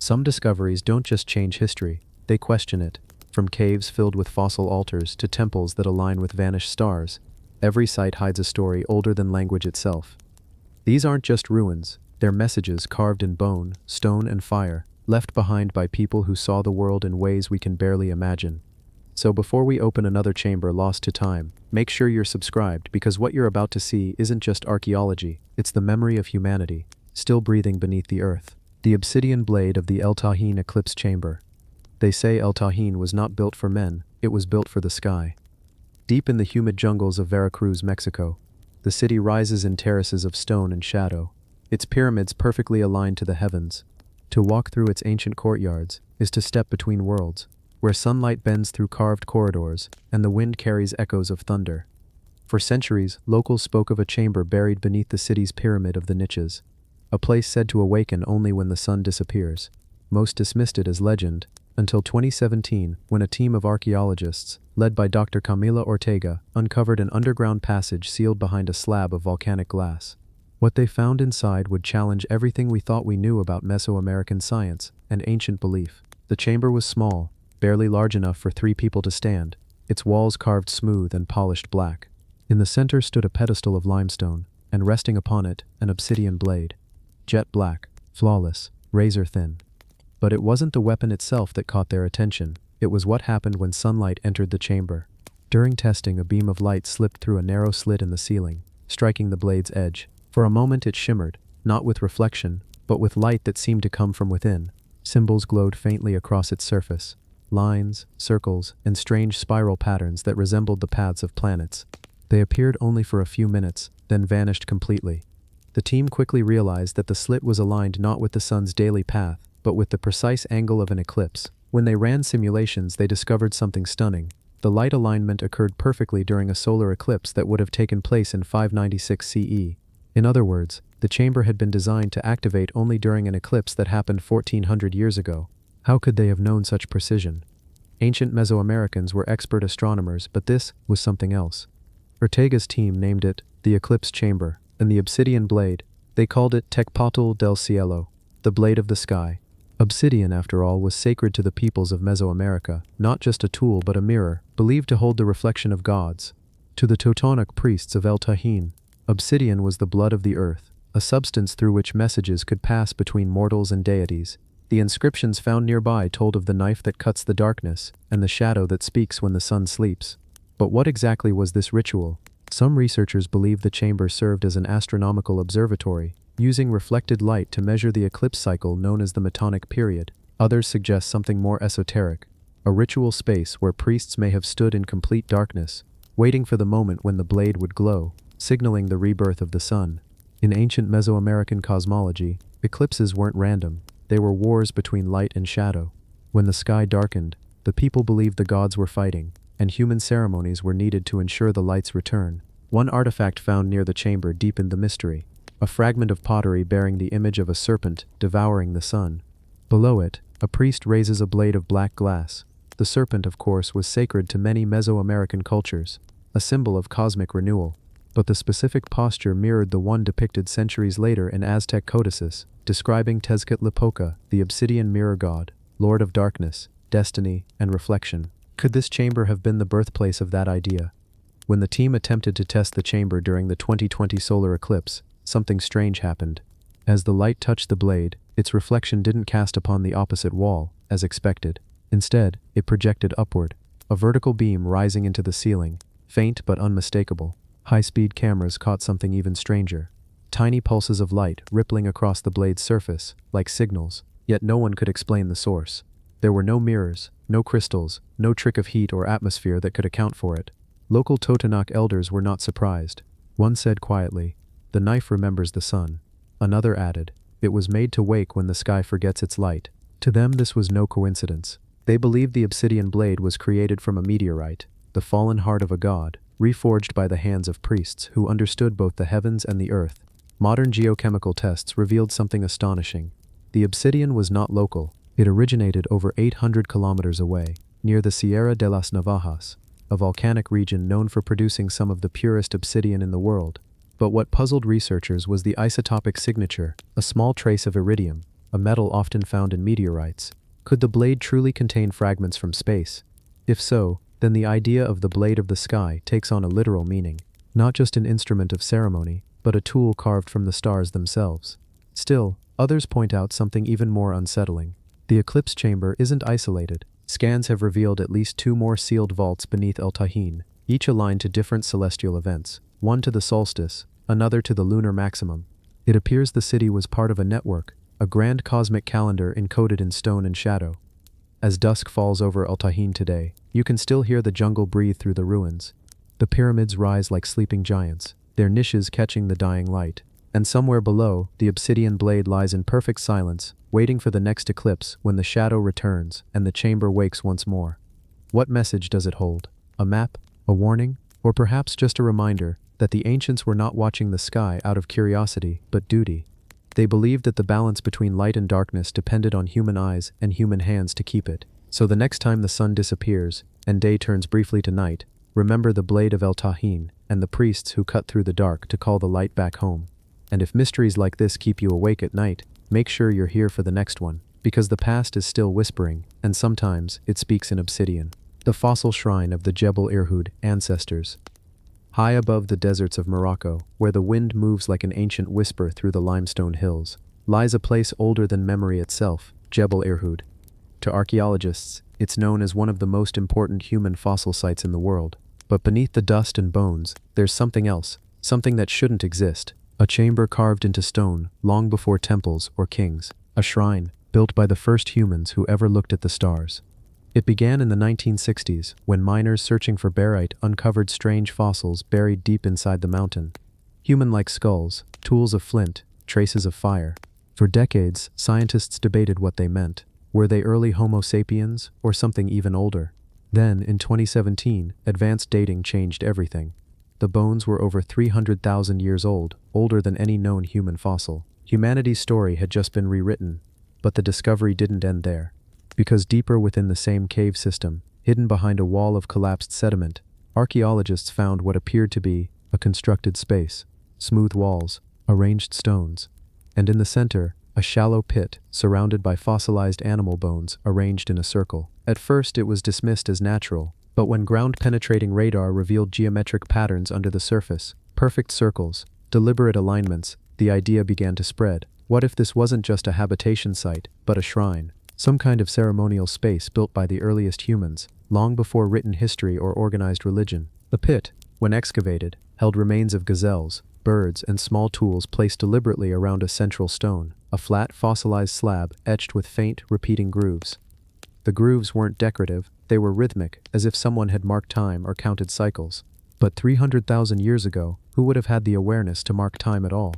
Some discoveries don't just change history, they question it. From caves filled with fossil altars to temples that align with vanished stars, every site hides a story older than language itself. These aren't just ruins, they're messages carved in bone, stone, and fire, left behind by people who saw the world in ways we can barely imagine. So before we open another chamber lost to time, make sure you're subscribed, because what you're about to see isn't just archaeology, it's the memory of humanity, still breathing beneath the earth. The obsidian blade of the El Tahin eclipse chamber. They say El Tahin was not built for men, it was built for the sky. Deep in the humid jungles of Veracruz, Mexico, the city rises in terraces of stone and shadow, its pyramids perfectly aligned to the heavens. To walk through its ancient courtyards is to step between worlds, where sunlight bends through carved corridors and the wind carries echoes of thunder. For centuries, locals spoke of a chamber buried beneath the city's pyramid of the niches, a place said to awaken only when the sun disappears. Most dismissed it as legend, until 2017, when a team of archaeologists, led by Dr. Camila Ortega, uncovered an underground passage sealed behind a slab of volcanic glass. What they found inside would challenge everything we thought we knew about Mesoamerican science and ancient belief. The chamber was small, barely large enough for 3 people to stand, its walls carved smooth and polished black. In the center stood a pedestal of limestone, and resting upon it, an obsidian blade. Jet black, flawless, razor thin. But it wasn't the weapon itself that caught their attention, it was what happened when sunlight entered the chamber. During testing, a beam of light slipped through a narrow slit in the ceiling, striking the blade's edge. For a moment it shimmered, not with reflection, but with light that seemed to come from within. Symbols glowed faintly across its surface, lines, circles, and strange spiral patterns that resembled the paths of planets. They appeared only for a few minutes, then vanished completely. The team quickly realized that the slit was aligned not with the sun's daily path, but with the precise angle of an eclipse. When they ran simulations, they discovered something stunning. The light alignment occurred perfectly during a solar eclipse that would have taken place in 596 CE. In other words, the chamber had been designed to activate only during an eclipse that happened 1400 years ago. How could they have known such precision? Ancient Mesoamericans were expert astronomers, but this was something else. Ortega's team named it the Eclipse Chamber, and the obsidian blade, they called it Tecpotl del Cielo, the blade of the sky. Obsidian, after all, was sacred to the peoples of Mesoamerica, not just a tool but a mirror, believed to hold the reflection of gods. To the Teutonic priests of El Tahin, obsidian was the blood of the earth, a substance through which messages could pass between mortals and deities. The inscriptions found nearby told of the knife that cuts the darkness, and the shadow that speaks when the sun sleeps. But what exactly was this ritual? Some researchers believe the chamber served as an astronomical observatory, using reflected light to measure the eclipse cycle known as the Metonic period. Others suggest something more esoteric, a ritual space where priests may have stood in complete darkness, waiting for the moment when the blade would glow, signaling the rebirth of the sun. In ancient Mesoamerican cosmology, eclipses weren't random, they were wars between light and shadow. When the sky darkened, the people believed the gods were fighting, and human ceremonies were needed to ensure the light's return. One artifact found near the chamber deepened the mystery, a fragment of pottery bearing the image of a serpent devouring the sun. Below it, a priest raises a blade of black glass. The serpent, of course, was sacred to many Mesoamerican cultures, a symbol of cosmic renewal. But the specific posture mirrored the one depicted centuries later in Aztec codices, describing Tezcatlipoca, the obsidian mirror god, lord of darkness, destiny, and reflection. Could this chamber have been the birthplace of that idea? When the team attempted to test the chamber during the 2020 solar eclipse, something strange happened. As the light touched the blade, its reflection didn't cast upon the opposite wall, as expected. Instead, it projected upward, a vertical beam rising into the ceiling, faint but unmistakable. High-speed cameras caught something even stranger. Tiny pulses of light rippling across the blade's surface, like signals, yet no one could explain the source. There were no mirrors, no crystals, no trick of heat or atmosphere that could account for it. Local Totonac elders were not surprised. One said quietly, "The knife remembers the sun." Another added, "It was made to wake when the sky forgets its light." To them this was no coincidence. They believed the obsidian blade was created from a meteorite, the fallen heart of a god, reforged by the hands of priests who understood both the heavens and the earth. Modern geochemical tests revealed something astonishing. The obsidian was not local. It originated over 800 kilometers away, near the Sierra de las Navajas, a volcanic region known for producing some of the purest obsidian in the world. But what puzzled researchers was the isotopic signature, a small trace of iridium. a metal often found in meteorites. Could the blade truly contain fragments from space? If so, then the idea of the blade of the sky takes on a literal meaning, not just an instrument of ceremony, but a tool carved from the stars themselves. Still, others point out something even more unsettling. The eclipse chamber isn't isolated. Scans have revealed at least 2 more sealed vaults beneath El Tahin, each aligned to different celestial events, one to the solstice, another to the lunar maximum. It appears the city was part of a network, a grand cosmic calendar encoded in stone and shadow. As dusk falls over El Tahin today, you can still hear the jungle breathe through the ruins. The pyramids rise like sleeping giants, their niches catching the dying light. And somewhere below, the obsidian blade lies in perfect silence, waiting for the next eclipse when the shadow returns and the chamber wakes once more. What message does it hold? A map? A warning? Or perhaps just a reminder that the ancients were not watching the sky out of curiosity, but duty. They believed that the balance between light and darkness depended on human eyes and human hands to keep it. So the next time the sun disappears, and day turns briefly to night, remember the blade of El Tahin and the priests who cut through the dark to call the light back home. And if mysteries like this keep you awake at night, make sure you're here for the next one, because the past is still whispering, and sometimes it speaks in obsidian. The fossil shrine of the Jebel Irhoud ancestors. High above the deserts of Morocco, where the wind moves like an ancient whisper through the limestone hills, lies a place older than memory itself, Jebel Irhoud. To archaeologists, it's known as one of the most important human fossil sites in the world. But beneath the dust and bones, there's something else, something that shouldn't exist. A chamber carved into stone, long before temples or kings. A shrine, built by the first humans who ever looked at the stars. It began in the 1960s, when miners searching for barite uncovered strange fossils buried deep inside the mountain. Human-like skulls, tools of flint, traces of fire. For decades, scientists debated what they meant. Were they early Homo sapiens, or something even older? Then, in 2017, advanced dating changed everything. The bones were over 300,000 years old, older than any known human fossil. Humanity's story had just been rewritten, but the discovery didn't end there. Because deeper within the same cave system, hidden behind a wall of collapsed sediment, archaeologists found what appeared to be a constructed space, smooth walls, arranged stones, and in the center, a shallow pit surrounded by fossilized animal bones arranged in a circle. At first it was dismissed as natural, but when ground-penetrating radar revealed geometric patterns under the surface, perfect circles, deliberate alignments, the idea began to spread. What if this wasn't just a habitation site, but a shrine? Some kind of ceremonial space built by the earliest humans, long before written history or organized religion. The pit, when excavated, held remains of gazelles, birds, and small tools placed deliberately around a central stone, a flat fossilized slab etched with faint, repeating grooves. The grooves weren't decorative, they were rhythmic, as if someone had marked time or counted cycles. But 300,000 years ago, who would have had the awareness to mark time at all?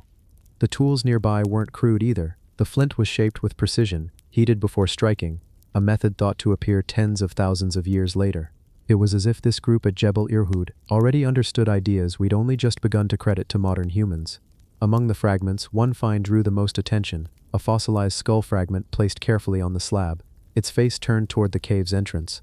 The tools nearby weren't crude either. The flint was shaped with precision, heated before striking, a method thought to appear tens of thousands of years later. It was as if this group at Jebel Irhoud already understood ideas we'd only just begun to credit to modern humans. Among the fragments, one find drew the most attention, a fossilized skull fragment placed carefully on the slab, its face turned toward the cave's entrance.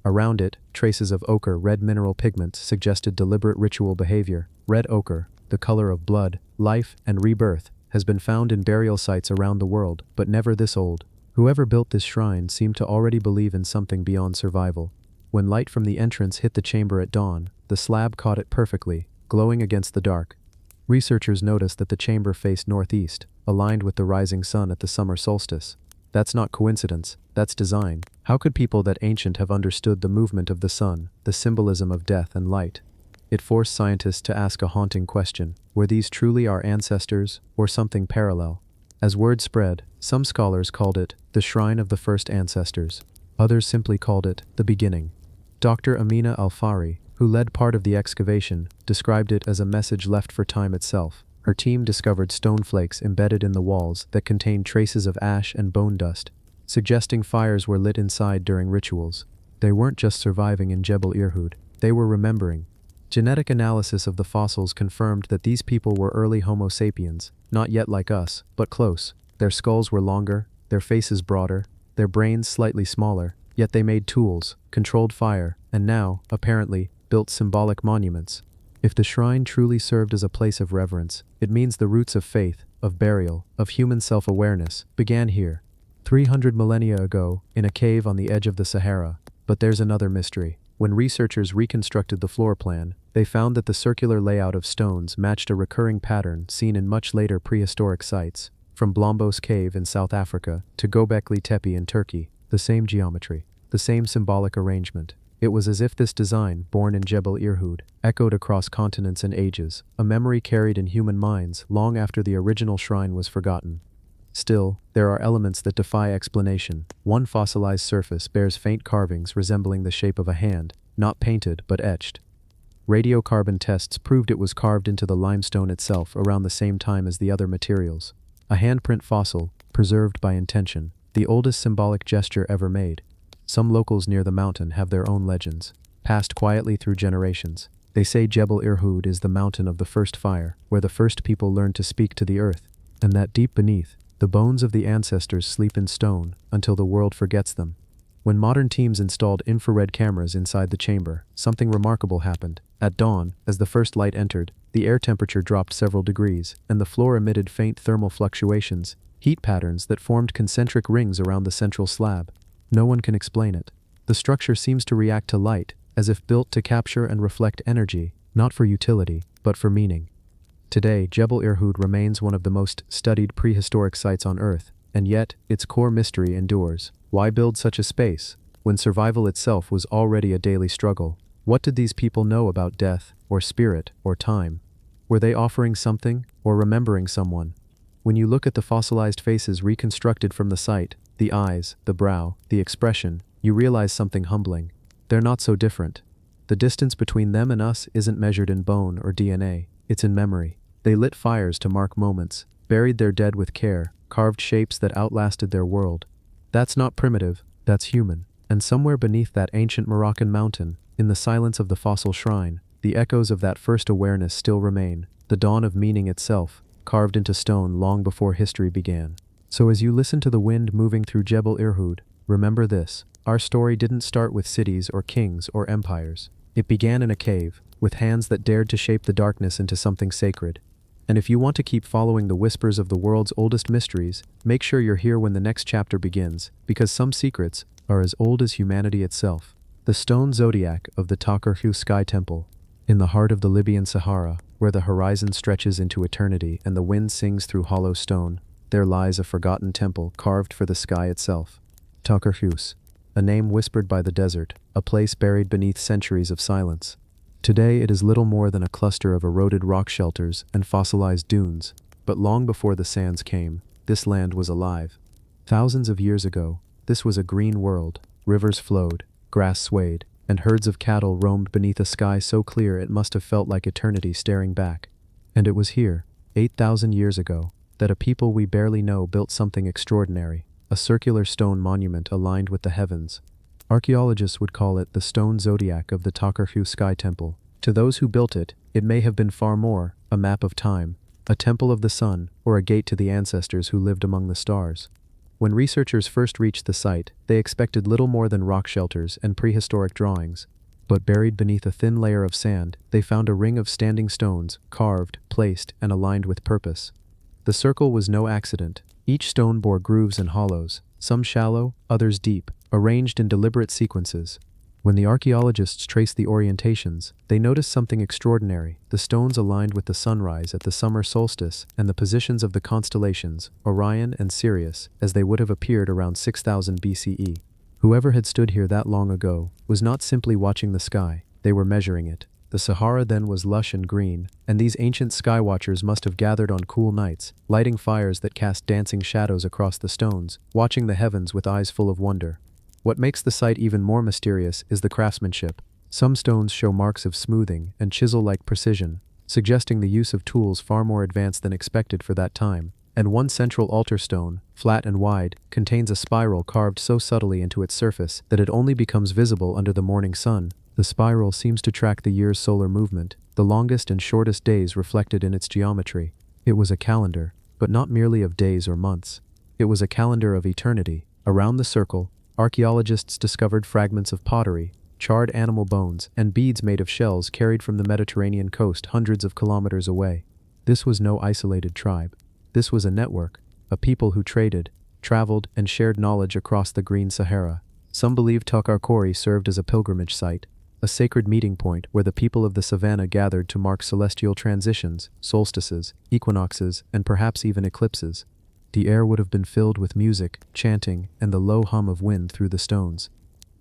Around it, traces of ochre red mineral pigment suggested deliberate ritual behavior. Red ochre, the color of blood, life, and rebirth, has been found in burial sites around the world, but never this old. Whoever built this shrine seemed to already believe in something beyond survival. When light from the entrance hit the chamber at dawn, the slab caught it perfectly, glowing against the dark. Researchers noticed that the chamber faced northeast, aligned with the rising sun at the summer solstice. That's not coincidence, that's design. How could people that ancient have understood the movement of the sun, the symbolism of death and light? It forced scientists to ask a haunting question. Were these truly our ancestors, or something parallel? As word spread, some scholars called it the Shrine of the First Ancestors. Others simply called it the Beginning. Dr. Amina Al-Fari, who led part of the excavation, described it as a message left for time itself. Her team discovered stone flakes embedded in the walls that contained traces of ash and bone dust, suggesting fires were lit inside during rituals. They weren't just surviving in Jebel Irhoud, they were remembering. Genetic analysis of the fossils confirmed that these people were early Homo sapiens, not yet like us, but close. Their skulls were longer, their faces broader, their brains slightly smaller, yet they made tools, controlled fire, and now, apparently, built symbolic monuments. If the shrine truly served as a place of reverence, it means the roots of faith, of burial, of human self-awareness, began here, 300 millennia ago, in a cave on the edge of the Sahara. But there's another mystery. When researchers reconstructed the floor plan, they found that the circular layout of stones matched a recurring pattern seen in much later prehistoric sites, from Blombos Cave in South Africa to Göbekli Tepe in Turkey. The same geometry, the same symbolic arrangement. It was as if this design, born in Jebel Irhoud, echoed across continents and ages, a memory carried in human minds long after the original shrine was forgotten. Still, there are elements that defy explanation. One fossilized surface bears faint carvings resembling the shape of a hand, not painted but etched. Radiocarbon tests proved it was carved into the limestone itself around the same time as the other materials. A handprint fossil, preserved by intention, the oldest symbolic gesture ever made. Some locals near the mountain have their own legends, passed quietly through generations. They say Jebel Irhoud is the mountain of the first fire, where the first people learned to speak to the earth, and that deep beneath, the bones of the ancestors sleep in stone until the world forgets them. When modern teams installed infrared cameras inside the chamber, something remarkable happened. At dawn, as the first light entered, the air temperature dropped several degrees, and the floor emitted faint thermal fluctuations, heat patterns that formed concentric rings around the central slab. No one can explain it. The structure seems to react to light, as if built to capture and reflect energy, not for utility, but for meaning. Today, Jebel Irhoud remains one of the most studied prehistoric sites on Earth, and yet, its core mystery endures. Why build such a space, when survival itself was already a daily struggle? What did these people know about death, or spirit, or time? Were they offering something, or remembering someone? When you look at the fossilized faces reconstructed from the site, the eyes, the brow, the expression, you realize something humbling. They're not so different. The distance between them and us isn't measured in bone or DNA, it's in memory. They lit fires to mark moments, buried their dead with care, carved shapes that outlasted their world. That's not primitive, that's human. And somewhere beneath that ancient Moroccan mountain, in the silence of the fossil shrine, the echoes of that first awareness still remain, the dawn of meaning itself, carved into stone long before history began. So as you listen to the wind moving through Jebel Irhoud, remember this: our story didn't start with cities or kings or empires. It began in a cave, with hands that dared to shape the darkness into something sacred. And if you want to keep following the whispers of the world's oldest mysteries, make sure you're here when the next chapter begins, because some secrets are as old as humanity itself. The stone zodiac of the Takarhu Sky Temple. In the heart of the Libyan Sahara, where the horizon stretches into eternity and the wind sings through hollow stone, there lies a forgotten temple carved for the sky itself. Takarhus, a name whispered by the desert, a place buried beneath centuries of silence. Today it is little more than a cluster of eroded rock shelters and fossilized dunes, but long before the sands came, this land was alive. Thousands of years ago, this was a green world. Rivers flowed, grass swayed, and herds of cattle roamed beneath a sky so clear it must have felt like eternity staring back. And it was here, 8,000 years ago, that a people we barely know built something extraordinary, a circular stone monument aligned with the heavens. Archaeologists would call it the stone zodiac of the Takarhu Sky Temple. To those who built it, it may have been far more, a map of time, a temple of the sun, or a gate to the ancestors who lived among the stars. When researchers first reached the site, they expected little more than rock shelters and prehistoric drawings. But buried beneath a thin layer of sand, they found a ring of standing stones, carved, placed, and aligned with purpose. The circle was no accident. Each stone bore grooves and hollows, some shallow, others deep, arranged in deliberate sequences. When the archaeologists traced the orientations, they noticed something extraordinary. The stones aligned with the sunrise at the summer solstice and the positions of the constellations, Orion and Sirius, as they would have appeared around 6000 BCE. Whoever had stood here that long ago was not simply watching the sky, they were measuring it. The Sahara then was lush and green, and these ancient sky watchers must have gathered on cool nights, lighting fires that cast dancing shadows across the stones, watching the heavens with eyes full of wonder. What makes the site even more mysterious is the craftsmanship. Some stones show marks of smoothing and chisel-like precision, suggesting the use of tools far more advanced than expected for that time. And one central altar stone, flat and wide, contains a spiral carved so subtly into its surface that it only becomes visible under the morning sun. The spiral seems to track the year's solar movement, the longest and shortest days reflected in its geometry. It was a calendar, but not merely of days or months. It was a calendar of eternity. Around the circle, archaeologists discovered fragments of pottery, charred animal bones, and beads made of shells carried from the Mediterranean coast hundreds of kilometers away. This was no isolated tribe. This was a network, a people who traded, traveled, and shared knowledge across the Green Sahara. Some believe Takarkori served as a pilgrimage site, a sacred meeting point where the people of the savannah gathered to mark celestial transitions, solstices, equinoxes, and perhaps even eclipses. The air would have been filled with music, chanting, and the low hum of wind through the stones.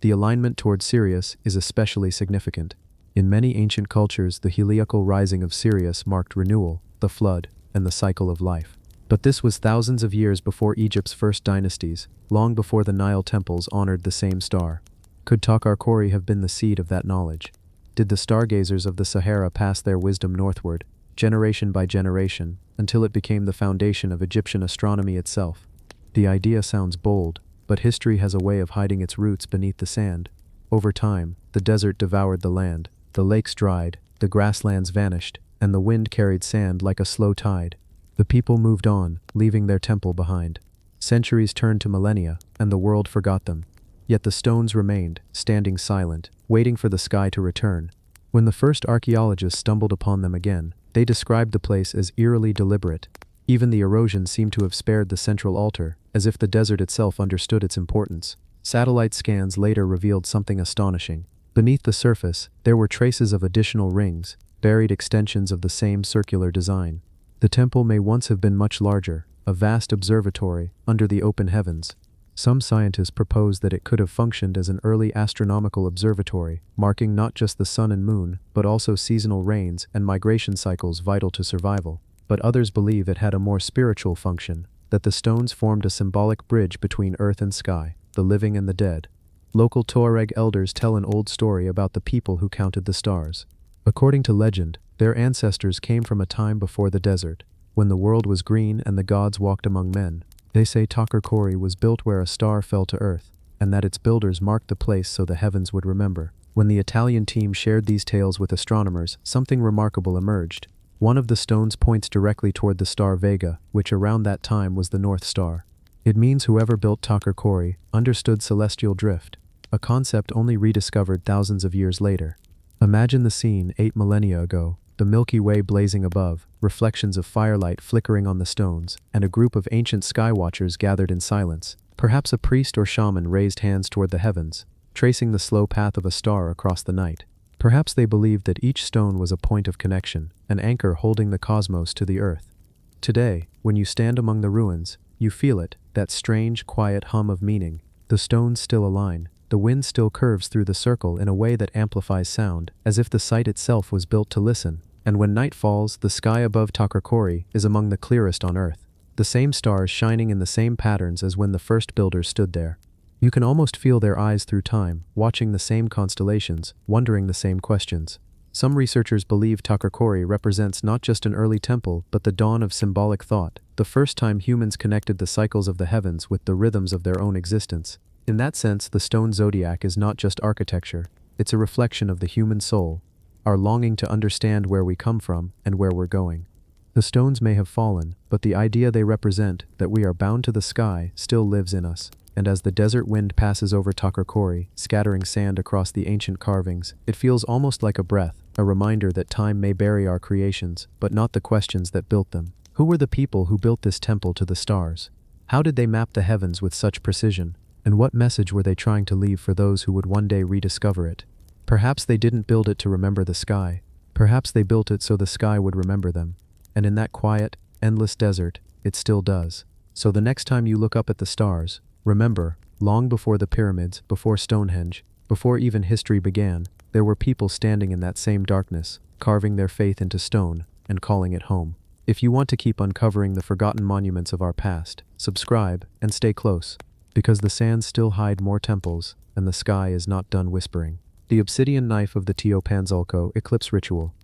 The alignment toward Sirius is especially significant. In many ancient cultures, the heliacal rising of Sirius marked renewal, the flood, and the cycle of life. But this was thousands of years before Egypt's first dynasties, long before the Nile temples honored the same star. Could Takarkori have been the seed of that knowledge? Did the stargazers of the Sahara pass their wisdom northward, generation by generation, until it became the foundation of Egyptian astronomy itself? The idea sounds bold, but history has a way of hiding its roots beneath the sand. Over time, the desert devoured the land, the lakes dried, the grasslands vanished, and the wind carried sand like a slow tide. The people moved on, leaving their temple behind. Centuries turned to millennia, and the world forgot them. Yet the stones remained, standing silent, waiting for the sky to return. When the first archaeologists stumbled upon them again, they described the place as eerily deliberate. Even the erosion seemed to have spared the central altar, as if the desert itself understood its importance. Satellite scans later revealed something astonishing. Beneath the surface, there were traces of additional rings, buried extensions of the same circular design. The temple may once have been much larger, a vast observatory under the open heavens. Some scientists propose that it could have functioned as an early astronomical observatory, marking not just the sun and moon, but also seasonal rains and migration cycles vital to survival. But others believe it had a more spiritual function, that the stones formed a symbolic bridge between earth and sky, the living and the dead. Local Tuareg elders tell an old story about the people who counted the stars. According to legend, their ancestors came from a time before the desert, when the world was green and the gods walked among men. They say Takarkori was built where a star fell to earth, and that its builders marked the place so the heavens would remember. When the Italian team shared these tales with astronomers, something remarkable emerged. One of the stones points directly toward the star Vega, which around that time was the North Star. It means whoever built Takarkori understood celestial drift, a concept only rediscovered thousands of years later. Imagine the scene 8 millennia ago, the Milky Way blazing above, reflections of firelight flickering on the stones, and a group of ancient skywatchers gathered in silence. Perhaps a priest or shaman raised hands toward the heavens, tracing the slow path of a star across the night. Perhaps they believed that each stone was a point of connection, an anchor holding the cosmos to the earth. Today, when you stand among the ruins, you feel it, that strange, quiet hum of meaning. The stones still align. The wind still curves through the circle in a way that amplifies sound, as if the site itself was built to listen. And when night falls, the sky above Takarkori is among the clearest on earth. The same stars shining in the same patterns as when the first builders stood there. You can almost feel their eyes through time, watching the same constellations, wondering the same questions. Some researchers believe Takarkori represents not just an early temple, but the dawn of symbolic thought, the first time humans connected the cycles of the heavens with the rhythms of their own existence. In that sense, the stone zodiac is not just architecture, it's a reflection of the human soul, our longing to understand where we come from and where we're going. The stones may have fallen, but the idea they represent, that we are bound to the sky, still lives in us. And as the desert wind passes over Takarkori, scattering sand across the ancient carvings, it feels almost like a breath, a reminder that time may bury our creations, but not the questions that built them. Who were the people who built this temple to the stars? How did they map the heavens with such precision? And what message were they trying to leave for those who would one day rediscover it? Perhaps they didn't build it to remember the sky. Perhaps they built it so the sky would remember them. And in that quiet, endless desert, it still does. So the next time you look up at the stars, remember, long before the pyramids, before Stonehenge, before even history began, there were people standing in that same darkness, carving their faith into stone, and calling it home. If you want to keep uncovering the forgotten monuments of our past, subscribe and stay close, because the sands still hide more temples, and the sky is not done whispering. The obsidian knife of the Teopanzolco eclipse ritual.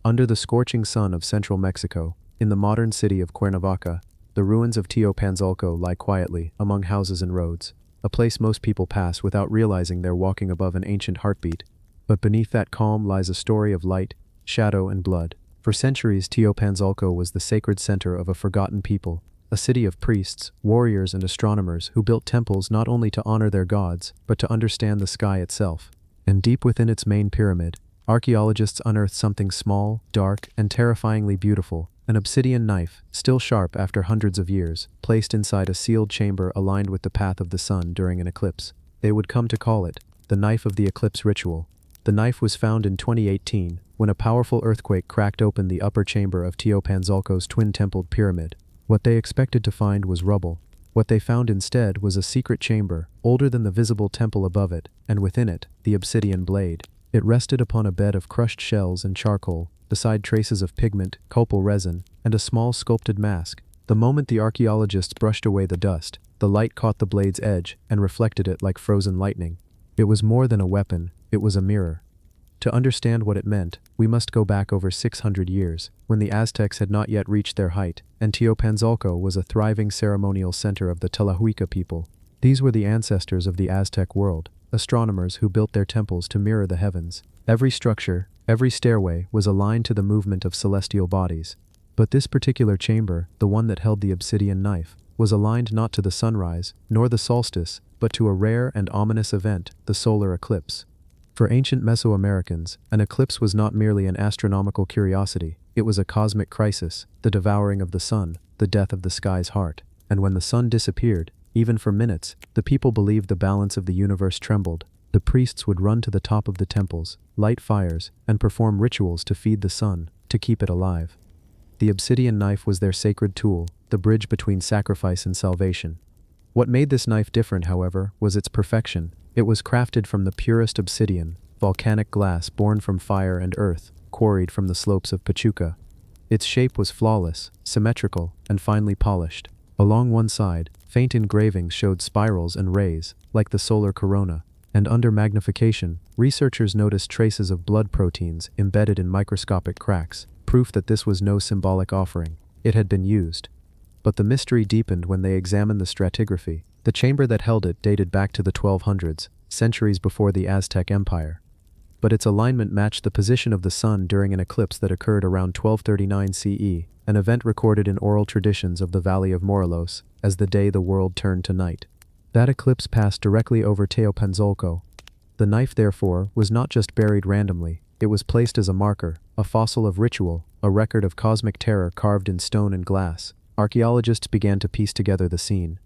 Under the scorching sun of central Mexico, in the modern city of Cuernavaca, the ruins of Teopanzolco lie quietly among houses and roads, a place most people pass without realizing they're walking above an ancient heartbeat. But beneath that calm lies a story of light, shadow, and blood. For centuries, Teopanzolco was the sacred center of a forgotten people, a city of priests, warriors, and astronomers who built temples not only to honor their gods, but to understand the sky itself. And deep within its main pyramid, Archaeologists unearthed something small, dark, and terrifyingly beautiful, an obsidian knife, still sharp after hundreds of years, placed inside a sealed chamber aligned with the path of the sun during an eclipse. They would come to call it the knife of the eclipse ritual. The knife was found in 2018, when a powerful earthquake cracked open the upper chamber of Teopanzolco's twin-templed pyramid. What they expected to find was rubble. What they found instead was a secret chamber, older than the visible temple above it, and within it, the obsidian blade. It rested upon a bed of crushed shells and charcoal, beside traces of pigment, copal resin, and a small sculpted mask. The moment the archaeologists brushed away the dust, the light caught the blade's edge and reflected it like frozen lightning. It was more than a weapon, it was a mirror. To understand what it meant, we must go back over 600 years, when the Aztecs had not yet reached their height, and Teopanzolco was a thriving ceremonial center of the Tlahuica people. These were the ancestors of the Aztec world, astronomers who built their temples to mirror the heavens. Every structure, every stairway was aligned to the movement of celestial bodies. But this particular chamber, the one that held the obsidian knife, was aligned not to the sunrise, nor the solstice, but to a rare and ominous event, the solar eclipse. For ancient Mesoamericans, an eclipse was not merely an astronomical curiosity, it was a cosmic crisis, the devouring of the sun, the death of the sky's heart. And when the sun disappeared, even for minutes, the people believed the balance of the universe trembled. The priests would run to the top of the temples, light fires, and perform rituals to feed the sun, to keep it alive. The obsidian knife was their sacred tool, the bridge between sacrifice and salvation. What made this knife different, however, was its perfection. It was crafted from the purest obsidian, volcanic glass born from fire and earth, quarried from the slopes of Pachuca. Its shape was flawless, symmetrical, and finely polished. Along one side, faint engravings showed spirals and rays, like the solar corona, and under magnification, researchers noticed traces of blood proteins embedded in microscopic cracks, proof that this was no symbolic offering. It had been used. But the mystery deepened when they examined the stratigraphy. The chamber that held it dated back to the 1200s, centuries before the Aztec Empire. But its alignment matched the position of the sun during an eclipse that occurred around 1239 CE, an event recorded in oral traditions of the Valley of Morelos, as the day the world turned to night. That eclipse passed directly over Teopanzolco. The knife, therefore, was not just buried randomly, it was placed as a marker, a fossil of ritual, a record of cosmic terror carved in stone and glass. Archaeologists began to piece together the scene.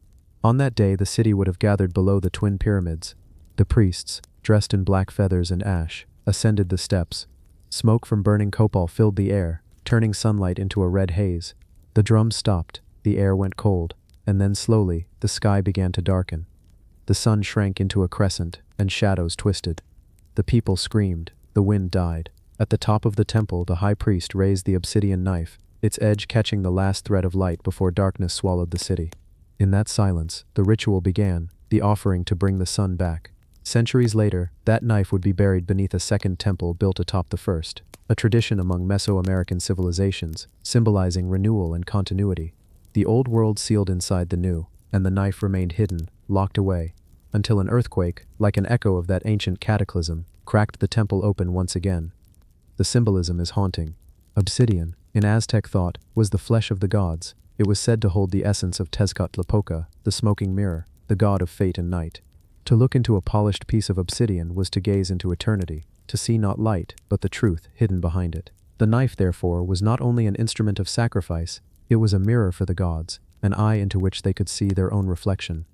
On that day, the city would have gathered below the twin pyramids. The priests, dressed in black feathers and ash, ascended the steps. Smoke from burning copal filled the air, turning sunlight into a red haze. The drums stopped, the air went cold, and then slowly, the sky began to darken. The sun shrank into a crescent, and shadows twisted. The people screamed, the wind died. At the top of the temple, the high priest raised the obsidian knife, its edge catching the last thread of light before darkness swallowed the city. In that silence, the ritual began, the offering to bring the sun back. Centuries later, that knife would be buried beneath a second temple built atop the first, a tradition among Mesoamerican civilizations, symbolizing renewal and continuity. The old world sealed inside the new, and the knife remained hidden, locked away, until an earthquake, like an echo of that ancient cataclysm, cracked the temple open once again. The symbolism is haunting. Obsidian, in Aztec thought, was the flesh of the gods. It was said to hold the essence of Tezcatlipoca, the smoking mirror, the god of fate and night. To look into a polished piece of obsidian was to gaze into eternity, to see not light, but the truth hidden behind it. The knife, therefore, was not only an instrument of sacrifice, it was a mirror for the gods, an eye into which they could see their own reflection.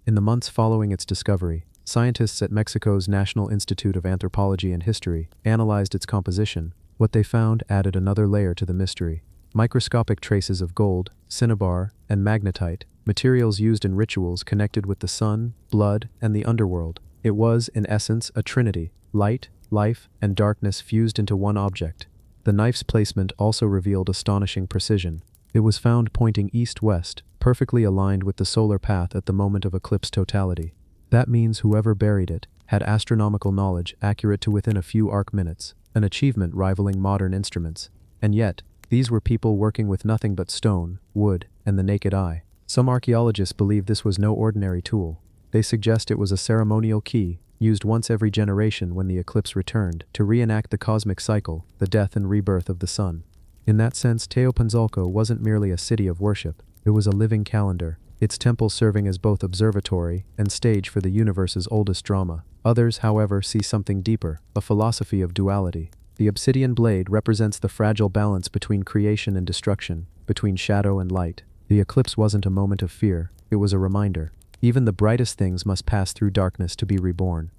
In the months following its discovery, scientists at Mexico's National Institute of Anthropology and History analyzed its composition. What they found added another layer to the mystery. Microscopic traces of gold, cinnabar, and magnetite, materials used in rituals connected with the sun, blood, and the underworld. It was, in essence, a trinity: light, life, and darkness fused into one object. The knife's placement also revealed astonishing precision. It was found pointing east-west, perfectly aligned with the solar path at the moment of eclipse totality. That means whoever buried it had astronomical knowledge accurate to within a few arc minutes, an achievement rivaling modern instruments. And yet, these were people working with nothing but stone, wood, and the naked eye. Some archaeologists believe this was no ordinary tool. They suggest it was a ceremonial key, used once every generation when the eclipse returned, to reenact the cosmic cycle, the death and rebirth of the sun. In that sense, Teopanzolco wasn't merely a city of worship, it was a living calendar, its temple serving as both observatory and stage for the universe's oldest drama. Others, however, see something deeper, a philosophy of duality. The obsidian blade represents the fragile balance between creation and destruction, between shadow and light. The eclipse wasn't a moment of fear, it was a reminder. Even the brightest things must pass through darkness to be reborn.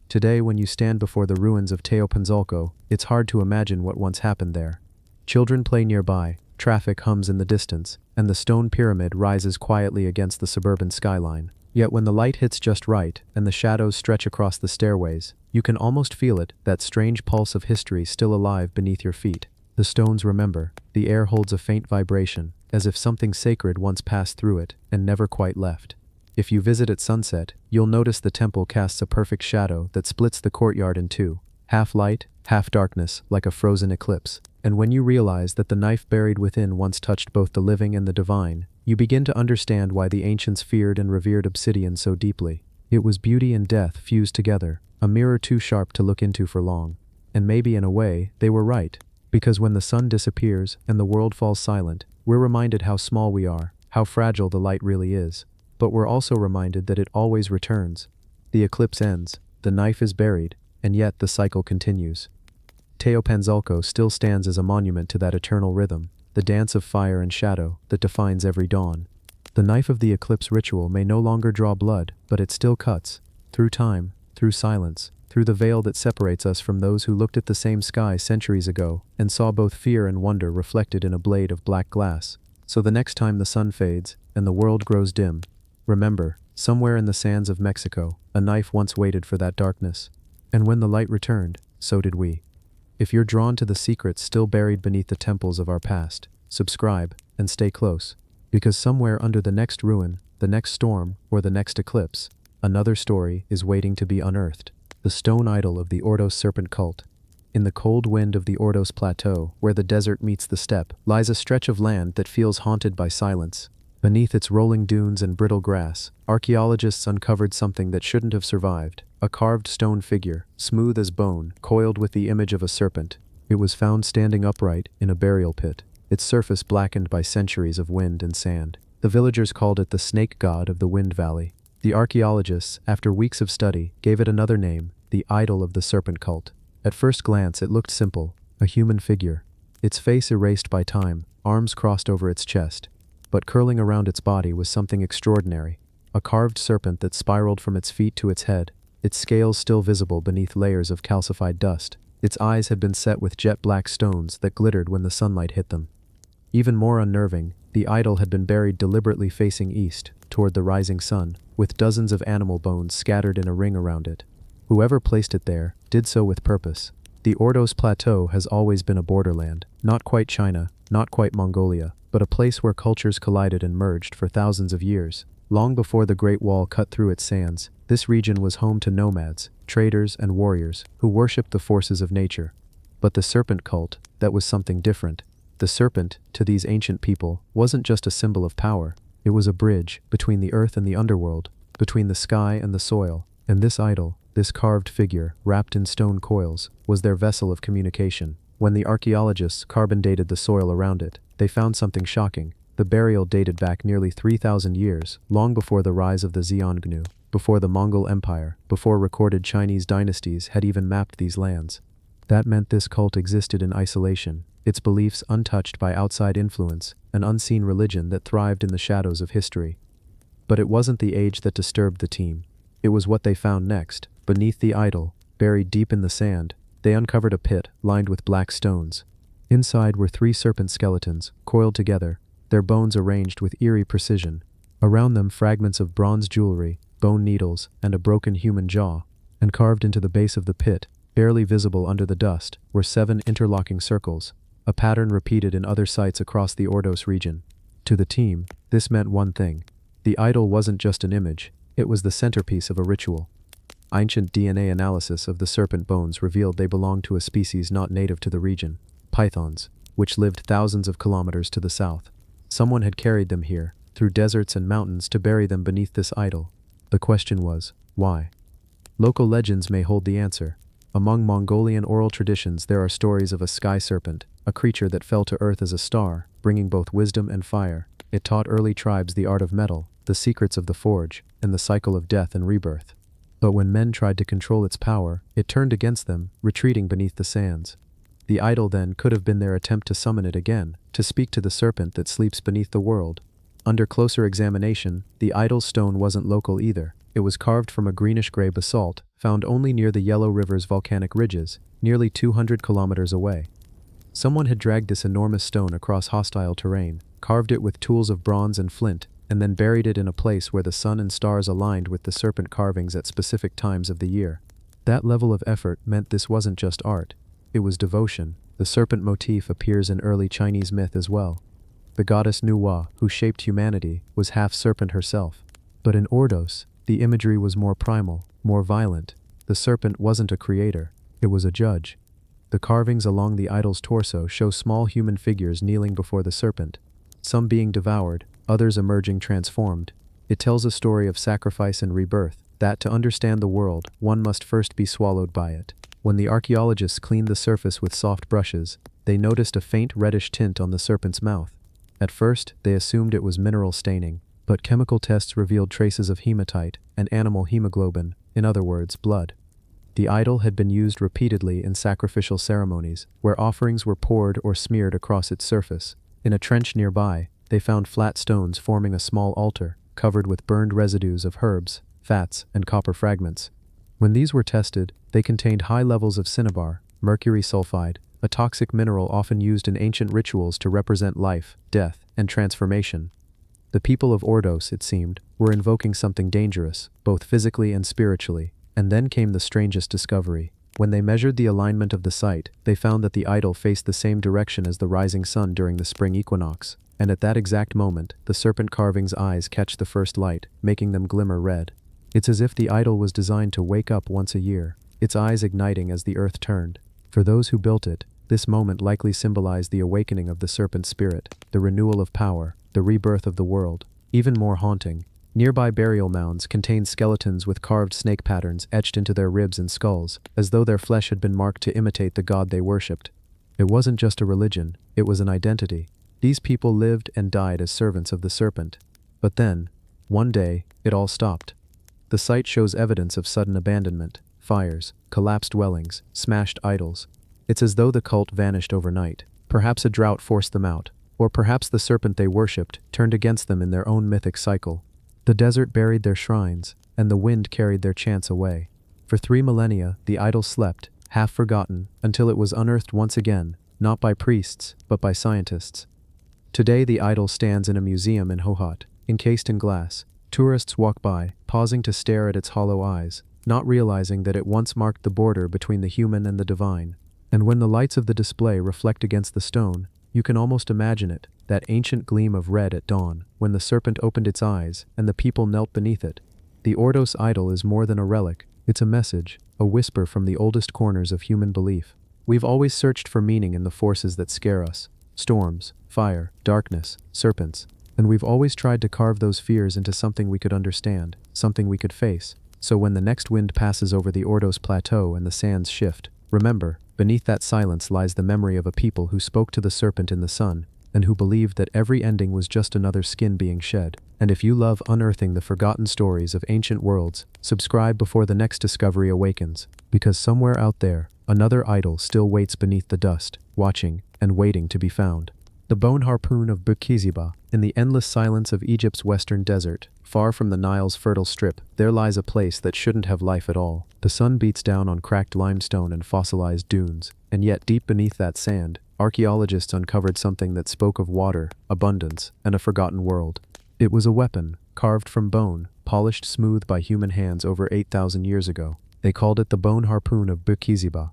Today, when you stand before the ruins of Teopanzolco, it's hard to imagine what once happened there. Children play nearby, traffic hums in the distance, and the stone pyramid rises quietly against the suburban skyline. Yet when the light hits just right, and the shadows stretch across the stairways, you can almost feel it, that strange pulse of history still alive beneath your feet. The stones remember, the air holds a faint vibration, as if something sacred once passed through it, and never quite left. If you visit at sunset, you'll notice the temple casts a perfect shadow that splits the courtyard in two, half light, half darkness, like a frozen eclipse. And when you realize that the knife buried within once touched both the living and the divine, you begin to understand why the ancients feared and revered obsidian so deeply. It was beauty and death fused together, a mirror too sharp to look into for long. And maybe in a way, they were right. Because when the sun disappears and the world falls silent, we're reminded how small we are, how fragile the light really is. But we're also reminded that it always returns. The eclipse ends, the knife is buried, and yet the cycle continues. Teopanzolco still stands as a monument to that eternal rhythm, the dance of fire and shadow that defines every dawn. The knife of the eclipse ritual may no longer draw blood, but it still cuts, through time, through silence, through the veil that separates us from those who looked at the same sky centuries ago and saw both fear and wonder reflected in a blade of black glass. So the next time the sun fades and the world grows dim, remember, somewhere in the sands of Mexico, a knife once waited for that darkness. And when the light returned, so did we. If you're drawn to the secrets still buried beneath the temples of our past, subscribe and stay close, because somewhere under the next ruin, the next storm, or the next eclipse, another story is waiting to be unearthed. The stone idol of the Ordos serpent cult. In the cold wind of the Ordos Plateau, where the desert meets the steppe, lies a stretch of land that feels haunted by silence. Beneath its rolling dunes and brittle grass, archaeologists uncovered something that shouldn't have survived. A carved stone figure, smooth as bone, coiled with the image of a serpent. It was found standing upright in a burial pit, its surface blackened by centuries of wind and sand. The villagers called it the snake god of the Wind Valley. The archaeologists, after weeks of study, gave it another name, the idol of the serpent cult. At first glance it looked simple, a human figure. Its face erased by time, arms crossed over its chest. But curling around its body was something extraordinary. A carved serpent that spiraled from its feet to its head, its scales still visible beneath layers of calcified dust. Its eyes had been set with jet-black stones that glittered when the sunlight hit them. Even more unnerving, the idol had been buried deliberately facing east, toward the rising sun, with dozens of animal bones scattered in a ring around it. Whoever placed it there did so with purpose. The Ordos Plateau has always been a borderland, not quite China, not quite Mongolia, but a place where cultures collided and merged for thousands of years. Long before the Great Wall cut through its sands, this region was home to nomads, traders, and warriors who worshipped the forces of nature. But the serpent cult, that was something different. The serpent, to these ancient people, wasn't just a symbol of power. It was a bridge between the earth and the underworld, between the sky and the soil. And this idol, this carved figure, wrapped in stone coils, was their vessel of communication. When the archaeologists carbon dated the soil around it, they found something shocking. The burial dated back nearly 3,000 years, long before the rise of the Xiongnu, before the Mongol Empire, before recorded Chinese dynasties had even mapped these lands. That meant this cult existed in isolation, its beliefs untouched by outside influence, an unseen religion that thrived in the shadows of history. But it wasn't the age that disturbed the team. It was what they found next. Beneath the idol, buried deep in the sand, they uncovered a pit lined with black stones. Inside were 3 serpent skeletons, coiled together, their bones arranged with eerie precision. Around them fragments of bronze jewelry, bone needles, and a broken human jaw. And carved into the base of the pit, barely visible under the dust, were 7 interlocking circles, a pattern repeated in other sites across the Ordos region. To the team, this meant one thing. The idol wasn't just an image, it was the centerpiece of a ritual. Ancient DNA analysis of the serpent bones revealed they belonged to a species not native to the region, pythons, which lived thousands of kilometers to the south. Someone had carried them here, through deserts and mountains to bury them beneath this idol. The question was, why? Local legends may hold the answer. Among Mongolian oral traditions there are stories of a sky serpent, a creature that fell to earth as a star, bringing both wisdom and fire. It taught early tribes the art of metal, the secrets of the forge, and the cycle of death and rebirth. But when men tried to control its power, it turned against them, retreating beneath the sands. The idol then could have been their attempt to summon it again, to speak to the serpent that sleeps beneath the world. Under closer examination, the idol's stone wasn't local either. It was carved from a greenish-gray basalt, found only near the Yellow River's volcanic ridges, nearly 200 kilometers away. Someone had dragged this enormous stone across hostile terrain, carved it with tools of bronze and flint, and then buried it in a place where the sun and stars aligned with the serpent carvings at specific times of the year. That level of effort meant this wasn't just art. It was devotion. The serpent motif appears in early Chinese myth as well. The goddess Nuwa, who shaped humanity, was half serpent herself. But in Ordos, the imagery was more primal, more violent. The serpent wasn't a creator, it was a judge. The carvings along the idol's torso show small human figures kneeling before the serpent, some being devoured, others emerging transformed. It tells a story of sacrifice and rebirth, that to understand the world, one must first be swallowed by it. When the archaeologists cleaned the surface with soft brushes, they noticed a faint reddish tint on the serpent's mouth. At first, they assumed it was mineral staining, but chemical tests revealed traces of hematite and animal hemoglobin, in other words, blood. The idol had been used repeatedly in sacrificial ceremonies, where offerings were poured or smeared across its surface. In a trench nearby, they found flat stones forming a small altar, covered with burned residues of herbs, fats, and copper fragments. When these were tested, they contained high levels of cinnabar, mercury sulfide, a toxic mineral often used in ancient rituals to represent life, death, and transformation. The people of Ordos, it seemed, were invoking something dangerous, both physically and spiritually. And then came the strangest discovery. When they measured the alignment of the site, they found that the idol faced the same direction as the rising sun during the spring equinox. And at that exact moment, the serpent carving's eyes catch the first light, making them glimmer red. It's as if the idol was designed to wake up once a year, its eyes igniting as the earth turned. For those who built it, this moment likely symbolized the awakening of the serpent's spirit, the renewal of power, the rebirth of the world. Even more haunting, nearby burial mounds contained skeletons with carved snake patterns etched into their ribs and skulls, as though their flesh had been marked to imitate the god they worshipped. It wasn't just a religion, it was an identity. These people lived and died as servants of the serpent. But then, one day, it all stopped. The site shows evidence of sudden abandonment, fires, collapsed dwellings, smashed idols. It's as though the cult vanished overnight. Perhaps a drought forced them out, or perhaps the serpent they worshipped turned against them in their own mythic cycle. The desert buried their shrines, and the wind carried their chants away. For 3 millennia, the idol slept, half forgotten, until it was unearthed once again, not by priests, but by scientists. Today the idol stands in a museum in Hohhot, encased in glass. Tourists walk by, pausing to stare at its hollow eyes, not realizing that it once marked the border between the human and the divine. And when the lights of the display reflect against the stone, you can almost imagine it, that ancient gleam of red at dawn, when the serpent opened its eyes and the people knelt beneath it. The Ordos idol is more than a relic, it's a message, a whisper from the oldest corners of human belief. We've always searched for meaning in the forces that scare us: storms, fire, darkness, serpents. And we've always tried to carve those fears into something we could understand, something we could face. So when the next wind passes over the Ordos plateau and the sands shift, remember, beneath that silence lies the memory of a people who spoke to the serpent in the sun, and who believed that every ending was just another skin being shed. And if you love unearthing the forgotten stories of ancient worlds, subscribe before the next discovery awakens, because somewhere out there, another idol still waits beneath the dust, watching and waiting to be found. The bone harpoon of Bukizeba. In the endless silence of Egypt's western desert, far from the Nile's fertile strip, there lies a place that shouldn't have life at all. The sun beats down on cracked limestone and fossilized dunes, and yet deep beneath that sand, archaeologists uncovered something that spoke of water, abundance, and a forgotten world. It was a weapon, carved from bone, polished smooth by human hands over 8,000 years ago. They called it the bone harpoon of Bukizeba.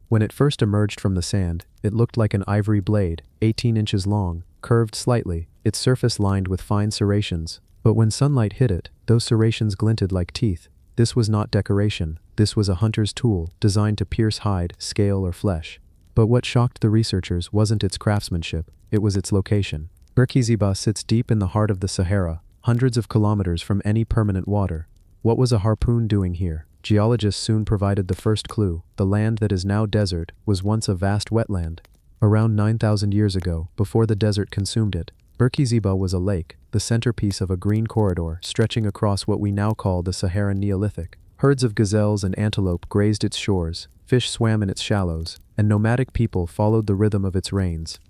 When it first emerged from the sand, it looked like an ivory blade, 18 inches long, curved slightly, its surface lined with fine serrations. But when sunlight hit it, those serrations glinted like teeth. This was not decoration, this was a hunter's tool, designed to pierce hide, scale, or flesh. But what shocked the researchers wasn't its craftsmanship, it was its location. Bukizeba sits deep in the heart of the Sahara, hundreds of kilometers from any permanent water. What was a harpoon doing here? Geologists soon provided the first clue. The land that is now desert was once a vast wetland. Around 9,000 years ago, before the desert consumed it, Bukizeba was a lake, the centerpiece of a green corridor stretching across what we now call the Saharan Neolithic. Herds of gazelles and antelope grazed its shores, Fish swam in its shallows, and nomadic people followed the rhythm of its rains.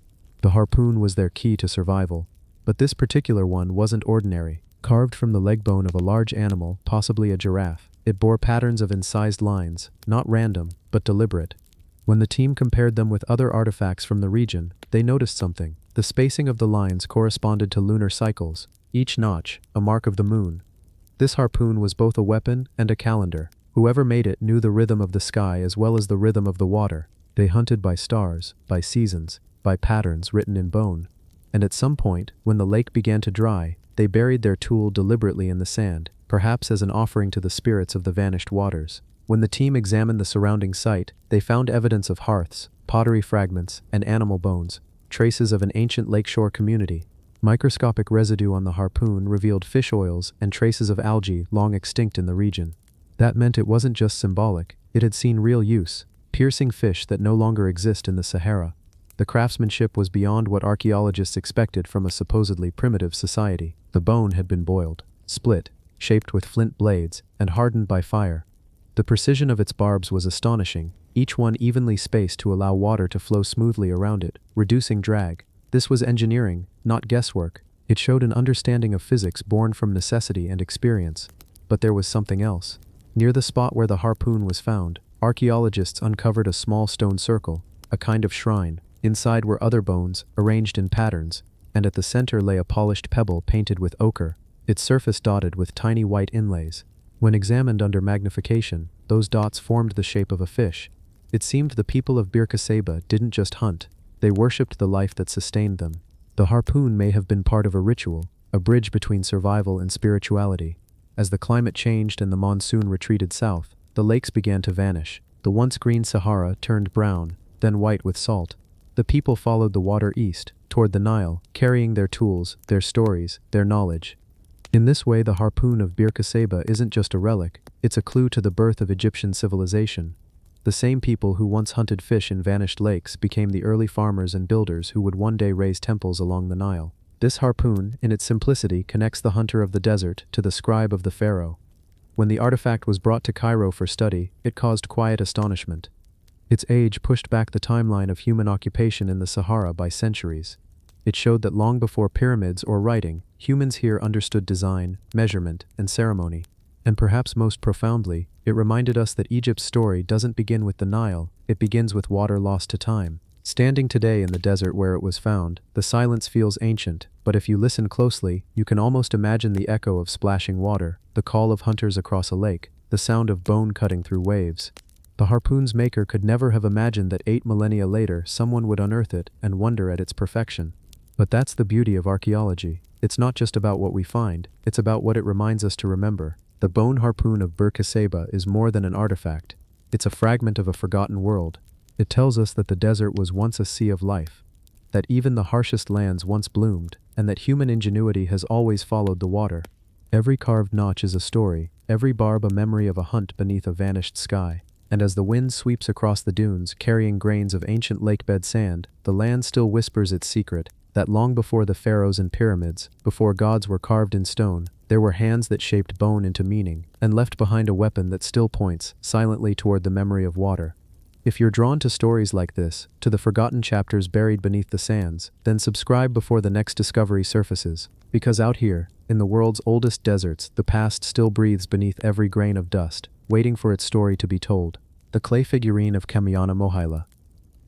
The harpoon was their key to survival. But this particular one wasn't ordinary. Carved from the leg bone of a large animal, possibly a giraffe, it bore patterns of incised lines, not random, but deliberate. When the team compared them with other artifacts from the region, they noticed something. The spacing of the lines corresponded to lunar cycles, each notch a mark of the moon. This harpoon was both a weapon and a calendar. Whoever made it knew the rhythm of the sky as well as the rhythm of the water. They hunted by stars, by seasons, by patterns written in bone. And at some point, when the lake began to dry, they buried their tool deliberately in the sand, perhaps as an offering to the spirits of the vanished waters. When the team examined the surrounding site, they found evidence of hearths, pottery fragments, and animal bones, traces of an ancient lakeshore community. Microscopic residue on the harpoon revealed fish oils and traces of algae long extinct in the region. That meant it wasn't just symbolic, it had seen real use, piercing fish that no longer exist in the Sahara. The craftsmanship was beyond what archaeologists expected from a supposedly primitive society. The bone had been boiled, split, shaped with flint blades, and hardened by fire. The precision of its barbs was astonishing, each one evenly spaced to allow water to flow smoothly around it, reducing drag. This was engineering, not guesswork. It showed an understanding of physics born from necessity and experience. But there was something else. Near the spot where the harpoon was found, archaeologists uncovered a small stone circle, a kind of shrine. Inside were other bones, arranged in patterns, and at the center lay a polished pebble painted with ochre, its surface dotted with tiny white inlays. When examined under magnification, those dots formed the shape of a fish. It seemed the people of Bir Kaseba didn't just hunt, they worshipped the life that sustained them. The harpoon may have been part of a ritual, a bridge between survival and spirituality. As the climate changed and the monsoon retreated south, the lakes began to vanish. The once green Sahara turned brown, then white with salt. The people followed the water east, toward the Nile, carrying their tools, their stories, their knowledge. In this way, the harpoon of Bir Kaseba isn't just a relic, it's a clue to the birth of Egyptian civilization. The same people who once hunted fish in vanished lakes became the early farmers and builders who would one day raise temples along the Nile. This harpoon, in its simplicity, connects the hunter of the desert to the scribe of the pharaoh. When the artifact was brought to Cairo for study, it caused quiet astonishment. Its age pushed back the timeline of human occupation in the Sahara by centuries. It showed that long before pyramids or writing, humans here understood design, measurement, and ceremony. And perhaps most profoundly, it reminded us that Egypt's story doesn't begin with the Nile, it begins with water lost to time. Standing today in the desert where it was found, the silence feels ancient, but if you listen closely, you can almost imagine the echo of splashing water, the call of hunters across a lake, the sound of bone cutting through waves. The harpoon's maker could never have imagined that 8 millennia later someone would unearth it and wonder at its perfection. But that's the beauty of archaeology. It's not just about what we find, it's about what it reminds us to remember. The bone harpoon of Bir Kaseba is more than an artifact. It's a fragment of a forgotten world. It tells us that the desert was once a sea of life, that even the harshest lands once bloomed, and that human ingenuity has always followed the water. Every carved notch is a story, every barb a memory of a hunt beneath a vanished sky. And as the wind sweeps across the dunes, carrying grains of ancient lakebed sand, the land still whispers its secret, that long before the pharaohs and pyramids, before gods were carved in stone, there were hands that shaped bone into meaning, and left behind a weapon that still points, silently toward the memory of water. If you're drawn to stories like this, to the forgotten chapters buried beneath the sands, then subscribe before the next discovery surfaces, because out here, in the world's oldest deserts, the past still breathes beneath every grain of dust, waiting for its story to be told. The clay figurine of Kamiana Mohyla.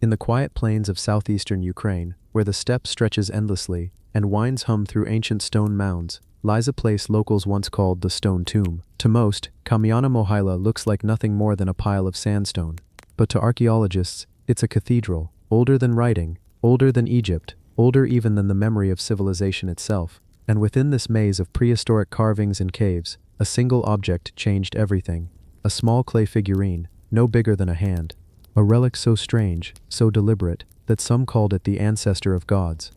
In the quiet plains of southeastern Ukraine, where the steppe stretches endlessly and winds hum through ancient stone mounds, lies a place locals once called the Stone Tomb. To most, Kamiana Mohyla looks like nothing more than a pile of sandstone. But to archaeologists, it's a cathedral, older than writing, older than Egypt, older even than the memory of civilization itself. And within this maze of prehistoric carvings and caves, a single object changed everything. A small clay figurine, no bigger than a hand. A relic so strange, so deliberate, that some called it the ancestor of gods.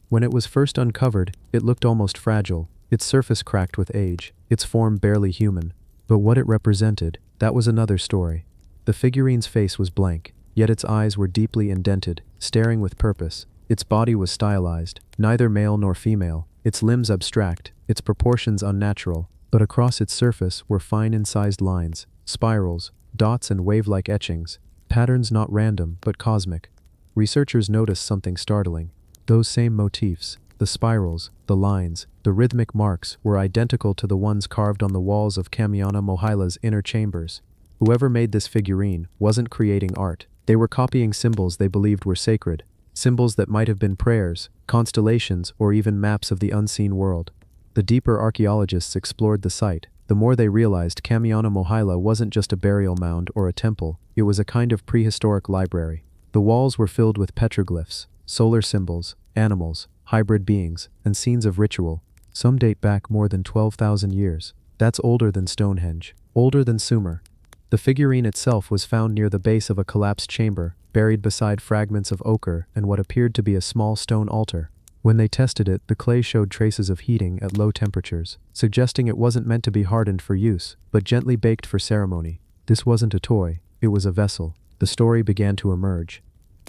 When it was first uncovered, it looked almost fragile, its surface cracked with age, its form barely human. But what it represented, that was another story. The figurine's face was blank, yet its eyes were deeply indented, staring with purpose. Its body was stylized, neither male nor female, its limbs abstract, its proportions unnatural, but across its surface were fine incised lines, spirals, dots and wave-like etchings. Patterns not random, but cosmic. Researchers noticed something startling. Those same motifs, the spirals, the lines, the rhythmic marks, were identical to the ones carved on the walls of Kamiana Mohila's inner chambers. Whoever made this figurine wasn't creating art. They were copying symbols they believed were sacred, symbols that might have been prayers, constellations, or even maps of the unseen world. The deeper archaeologists explored the site, the more they realized Kamiana Mohila wasn't just a burial mound or a temple, it was a kind of prehistoric library. The walls were filled with petroglyphs, solar symbols, animals, hybrid beings, and scenes of ritual. Some date back more than 12,000 years. That's older than Stonehenge, older than Sumer. The figurine itself was found near the base of a collapsed chamber, buried beside fragments of ochre and what appeared to be a small stone altar. When they tested it, the clay showed traces of heating at low temperatures, suggesting it wasn't meant to be hardened for use, but gently baked for ceremony. This wasn't a toy, it was a vessel. The story began to emerge.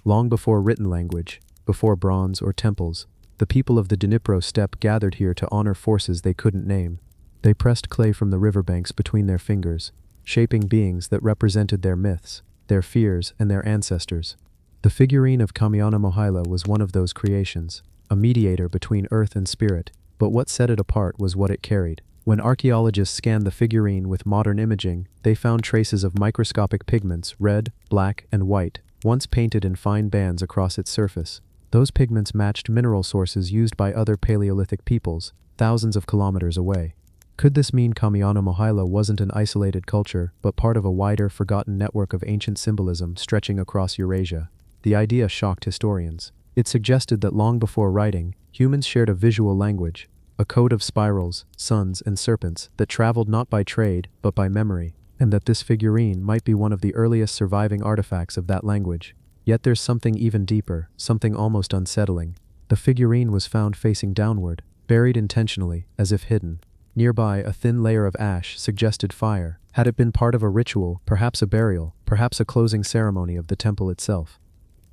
Long before written language, before bronze or temples, the people of the Dnipro steppe gathered here to honor forces they couldn't name. They pressed clay from the riverbanks between their fingers, shaping beings that represented their myths, their fears, and their ancestors. The figurine of Kamiana Mohila was one of those creations, a mediator between earth and spirit, but what set it apart was what it carried. When archaeologists scanned the figurine with modern imaging, they found traces of microscopic pigments, red, black, and white, once painted in fine bands across its surface. Those pigments matched mineral sources used by other Paleolithic peoples, thousands of kilometers away. Could this mean Kamiana Mohila wasn't an isolated culture, but part of a wider, forgotten network of ancient symbolism stretching across Eurasia? The idea shocked historians. It suggested that long before writing, humans shared a visual language, a code of spirals, suns, and serpents that traveled not by trade, but by memory, and that this figurine might be one of the earliest surviving artifacts of that language. Yet there's something even deeper, something almost unsettling. The figurine was found facing downward, buried intentionally, as if hidden. Nearby, a thin layer of ash suggested fire. Had it been part of a ritual, perhaps a burial, perhaps a closing ceremony of the temple itself?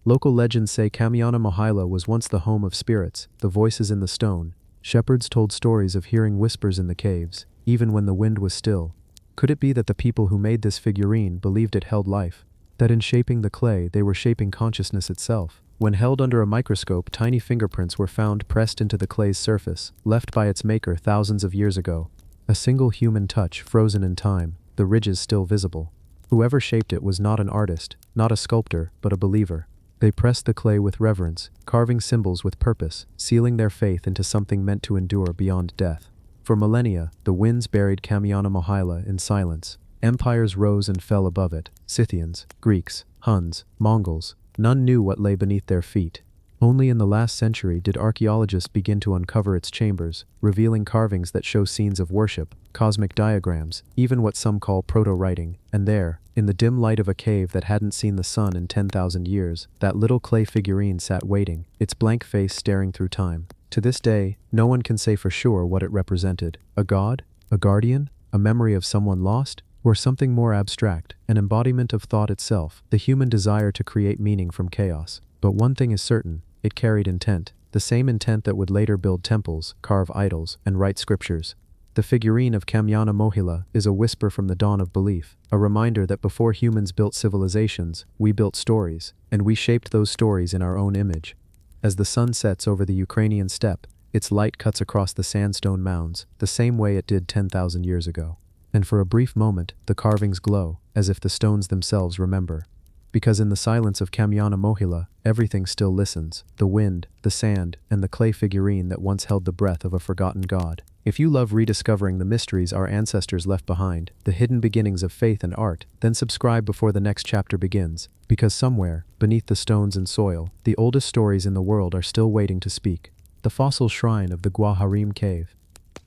Local legends say Kamiana Mohila was once the home of spirits, the voices in the stone. Shepherds told stories of hearing whispers in the caves, even when the wind was still. Could it be that the people who made this figurine believed it held life? That in shaping the clay, they were shaping consciousness itself? When held under a microscope, tiny fingerprints were found pressed into the clay's surface, left by its maker thousands of years ago. A single human touch, frozen in time, the ridges still visible. Whoever shaped it was not an artist, not a sculptor, but a believer. They pressed the clay with reverence, carving symbols with purpose, sealing their faith into something meant to endure beyond death. For millennia, the winds buried Kamiana Mohila in silence. Empires rose and fell above it. Scythians, Greeks, Huns, Mongols. None knew what lay beneath their feet. Only in the last century did archaeologists begin to uncover its chambers, revealing carvings that show scenes of worship, cosmic diagrams, even what some call proto-writing. And there, in the dim light of a cave that hadn't seen the sun in 10,000 years, that little clay figurine sat waiting, its blank face staring through time. To this day, no one can say for sure what it represented. A god? A guardian? A memory of someone lost? Or something more abstract, an embodiment of thought itself, the human desire to create meaning from chaos. But one thing is certain, it carried intent, the same intent that would later build temples, carve idols, and write scriptures. The figurine of Kamiana Mohila is a whisper from the dawn of belief, a reminder that before humans built civilizations, we built stories, and we shaped those stories in our own image. As the sun sets over the Ukrainian steppe, its light cuts across the sandstone mounds, the same way it did 10,000 years ago. And for a brief moment, the carvings glow, as if the stones themselves remember. Because in the silence of Kamiana Mohila, everything still listens, the wind, the sand, and the clay figurine that once held the breath of a forgotten god. If you love rediscovering the mysteries our ancestors left behind, the hidden beginnings of faith and art, then subscribe before the next chapter begins, because somewhere, beneath the stones and soil, the oldest stories in the world are still waiting to speak. The fossil shrine of the Gua Harim Cave.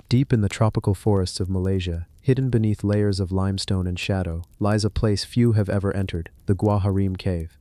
Deep in the tropical forests of Malaysia, hidden beneath layers of limestone and shadow, lies a place few have ever entered, the Gua Harim Cave.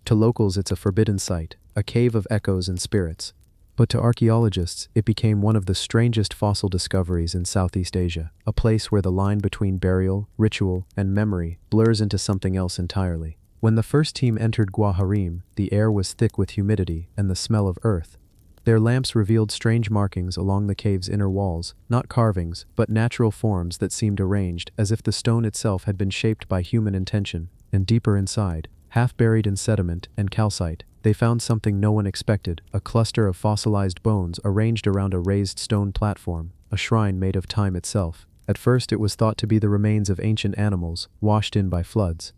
To locals it's a forbidden site, a cave of echoes and spirits. But to archaeologists, it became one of the strangest fossil discoveries in Southeast Asia, a place where the line between burial, ritual, and memory blurs into something else entirely. When the first team entered Gua Harim, the air was thick with humidity and the smell of earth. Their lamps revealed strange markings along the cave's inner walls, not carvings, but natural forms that seemed arranged as if the stone itself had been shaped by human intention. And deeper inside, Half buried in sediment and calcite, they found something no one expected, a cluster of fossilized bones arranged around a raised stone platform, a shrine made of time itself. At first it was thought to be the remains of ancient animals, washed in by floods.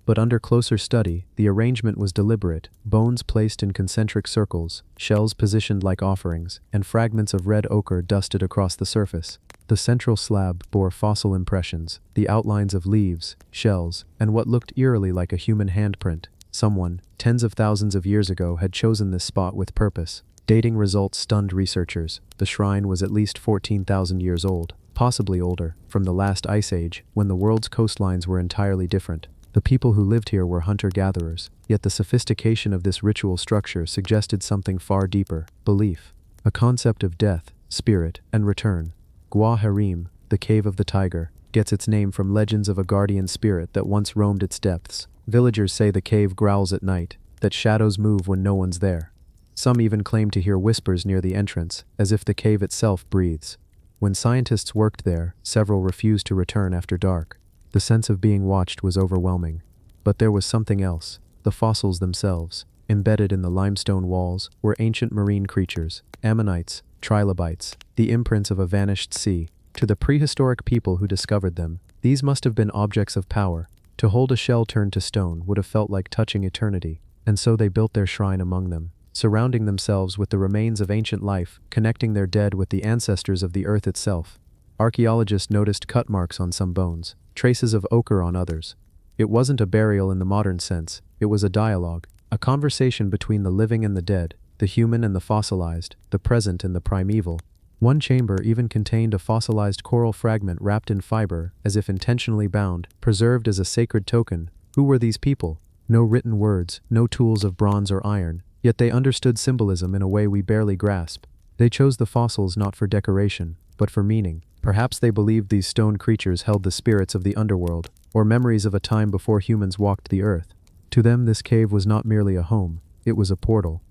But under closer study, the arrangement was deliberate, bones placed in concentric circles, shells positioned like offerings, and fragments of red ochre dusted across the surface. The central slab bore fossil impressions, the outlines of leaves, shells, and what looked eerily like a human handprint. Someone, tens of thousands of years ago, had chosen this spot with purpose. Dating results stunned researchers. The shrine was at least 14,000 years old, possibly older, from the last ice age, when the world's coastlines were entirely different. The people who lived here were hunter-gatherers, yet the sophistication of this ritual structure suggested something far deeper: belief. A concept of death, spirit, and return. Gua Harim, the Cave of the Tiger, gets its name from legends of a guardian spirit that once roamed its depths. Villagers say the cave growls at night, that shadows move when no one's there. Some even claim to hear whispers near the entrance, as if the cave itself breathes. When scientists worked there, several refused to return after dark. The sense of being watched was overwhelming. But there was something else: the fossils themselves. Embedded in the limestone walls were ancient marine creatures, ammonites, trilobites, the imprints of a vanished sea. To the prehistoric people who discovered them, these must have been objects of power. To hold a shell turned to stone would have felt like touching eternity, and so they built their shrine among them, surrounding themselves with the remains of ancient life, connecting their dead with the ancestors of the earth itself. Archaeologists noticed cut marks on some bones, traces of ochre on others. It wasn't a burial in the modern sense, it was a dialogue, a conversation between the living and the dead, the human and the fossilized, the present and the primeval. One chamber even contained a fossilized coral fragment wrapped in fiber, as if intentionally bound, preserved as a sacred token. Who were these people? No written words, no tools of bronze or iron, yet they understood symbolism in a way we barely grasp. They chose the fossils not for decoration, but for meaning. Perhaps they believed these stone creatures held the spirits of the underworld, or memories of a time before humans walked the earth. To them this cave was not merely a home, it was a portal.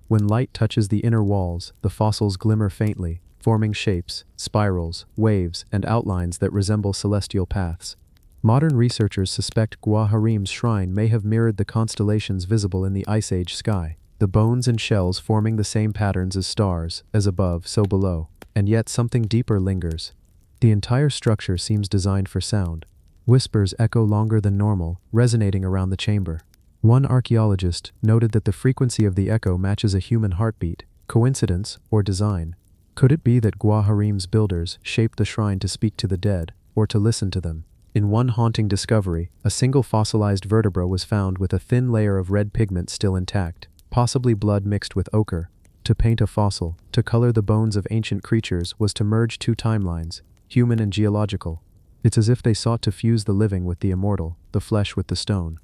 When light touches the inner walls, the fossils glimmer faintly, forming shapes, spirals, waves, and outlines that resemble celestial paths. Modern researchers suspect Gua Harim's shrine may have mirrored the constellations visible in the Ice Age sky, the bones and shells forming the same patterns as stars, as above, so below. And yet something deeper lingers. The entire structure seems designed for sound. Whispers echo longer than normal, resonating around the chamber. One archaeologist noted that the frequency of the echo matches a human heartbeat. Coincidence or design? Could it be that Gua Harim's builders shaped the shrine to speak to the dead, or to listen to them? In one haunting discovery, a single fossilized vertebra was found with a thin layer of red pigment still intact, possibly blood mixed with ochre. To paint a fossil, to color the bones of ancient creatures, was to merge two timelines, human and geological. It's as if they sought to fuse the living with the immortal, the flesh with the stone.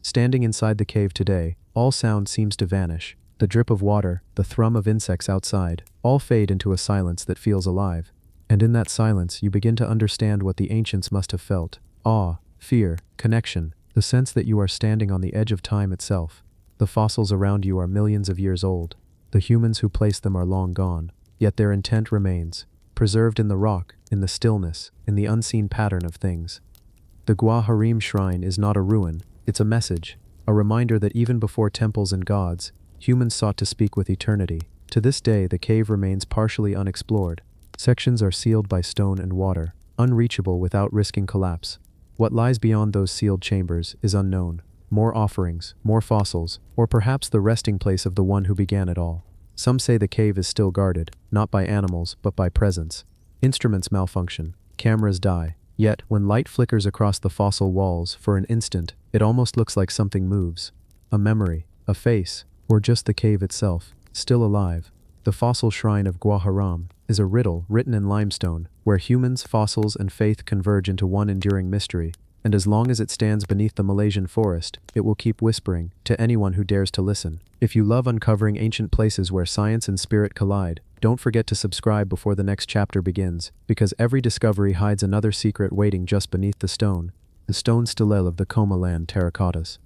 Standing inside the cave today, all sound seems to vanish. The drip of water, the thrum of insects outside, all fade into a silence that feels alive. And in that silence you begin to understand what the ancients must have felt: awe, fear, connection, the sense that you are standing on the edge of time itself. The fossils around you are millions of years old. The humans who placed them are long gone, yet their intent remains, preserved in the rock, in the stillness, in the unseen pattern of things. The Gua Harim shrine is not a ruin, it's a message, a reminder that even before temples and gods, humans sought to speak with eternity. To this day the cave remains partially unexplored. Sections are sealed by stone and water, unreachable without risking collapse. What lies beyond those sealed chambers is unknown. More offerings, more fossils, or perhaps the resting place of the one who began it all. Some say the cave is still guarded, not by animals, but by presence. Instruments malfunction, cameras die, yet when light flickers across the fossil walls for an instant, it almost looks like something moves. A memory, a face, or just the cave itself, still alive. The fossil shrine of Gua Harim is a riddle written in limestone, where humans, fossils, and faith converge into one enduring mystery. And as long as it stands beneath the Malaysian forest, it will keep whispering to anyone who dares to listen. If you love uncovering ancient places where science and spirit collide, don't forget to subscribe before the next chapter begins, because every discovery hides another secret waiting just beneath the stone stelae of the Coma land terracottas.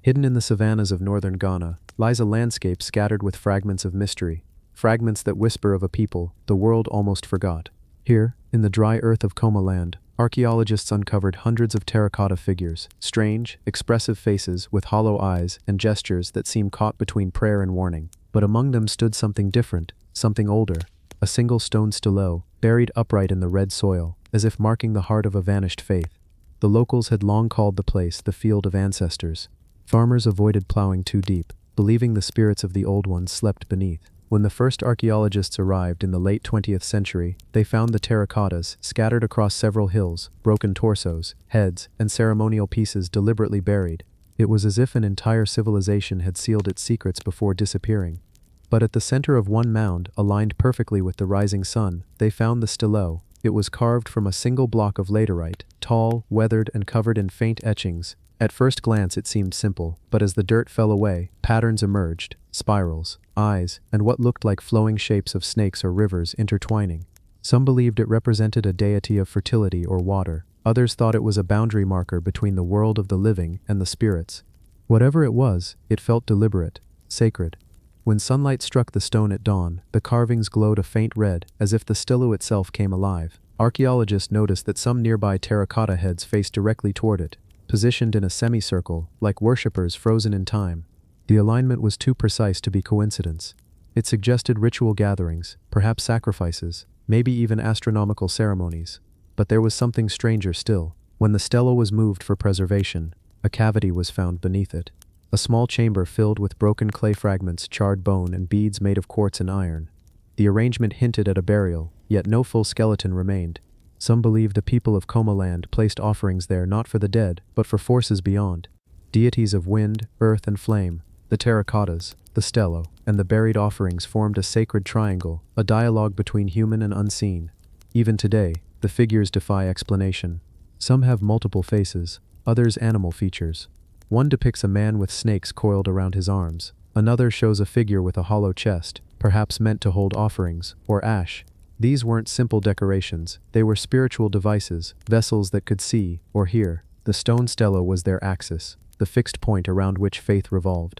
Hidden in the savannas of northern Ghana lies a landscape scattered with fragments of mystery, fragments that whisper of a people the world almost forgot. Here, in the dry earth of Coma Land, archaeologists uncovered hundreds of terracotta figures, strange, expressive faces with hollow eyes and gestures that seem caught between prayer and warning. But among them stood something different, something older, a single stone stelo, buried upright in the red soil, as if marking the heart of a vanished faith. The locals had long called the place the Field of Ancestors. Farmers avoided plowing too deep, believing the spirits of the old ones slept beneath. When the first archaeologists arrived in the late 20th century, they found the terracottas scattered across several hills, broken torsos, heads, and ceremonial pieces deliberately buried. It was as if an entire civilization had sealed its secrets before disappearing. But at the center of one mound, aligned perfectly with the rising sun, they found the stelo. It was carved from a single block of laterite, tall, weathered, and covered in faint etchings. At first glance it seemed simple, but as the dirt fell away, patterns emerged, spirals, eyes, and what looked like flowing shapes of snakes or rivers intertwining. Some believed it represented a deity of fertility or water. Others thought it was a boundary marker between the world of the living and the spirits. Whatever it was, it felt deliberate, sacred. When sunlight struck the stone at dawn, the carvings glowed a faint red, as if the stelo itself came alive. Archaeologists noticed that some nearby terracotta heads faced directly toward it, positioned in a semicircle, like worshippers frozen in time. The alignment was too precise to be coincidence. It suggested ritual gatherings, perhaps sacrifices, maybe even astronomical ceremonies. But there was something stranger still. When the stelo was moved for preservation, a cavity was found beneath it. A small chamber filled with broken clay fragments, charred bone, and beads made of quartz and iron. The arrangement hinted at a burial, yet no full skeleton remained. Some believe the people of Coma Land placed offerings there not for the dead, but for forces beyond. Deities of wind, earth, and flame. The terracottas, the stelo, and the buried offerings formed a sacred triangle, a dialogue between human and unseen. Even today, the figures defy explanation. Some have multiple faces, others animal features. One depicts a man with snakes coiled around his arms. Another shows a figure with a hollow chest, perhaps meant to hold offerings, or ash. These weren't simple decorations, they were spiritual devices, vessels that could see, or hear. The stone stelo was their axis, the fixed point around which faith revolved.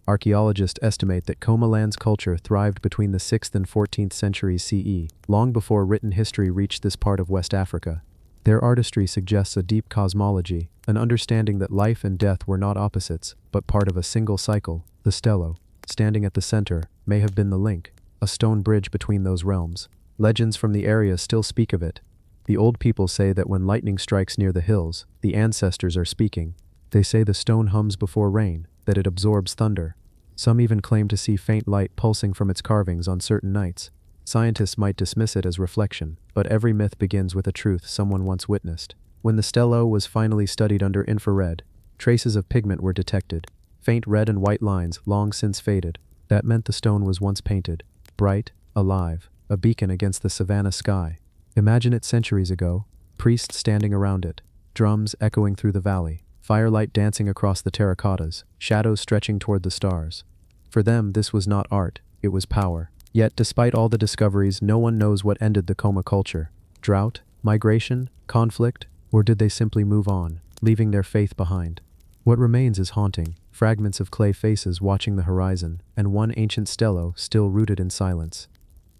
Archaeologists estimate that Coma Land's culture thrived between the 6th and 14th centuries CE, long before written history reached this part of West Africa. Their artistry suggests a deep cosmology, an understanding that life and death were not opposites, but part of a single cycle. The stelo, standing at the center, may have been the link, a stone bridge between those realms. Legends from the area still speak of it. The old people say that when lightning strikes near the hills, the ancestors are speaking. They say the stone hums before rain, that it absorbs thunder. Some even claim to see faint light pulsing from its carvings on certain nights. Scientists might dismiss it as reflection, but every myth begins with a truth someone once witnessed. When the stelo was finally studied under infrared, traces of pigment were detected. Faint red and white lines, long since faded. That meant the stone was once painted. Bright, alive, a beacon against the savanna sky. Imagine it centuries ago, priests standing around it, drums echoing through the valley, firelight dancing across the terracottas, shadows stretching toward the stars. For them, this was not art, it was power. Yet, despite all the discoveries, no one knows what ended the Coma culture. Drought, migration, conflict, or did they simply move on, leaving their faith behind? What remains is haunting, fragments of clay faces watching the horizon, and one ancient stelo still rooted in silence.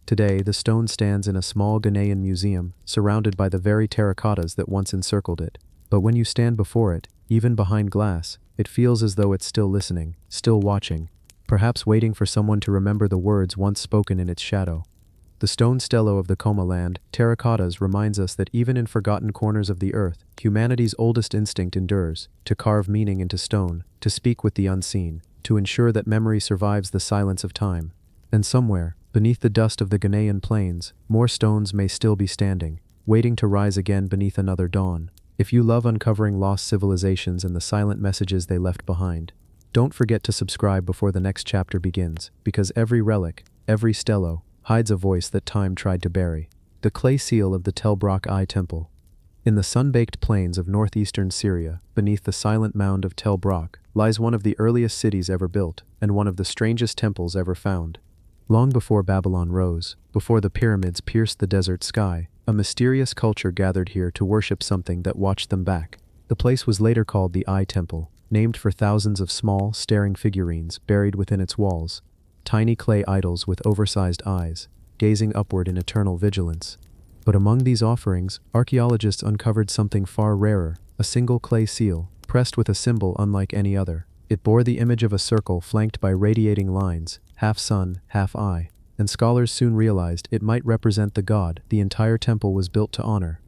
Today, the stone stands in a small Ghanaian museum, surrounded by the very terracottas that once encircled it. But when you stand before it, even behind glass, it feels as though it's still listening, still watching, perhaps waiting for someone to remember the words once spoken in its shadow. The stone stelo of the Coma Land, terracottas, reminds us that even in forgotten corners of the earth, humanity's oldest instinct endures, to carve meaning into stone, to speak with the unseen, to ensure that memory survives the silence of time. And somewhere, beneath the dust of the Ghanaian plains, more stones may still be standing, waiting to rise again beneath another dawn. If you love uncovering lost civilizations and the silent messages they left behind, don't forget to subscribe before the next chapter begins, because every relic, every stelo, hides a voice that time tried to bury. The clay seal of the Tel Brak Eye Temple. In the sun-baked plains of northeastern Syria, beneath the silent mound of Tel Brak, lies one of the earliest cities ever built, and one of the strangest temples ever found. Long before Babylon rose, before the pyramids pierced the desert sky, a mysterious culture gathered here to worship something that watched them back. The place was later called the Eye Temple, named for thousands of small, staring figurines buried within its walls. Tiny clay idols with oversized eyes, gazing upward in eternal vigilance. But among these offerings, archaeologists uncovered something far rarer, a single clay seal, pressed with a symbol unlike any other. It bore the image of a circle flanked by radiating lines, half sun, half eye, and scholars soon realized it might represent the god the entire temple was built to honor.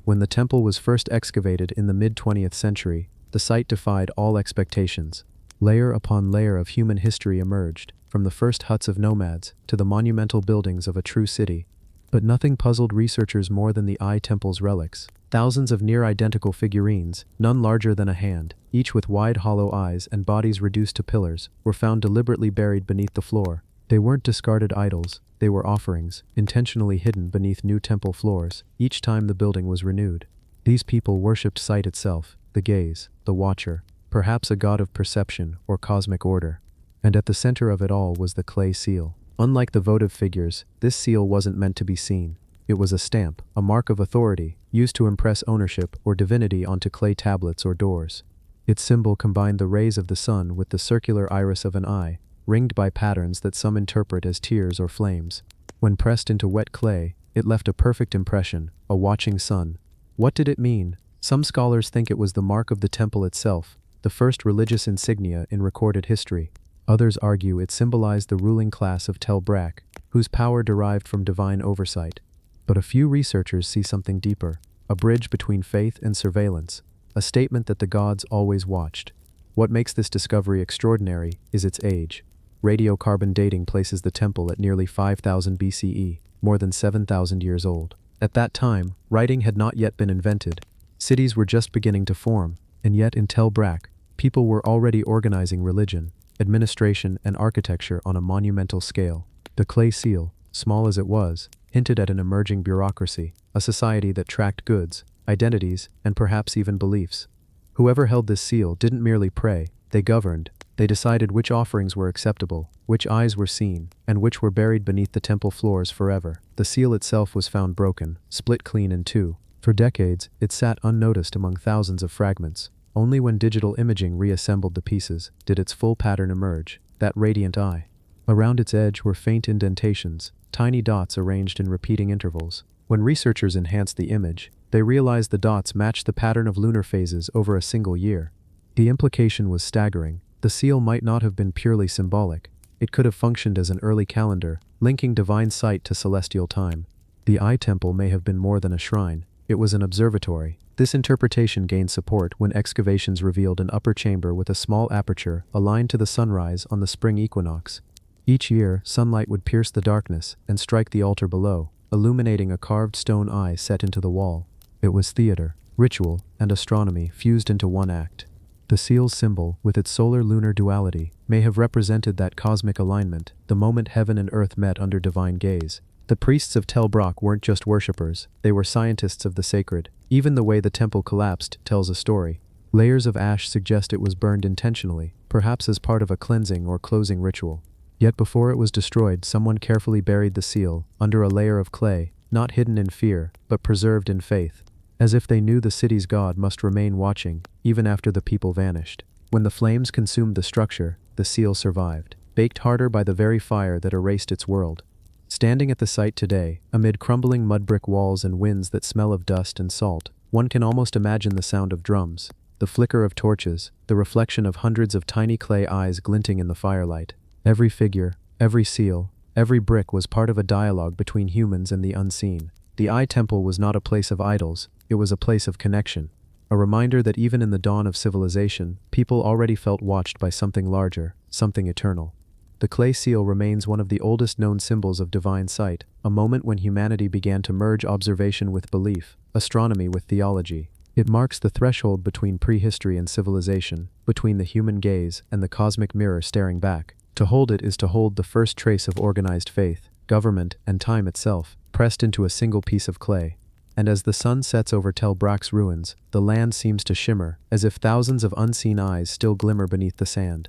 When the temple was first excavated in the mid-20th century, the site defied all expectations. Layer upon layer of human history emerged, from the first huts of nomads to the monumental buildings of a true city. But nothing puzzled researchers more than the Eye Temple's relics. Thousands of near-identical figurines, none larger than a hand, each with wide hollow eyes and bodies reduced to pillars, were found deliberately buried beneath the floor. They weren't discarded idols, they were offerings, intentionally hidden beneath new temple floors, each time the building was renewed. These people worshipped sight itself, the gaze, the watcher, perhaps a god of perception or cosmic order. And at the center of it all was the clay seal. Unlike the votive figures, this seal wasn't meant to be seen. It was a stamp, a mark of authority, used to impress ownership or divinity onto clay tablets or doors. Its symbol combined the rays of the sun with the circular iris of an eye, ringed by patterns that some interpret as tears or flames. When pressed into wet clay, it left a perfect impression, a watching sun. What did it mean? Some scholars think it was the mark of the temple itself, the first religious insignia in recorded history. Others argue it symbolized the ruling class of Tel Brak, whose power derived from divine oversight. But a few researchers see something deeper, a bridge between faith and surveillance, a statement that the gods always watched. What makes this discovery extraordinary is its age. Radiocarbon dating places the temple at nearly 5000 BCE, more than 7,000 years old. At that time, writing had not yet been invented. Cities were just beginning to form, and yet in Tel Brak, people were already organizing religion, administration, and architecture on a monumental scale. The clay seal, small as it was, hinted at an emerging bureaucracy, a society that tracked goods, identities, and perhaps even beliefs. Whoever held this seal didn't merely pray, they governed. They decided which offerings were acceptable, which eyes were seen, and which were buried beneath the temple floors forever. The seal itself was found broken, split clean in two. For decades, it sat unnoticed among thousands of fragments. Only when digital imaging reassembled the pieces did its full pattern emerge, that radiant eye. Around its edge were faint indentations, tiny dots arranged in repeating intervals. When researchers enhanced the image, they realized the dots matched the pattern of lunar phases over a single year. The implication was staggering. The seal might not have been purely symbolic. It could have functioned as an early calendar, linking divine sight to celestial time. The Eye Temple may have been more than a shrine. It was an observatory. This interpretation gained support when excavations revealed an upper chamber with a small aperture aligned to the sunrise on the spring equinox. Each year, sunlight would pierce the darkness and strike the altar below, illuminating a carved stone eye set into the wall. It was theater, ritual, and astronomy fused into one act. The seal's symbol, with its solar-lunar duality, may have represented that cosmic alignment, the moment heaven and earth met under divine gaze. The priests of Tel Brak weren't just worshippers, they were scientists of the sacred. Even the way the temple collapsed tells a story. Layers of ash suggest it was burned intentionally, perhaps as part of a cleansing or closing ritual. Yet before it was destroyed, someone carefully buried the seal under a layer of clay, not hidden in fear, but preserved in faith. As if they knew the city's god must remain watching, even after the people vanished. When the flames consumed the structure, the seal survived, baked harder by the very fire that erased its world. Standing at the site today, amid crumbling mud brick walls and winds that smell of dust and salt, one can almost imagine the sound of drums, the flicker of torches, the reflection of hundreds of tiny clay eyes glinting in the firelight. Every figure, every seal, every brick was part of a dialogue between humans and the unseen. The Eye Temple was not a place of idols, it was a place of connection. A reminder that even in the dawn of civilization, people already felt watched by something larger, something eternal. The clay seal remains one of the oldest known symbols of divine sight, a moment when humanity began to merge observation with belief, astronomy with theology. It marks the threshold between prehistory and civilization, between the human gaze and the cosmic mirror staring back. To hold it is to hold the first trace of organized faith, government, and time itself, pressed into a single piece of clay. And as the sun sets over Tel Brak's ruins, the land seems to shimmer, as if thousands of unseen eyes still glimmer beneath the sand.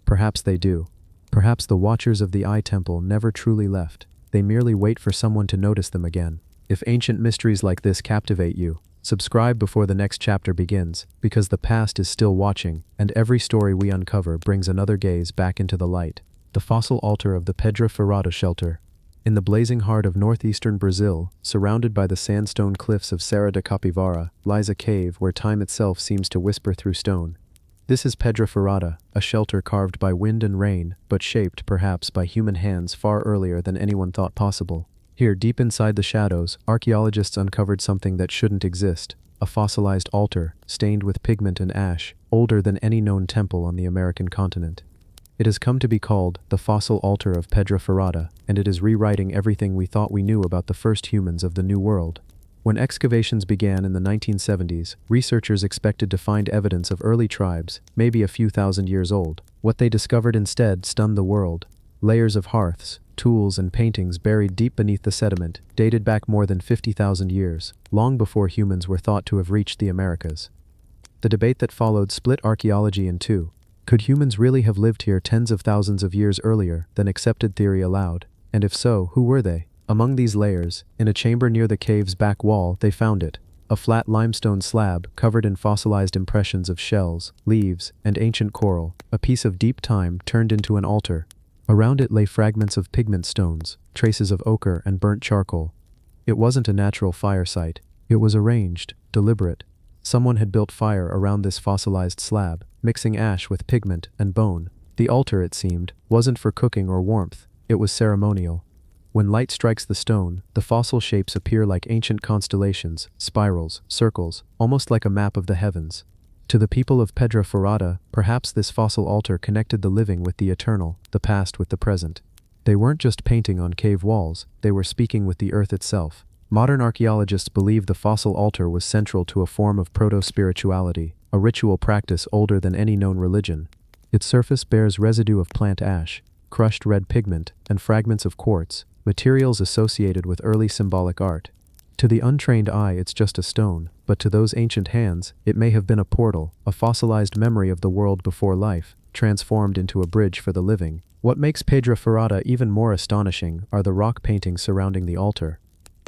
Perhaps they do. Perhaps the watchers of the Eye Temple never truly left. They merely wait for someone to notice them again. If ancient mysteries like this captivate you, subscribe before the next chapter begins, because the past is still watching, and every story we uncover brings another gaze back into the light. The fossil altar of the Pedra Ferrada shelter. In the blazing heart of northeastern Brazil, surrounded by the sandstone cliffs of Serra da Capivara, lies a cave where time itself seems to whisper through stone. This is Pedra Furada, a shelter carved by wind and rain, but shaped perhaps by human hands far earlier than anyone thought possible. Here, deep inside the shadows, archaeologists uncovered something that shouldn't exist: a fossilized altar, stained with pigment and ash, older than any known temple on the American continent. It has come to be called the fossil altar of Pedra Furada, and it is rewriting everything we thought we knew about the first humans of the New World. When excavations began in the 1970s, researchers expected to find evidence of early tribes, maybe a few thousand years old. What they discovered instead stunned the world. Layers of hearths, tools, and paintings buried deep beneath the sediment, dated back more than 50,000 years, long before humans were thought to have reached the Americas. The debate that followed split archaeology in two. Could humans really have lived here tens of thousands of years earlier than accepted theory allowed? And if so, who were they? Among these layers, in a chamber near the cave's back wall, they found it: a flat limestone slab covered in fossilized impressions of shells, leaves, and ancient coral, a piece of deep time turned into an altar. Around it lay fragments of pigment stones, traces of ochre and burnt charcoal. It wasn't a natural fire site. It was arranged, deliberate. Someone had built fire around this fossilized slab, mixing ash with pigment and bone. The altar, it seemed, wasn't for cooking or warmth. It was ceremonial. When light strikes the stone, the fossil shapes appear like ancient constellations, spirals, circles, almost like a map of the heavens. To the people of Pedra Furada, perhaps this fossil altar connected the living with the eternal, the past with the present. They weren't just painting on cave walls, they were speaking with the earth itself. Modern archaeologists believe the fossil altar was central to a form of proto-spirituality, a ritual practice older than any known religion. Its surface bears residue of plant ash, crushed red pigment, and fragments of quartz, materials associated with early symbolic art. To the untrained eye, it's just a stone, but to those ancient hands, it may have been a portal, a fossilized memory of the world before life, transformed into a bridge for the living. What makes Pedra Furada even more astonishing are the rock paintings surrounding the altar.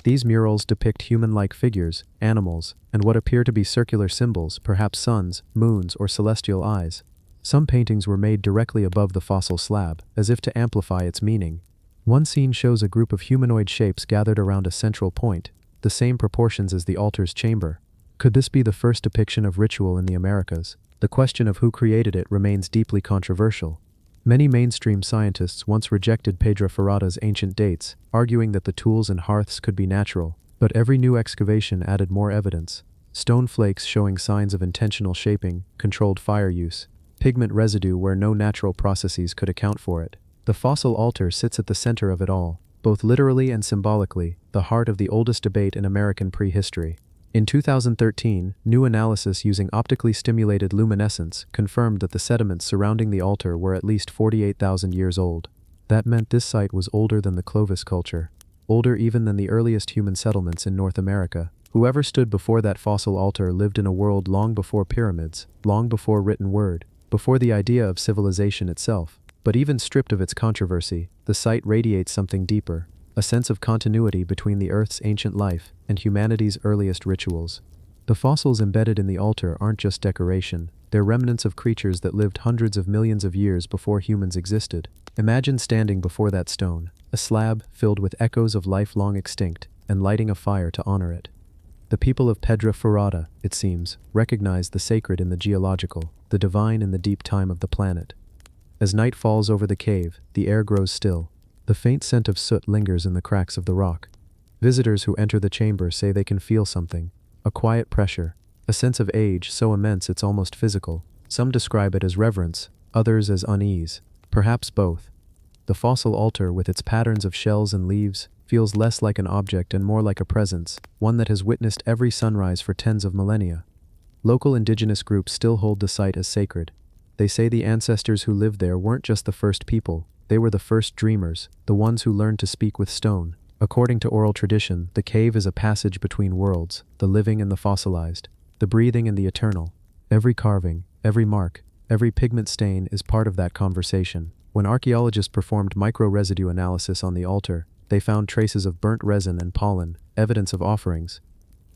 These murals depict human-like figures, animals, and what appear to be circular symbols, perhaps suns, moons, or celestial eyes. Some paintings were made directly above the fossil slab, as if to amplify its meaning. One scene shows a group of humanoid shapes gathered around a central point, the same proportions as the altar's chamber. Could this be the first depiction of ritual in the Americas? The question of who created it remains deeply controversial. Many mainstream scientists once rejected Pedra Furada's ancient dates, arguing that the tools and hearths could be natural, but every new excavation added more evidence. Stone flakes showing signs of intentional shaping, controlled fire use, pigment residue where no natural processes could account for it. The fossil altar sits at the center of it all, both literally and symbolically, the heart of the oldest debate in American prehistory. In 2013, new analysis using optically stimulated luminescence confirmed that the sediments surrounding the altar were at least 48,000 years old. That meant this site was older than the Clovis culture, older even than the earliest human settlements in North America. Whoever stood before that fossil altar lived in a world long before pyramids, long before written word, before the idea of civilization itself. But even stripped of its controversy, the site radiates something deeper: a sense of continuity between the Earth's ancient life and humanity's earliest rituals. The fossils embedded in the altar aren't just decoration, they're remnants of creatures that lived hundreds of millions of years before humans existed. Imagine standing before that stone, a slab filled with echoes of life long extinct, and lighting a fire to honor it. The people of Pedra Furada, it seems, recognize the sacred in the geological, the divine in the deep time of the planet. As night falls over the cave, the air grows still. The faint scent of soot lingers in the cracks of the rock. Visitors who enter the chamber say they can feel something: a quiet pressure, a sense of age so immense it's almost physical. Some describe it as reverence, others as unease, perhaps both. The fossil altar, with its patterns of shells and leaves, feels less like an object and more like a presence, one that has witnessed every sunrise for tens of millennia. Local indigenous groups still hold the site as sacred. They say the ancestors who lived there weren't just the first people, they were the first dreamers, the ones who learned to speak with stone. According to oral tradition, the cave is a passage between worlds, the living and the fossilized, the breathing and the eternal. Every carving, every mark, every pigment stain is part of that conversation. When archaeologists performed micro-residue analysis on the altar, they found traces of burnt resin and pollen, evidence of offerings.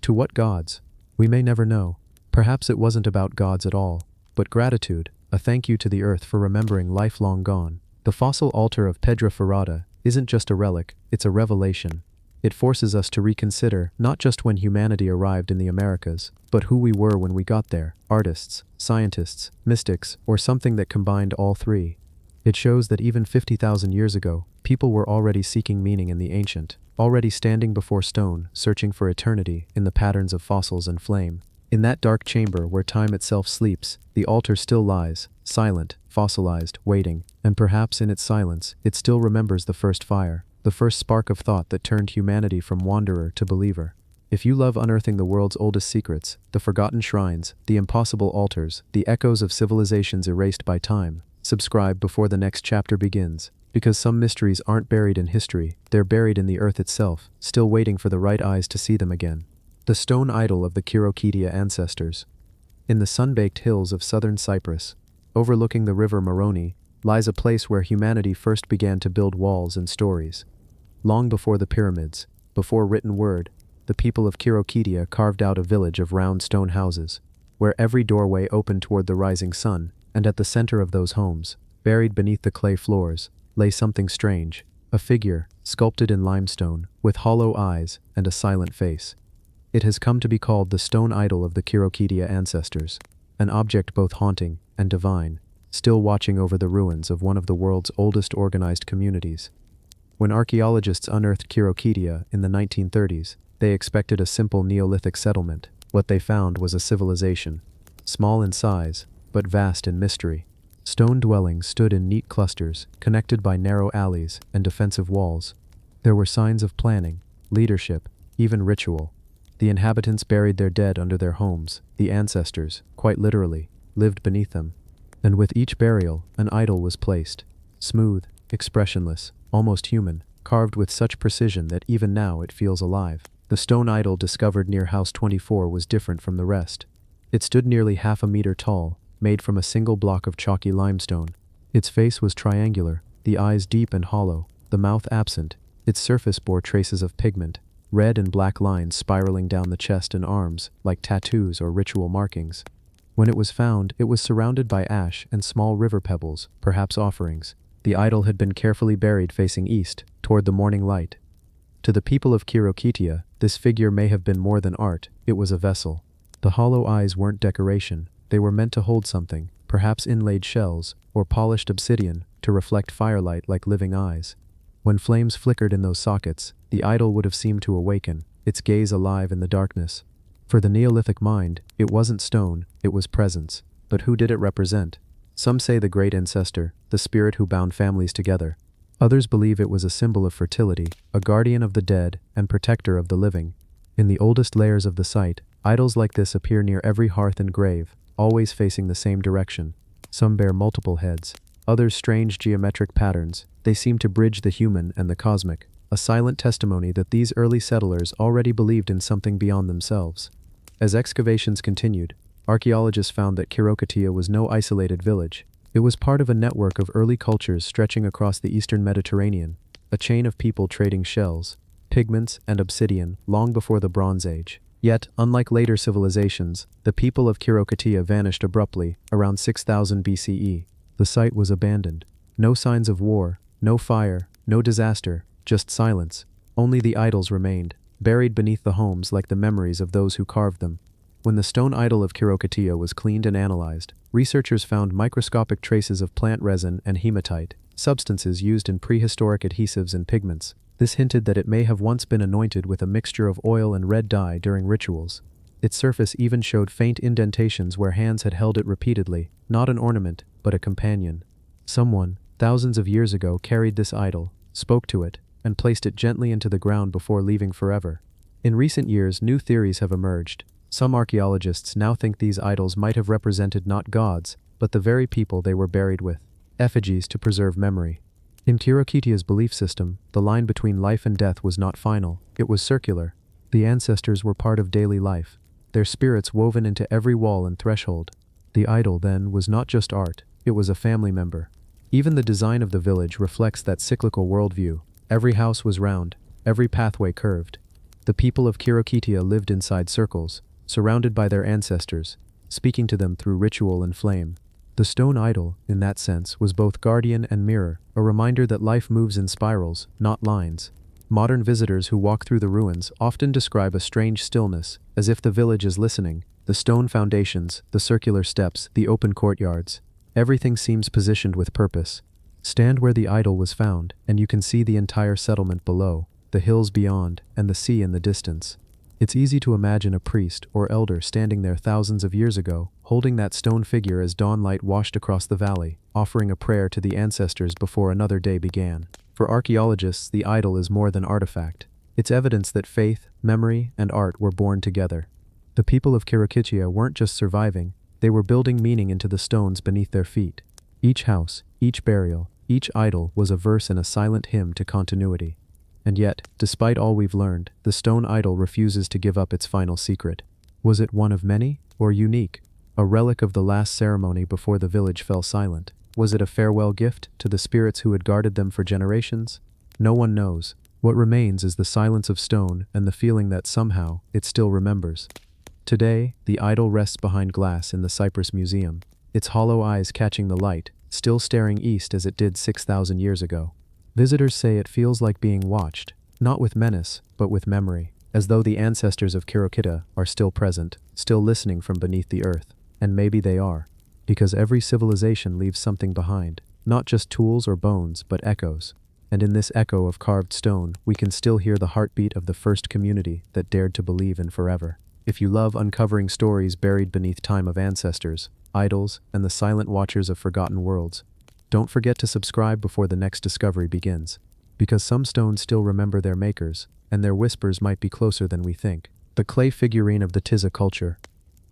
To what gods? We may never know. Perhaps it wasn't about gods at all, but gratitude, a thank you to the earth for remembering life long gone. The fossil altar of Pedra Furada isn't just a relic, it's a revelation. It forces us to reconsider not just when humanity arrived in the Americas, but who we were when we got there: artists, scientists, mystics, or something that combined all three. It shows that even 50,000 years ago, people were already seeking meaning in the ancient, already standing before stone, searching for eternity in the patterns of fossils and flame. In that dark chamber where time itself sleeps, the altar still lies, silent, fossilized, waiting, and perhaps in its silence, it still remembers the first fire, the first spark of thought that turned humanity from wanderer to believer. If you love unearthing the world's oldest secrets, the forgotten shrines, the impossible altars, the echoes of civilizations erased by time, subscribe before the next chapter begins, because some mysteries aren't buried in history, they're buried in the earth itself, still waiting for the right eyes to see them again. The stone idol of the Kirokitia ancestors. In the sun-baked hills of southern Cyprus, overlooking the river Moroni, lies a place where humanity first began to build walls and stories. Long before the pyramids, before written word, the people of Kirokitia carved out a village of round stone houses, where every doorway opened toward the rising sun, and at the center of those homes, buried beneath the clay floors, lay something strange, a figure, sculpted in limestone, with hollow eyes and a silent face. It has come to be called the stone idol of the Kirokitia ancestors, an object both haunting and divine, still watching over the ruins of one of the world's oldest organized communities. When archaeologists unearthed Kirokitia in the 1930s, they expected a simple Neolithic settlement. What they found was a civilization, small in size, but vast in mystery. Stone dwellings stood in neat clusters, connected by narrow alleys and defensive walls. There were signs of planning, leadership, even ritual. The inhabitants buried their dead under their homes. The ancestors, quite literally, lived beneath them. And with each burial, an idol was placed. Smooth, expressionless, almost human, carved with such precision that even now it feels alive. The stone idol discovered near House 24 was different from the rest. It stood nearly half a meter tall, made from a single block of chalky limestone. Its face was triangular, the eyes deep and hollow, the mouth absent. Its surface bore traces of pigment, red and black lines spiraling down the chest and arms, like tattoos or ritual markings. When it was found, it was surrounded by ash and small river pebbles, perhaps offerings. The idol had been carefully buried facing east, toward the morning light. To the people of Kirokitia, this figure may have been more than art, it was a vessel. The hollow eyes weren't decoration, they were meant to hold something, perhaps inlaid shells, or polished obsidian, to reflect firelight like living eyes. When flames flickered in those sockets, the idol would have seemed to awaken, its gaze alive in the darkness. For the Neolithic mind, it wasn't stone, it was presence. But who did it represent? Some say the great ancestor, the spirit who bound families together. Others believe it was a symbol of fertility, a guardian of the dead and protector of the living. In the oldest layers of the site, idols like this appear near every hearth and grave, always facing the same direction. Some bear multiple heads, others strange geometric patterns. They seem to bridge the human and the cosmic, a silent testimony that these early settlers already believed in something beyond themselves. As excavations continued, archaeologists found that Kirokitia was no isolated village. It was part of a network of early cultures stretching across the eastern Mediterranean, a chain of people trading shells, pigments, and obsidian long before the Bronze Age. Yet, unlike later civilizations, the people of Kirokitia vanished abruptly around 6000 BCE. The site was abandoned. No signs of war, no fire, no disaster, just silence. Only the idols remained, buried beneath the homes like the memories of those who carved them. When the stone idol of Kirokitia was cleaned and analyzed, researchers found microscopic traces of plant resin and hematite, substances used in prehistoric adhesives and pigments. This hinted that it may have once been anointed with a mixture of oil and red dye during rituals. Its surface even showed faint indentations where hands had held it repeatedly, not an ornament, but a companion. Someone, thousands of years ago, carried this idol, spoke to it, and placed it gently into the ground before leaving forever. In recent years, new theories have emerged. Some archaeologists now think these idols might have represented not gods, but the very people they were buried with, effigies to preserve memory. In Kirokitia's belief system, the line between life and death was not final, it was circular. The ancestors were part of daily life, their spirits woven into every wall and threshold. The idol, then, was not just art, it was a family member. Even the design of the village reflects that cyclical worldview. Every house was round, every pathway curved. The people of Kirokitia lived inside circles, surrounded by their ancestors, speaking to them through ritual and flame. The stone idol, in that sense, was both guardian and mirror, a reminder that life moves in spirals, not lines. Modern visitors who walk through the ruins often describe a strange stillness, as if the village is listening. The stone foundations, the circular steps, the open courtyards. Everything seems positioned with purpose. Stand where the idol was found, and you can see the entire settlement below, the hills beyond, and the sea in the distance. It's easy to imagine a priest or elder standing there thousands of years ago, holding that stone figure as dawnlight washed across the valley, offering a prayer to the ancestors before another day began. For archaeologists, the idol is more than artifact. It's evidence that faith, memory, and art were born together. The people of Karakitia weren't just surviving, they were building meaning into the stones beneath their feet. Each house, each burial, each idol was a verse in a silent hymn to continuity. And yet, despite all we've learned, the stone idol refuses to give up its final secret. Was it one of many, or unique? A relic of the last ceremony before the village fell silent? Was it a farewell gift to the spirits who had guarded them for generations? No one knows. What remains is the silence of stone and the feeling that somehow it still remembers. Today, the idol rests behind glass in the Cyprus Museum, its hollow eyes catching the light, still staring east as it did 6,000 years ago. Visitors say it feels like being watched, not with menace, but with memory, as though the ancestors of Kirokita are still present, still listening from beneath the earth. And maybe they are, because every civilization leaves something behind, not just tools or bones, but echoes. And in this echo of carved stone, we can still hear the heartbeat of the first community that dared to believe in forever. If you love uncovering stories buried beneath time of ancestors, idols, and the silent watchers of forgotten worlds, don't forget to subscribe before the next discovery begins, because some stones still remember their makers, and their whispers might be closer than we think. The clay figurine of the Tiza culture.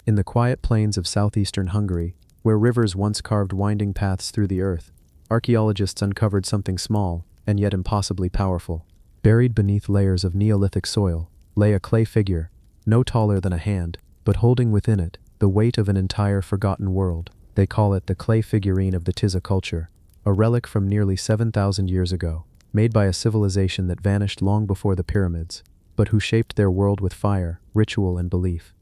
In the quiet plains of southeastern Hungary, where rivers once carved winding paths through the earth, archaeologists uncovered something small, and yet impossibly powerful. Buried beneath layers of Neolithic soil, lay a clay figure, no taller than a hand, but holding within it the weight of an entire forgotten world. They call it the clay figurine of the Tiza culture, a relic from nearly 7,000 years ago, made by a civilization that vanished long before the pyramids, but who shaped their world with fire, ritual, and belief.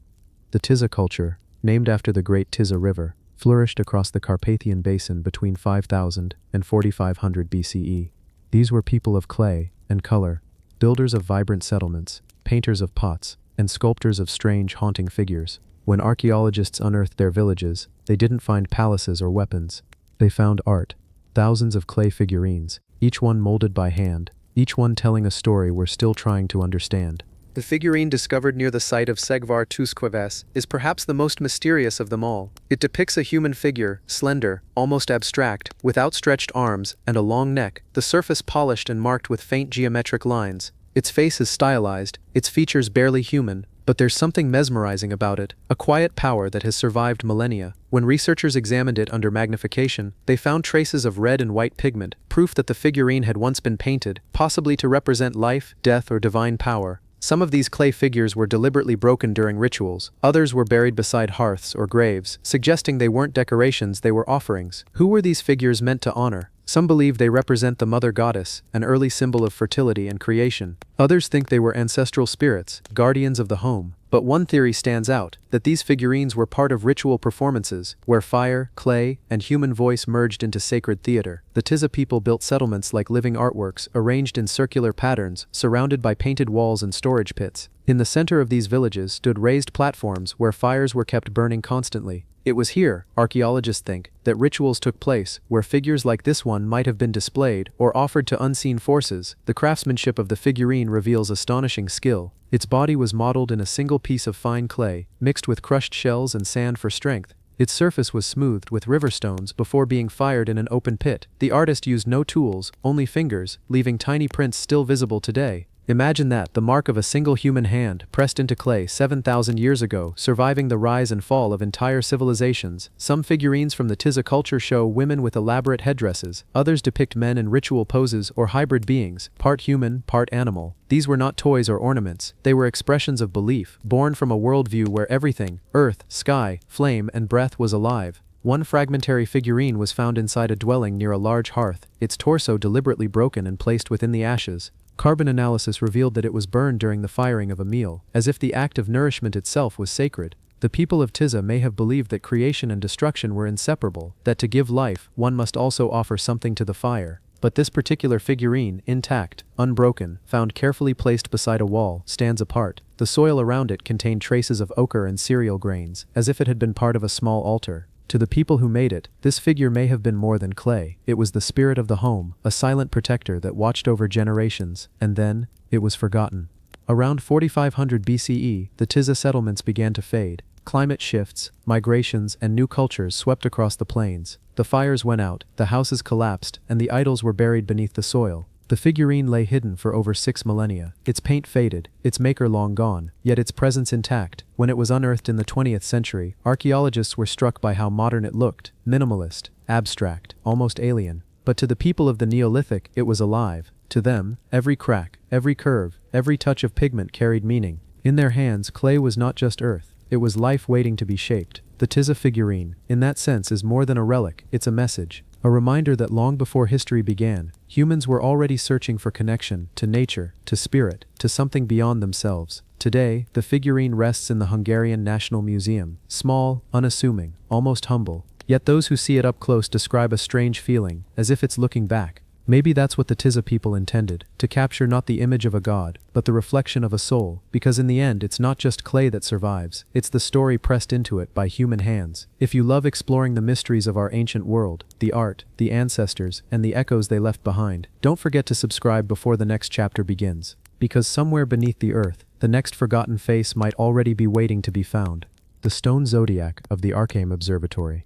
The Tiza culture, named after the Great Tiza River, flourished across the Carpathian Basin between 5000 and 4500 BCE. These were people of clay and color, builders of vibrant settlements, painters of pots, and sculptors of strange, haunting figures. When archaeologists unearthed their villages, they didn't find palaces or weapons. They found art, thousands of clay figurines, each one molded by hand, each one telling a story we're still trying to understand. The figurine discovered near the site of Segvar Tusqueves is perhaps the most mysterious of them all. It depicts a human figure, slender, almost abstract, with outstretched arms and a long neck, the surface polished and marked with faint geometric lines. Its face is stylized, its features barely human, but there's something mesmerizing about it, a quiet power that has survived millennia. When researchers examined it under magnification, they found traces of red and white pigment, proof that the figurine had once been painted, possibly to represent life, death, or divine power. Some of these clay figures were deliberately broken during rituals, others were buried beside hearths or graves, suggesting they weren't decorations, they were offerings. Who were these figures meant to honor? Some believe they represent the mother goddess, an early symbol of fertility and creation. Others think they were ancestral spirits, guardians of the home. But one theory stands out, that these figurines were part of ritual performances, where fire, clay, and human voice merged into sacred theater. The Tiza people built settlements like living artworks, arranged in circular patterns, surrounded by painted walls and storage pits. In the center of these villages stood raised platforms where fires were kept burning constantly. It was here, archaeologists think, that rituals took place, where figures like this one might have been displayed or offered to unseen forces. The craftsmanship of the figurine reveals astonishing skill. Its body was modeled in a single piece of fine clay, mixed with crushed shells and sand for strength. Its surface was smoothed with river stones before being fired in an open pit. The artist used no tools, only fingers, leaving tiny prints still visible today. Imagine that, the mark of a single human hand, pressed into clay 7,000 years ago, surviving the rise and fall of entire civilizations. Some figurines from the Tiza culture show women with elaborate headdresses, others depict men in ritual poses or hybrid beings, part human, part animal. These were not toys or ornaments, they were expressions of belief, born from a worldview where everything, earth, sky, flame, and breath was alive. One fragmentary figurine was found inside a dwelling near a large hearth, its torso deliberately broken and placed within the ashes. Carbon analysis revealed that it was burned during the firing of a meal, as if the act of nourishment itself was sacred. The people of Tiza may have believed that creation and destruction were inseparable, that to give life, one must also offer something to the fire. But this particular figurine, intact, unbroken, found carefully placed beside a wall, stands apart. The soil around it contained traces of ochre and cereal grains, as if it had been part of a small altar. To the people who made it, this figure may have been more than clay. It was the spirit of the home, a silent protector that watched over generations, and then, it was forgotten. Around 4500 BCE, the Tiza settlements began to fade. Climate shifts, migrations, and new cultures swept across the plains. The fires went out, the houses collapsed, and the idols were buried beneath the soil. The figurine lay hidden for over 6 millennia. Its paint faded, its maker long gone, yet its presence intact. When it was unearthed in the 20th century, archaeologists were struck by how modern it looked, minimalist, abstract, almost alien. But to the people of the Neolithic, it was alive. To them, every crack, every curve, every touch of pigment carried meaning. In their hands, clay was not just earth. It was life waiting to be shaped. The Tiza figurine, in that sense, is more than a relic, it's a message. A reminder that long before history began, humans were already searching for connection, to nature, to spirit, to something beyond themselves. Today, the figurine rests in the Hungarian National Museum, small, unassuming, almost humble. Yet those who see it up close describe a strange feeling, as if it's looking back. Maybe that's what the Tiza people intended, to capture not the image of a god, but the reflection of a soul, because in the end it's not just clay that survives, it's the story pressed into it by human hands. If you love exploring the mysteries of our ancient world, the art, the ancestors, and the echoes they left behind, don't forget to subscribe before the next chapter begins. Because somewhere beneath the earth, the next forgotten face might already be waiting to be found. The stone zodiac of the Archaeological Observatory.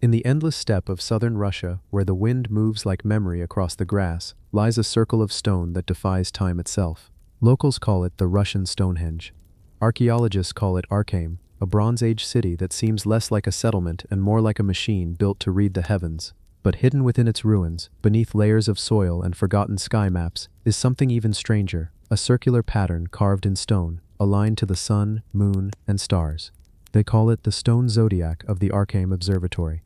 In the endless steppe of southern Russia, where the wind moves like memory across the grass, lies a circle of stone that defies time itself. Locals call it the Russian Stonehenge. Archaeologists call it Archaeum, a Bronze Age city that seems less like a settlement and more like a machine built to read the heavens. But hidden within its ruins, beneath layers of soil and forgotten sky maps, is something even stranger, a circular pattern carved in stone, aligned to the sun, moon, and stars. They call it the stone zodiac of the Archaeological Observatory.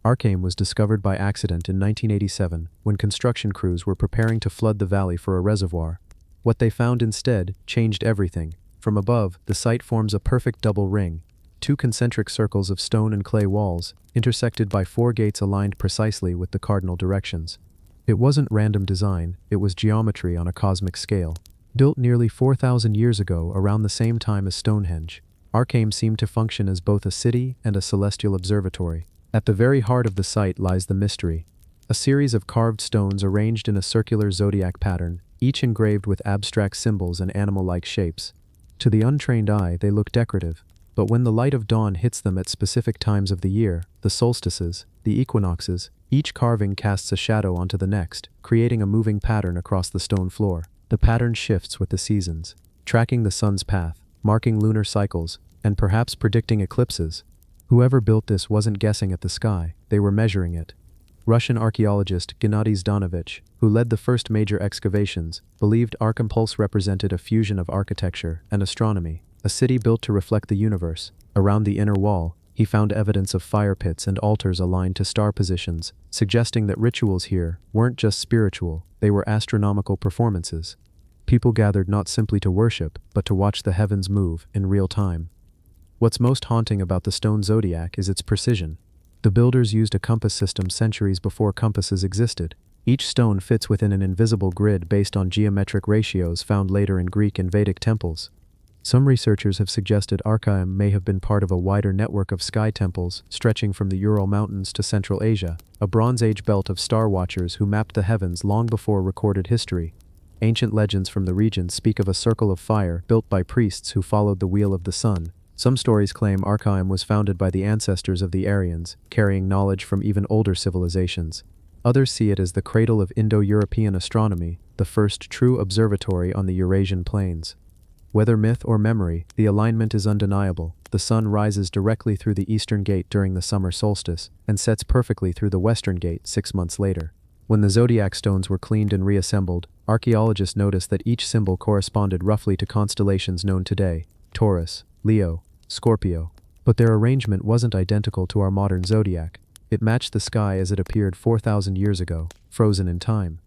Archaeum was discovered by accident in 1987 when construction crews were preparing to flood the valley for a reservoir. What they found instead changed everything. From above, the site forms a perfect double ring, 2 concentric circles of stone and clay walls, intersected by 4 gates aligned precisely with the cardinal directions. It wasn't random design, it was geometry on a cosmic scale. Built nearly 4,000 years ago around the same time as Stonehenge, Archaeum seemed to function as both a city and a celestial observatory. At the very heart of the site lies the mystery. A series of carved stones arranged in a circular zodiac pattern, each engraved with abstract symbols and animal-like shapes. To the untrained eye, they look decorative, but when the light of dawn hits them at specific times of the year, the solstices, the equinoxes, each carving casts a shadow onto the next, creating a moving pattern across the stone floor. The pattern shifts with the seasons, tracking the sun's path, marking lunar cycles, and perhaps predicting eclipses. Whoever built this wasn't guessing at the sky, they were measuring it. Russian archaeologist Gennady Zdanovich, who led the first major excavations, believed Archaeopulse represented a fusion of architecture and astronomy, a city built to reflect the universe. Around the inner wall, he found evidence of fire pits and altars aligned to star positions, suggesting that rituals here weren't just spiritual, they were astronomical performances. People gathered not simply to worship, but to watch the heavens move in real time. What's most haunting about the stone zodiac is its precision. The builders used a compass system centuries before compasses existed. Each stone fits within an invisible grid based on geometric ratios found later in Greek and Vedic temples. Some researchers have suggested Archaeum may have been part of a wider network of sky temples stretching from the Ural Mountains to Central Asia, a Bronze Age belt of star watchers who mapped the heavens long before recorded history. Ancient legends from the region speak of a circle of fire built by priests who followed the wheel of the sun. Some stories claim Archaeum was founded by the ancestors of the Aryans, carrying knowledge from even older civilizations. Others see it as the cradle of Indo-European astronomy, the first true observatory on the Eurasian plains. Whether myth or memory, the alignment is undeniable. The sun rises directly through the eastern gate during the summer solstice, and sets perfectly through the western gate 6 months later. When the zodiac stones were cleaned and reassembled, archaeologists noticed that each symbol corresponded roughly to constellations known today: Taurus, Leo, Scorpio. But their arrangement wasn't identical to our modern zodiac. It matched the sky as it appeared 4,000 years ago, frozen in time.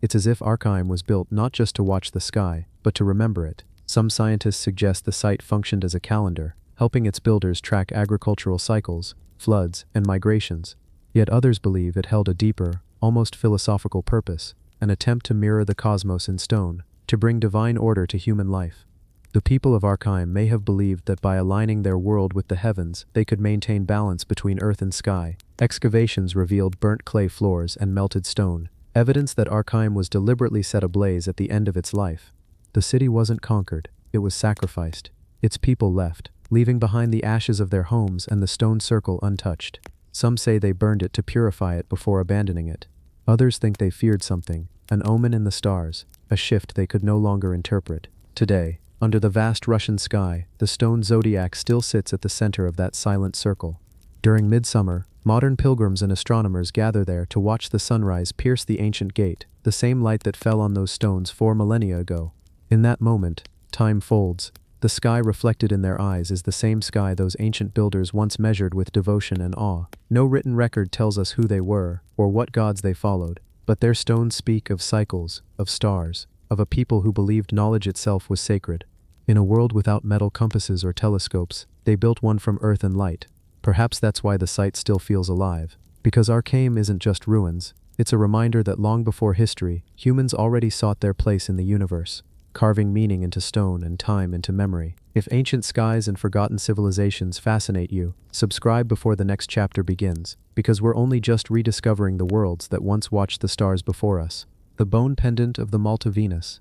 It's as if Archaeum was built not just to watch the sky, but to remember it. Some scientists suggest the site functioned as a calendar, helping its builders track agricultural cycles, floods, and migrations. Yet others believe it held a deeper, almost philosophical purpose, an attempt to mirror the cosmos in stone, to bring divine order to human life. The people of Archaeological may have believed that by aligning their world with the heavens, they could maintain balance between earth and sky. Excavations revealed burnt clay floors and melted stone, evidence that Archaeological was deliberately set ablaze at the end of its life. The city wasn't conquered, it was sacrificed. Its people left, leaving behind the ashes of their homes and the stone circle untouched. Some say they burned it to purify it before abandoning it. Others think they feared something, an omen in the stars, a shift they could no longer interpret. Today, under the vast Russian sky, the stone zodiac still sits at the center of that silent circle. During midsummer, modern pilgrims and astronomers gather there to watch the sunrise pierce the ancient gate, the same light that fell on those stones 4 millennia ago. In that moment, time folds. The sky reflected in their eyes is the same sky those ancient builders once measured with devotion and awe. No written record tells us who they were, or what gods they followed, but their stones speak of cycles, of stars, of a people who believed knowledge itself was sacred. In a world without metal compasses or telescopes, they built one from earth and light. Perhaps that's why the site still feels alive. Because Archaeological isn't just ruins, it's a reminder that long before history, humans already sought their place in the universe, carving meaning into stone and time into memory. If ancient skies and forgotten civilizations fascinate you, subscribe before the next chapter begins, because we're only just rediscovering the worlds that once watched the stars before us. The bone pendant of the Malta Venus.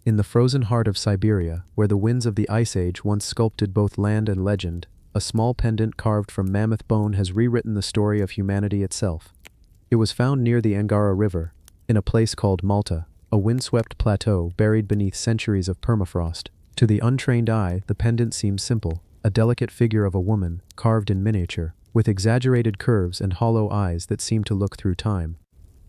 In the frozen heart of Siberia, where the winds of the Ice Age once sculpted both land and legend, a small pendant carved from mammoth bone has rewritten the story of humanity itself. It was found near the Angara River, in a place called Malta, a windswept plateau buried beneath centuries of permafrost. To the untrained eye, the pendant seems simple, a delicate figure of a woman, carved in miniature, with exaggerated curves and hollow eyes that seem to look through time.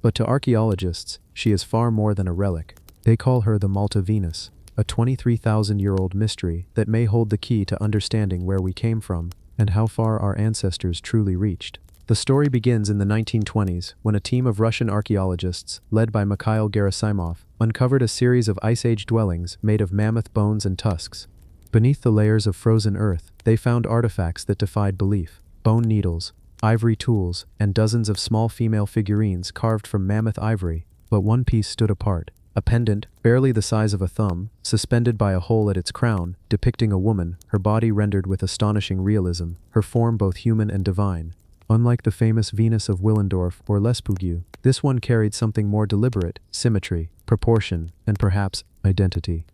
But to archaeologists, she is far more than a relic. They call her the Malta Venus, a 23,000-year-old mystery that may hold the key to understanding where we came from and how far our ancestors truly reached. The story begins in the 1920s when a team of Russian archaeologists, led by Mikhail Gerasimov, uncovered a series of Ice Age dwellings made of mammoth bones and tusks. Beneath the layers of frozen earth, they found artifacts that defied belief: bone needles, ivory tools, and dozens of small female figurines carved from mammoth ivory. But one piece stood apart. A pendant, barely the size of a thumb, suspended by a hole at its crown, depicting a woman, her body rendered with astonishing realism, her form both human and divine. Unlike the famous Venus of Willendorf or Lespugu, this one carried something more deliberate: symmetry, proportion, and perhaps identity.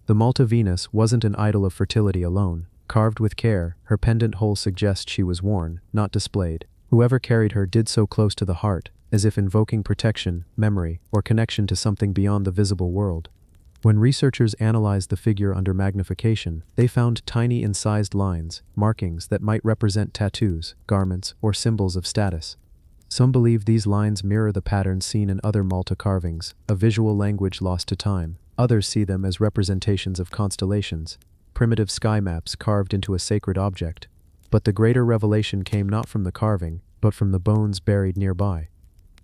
The Malta Venus wasn't an idol of fertility alone. Carved with care, her pendant hole suggests she was worn, not displayed. Whoever carried her did so close to the heart, as if invoking protection, memory, or connection to something beyond the visible world. When researchers analyzed the figure under magnification, they found tiny incised lines, markings that might represent tattoos, garments, or symbols of status. Some believe these lines mirror the patterns seen in other Malta carvings, a visual language lost to time. Others see them as representations of constellations, primitive sky maps carved into a sacred object. But the greater revelation came not from the carving, but from the bones buried nearby.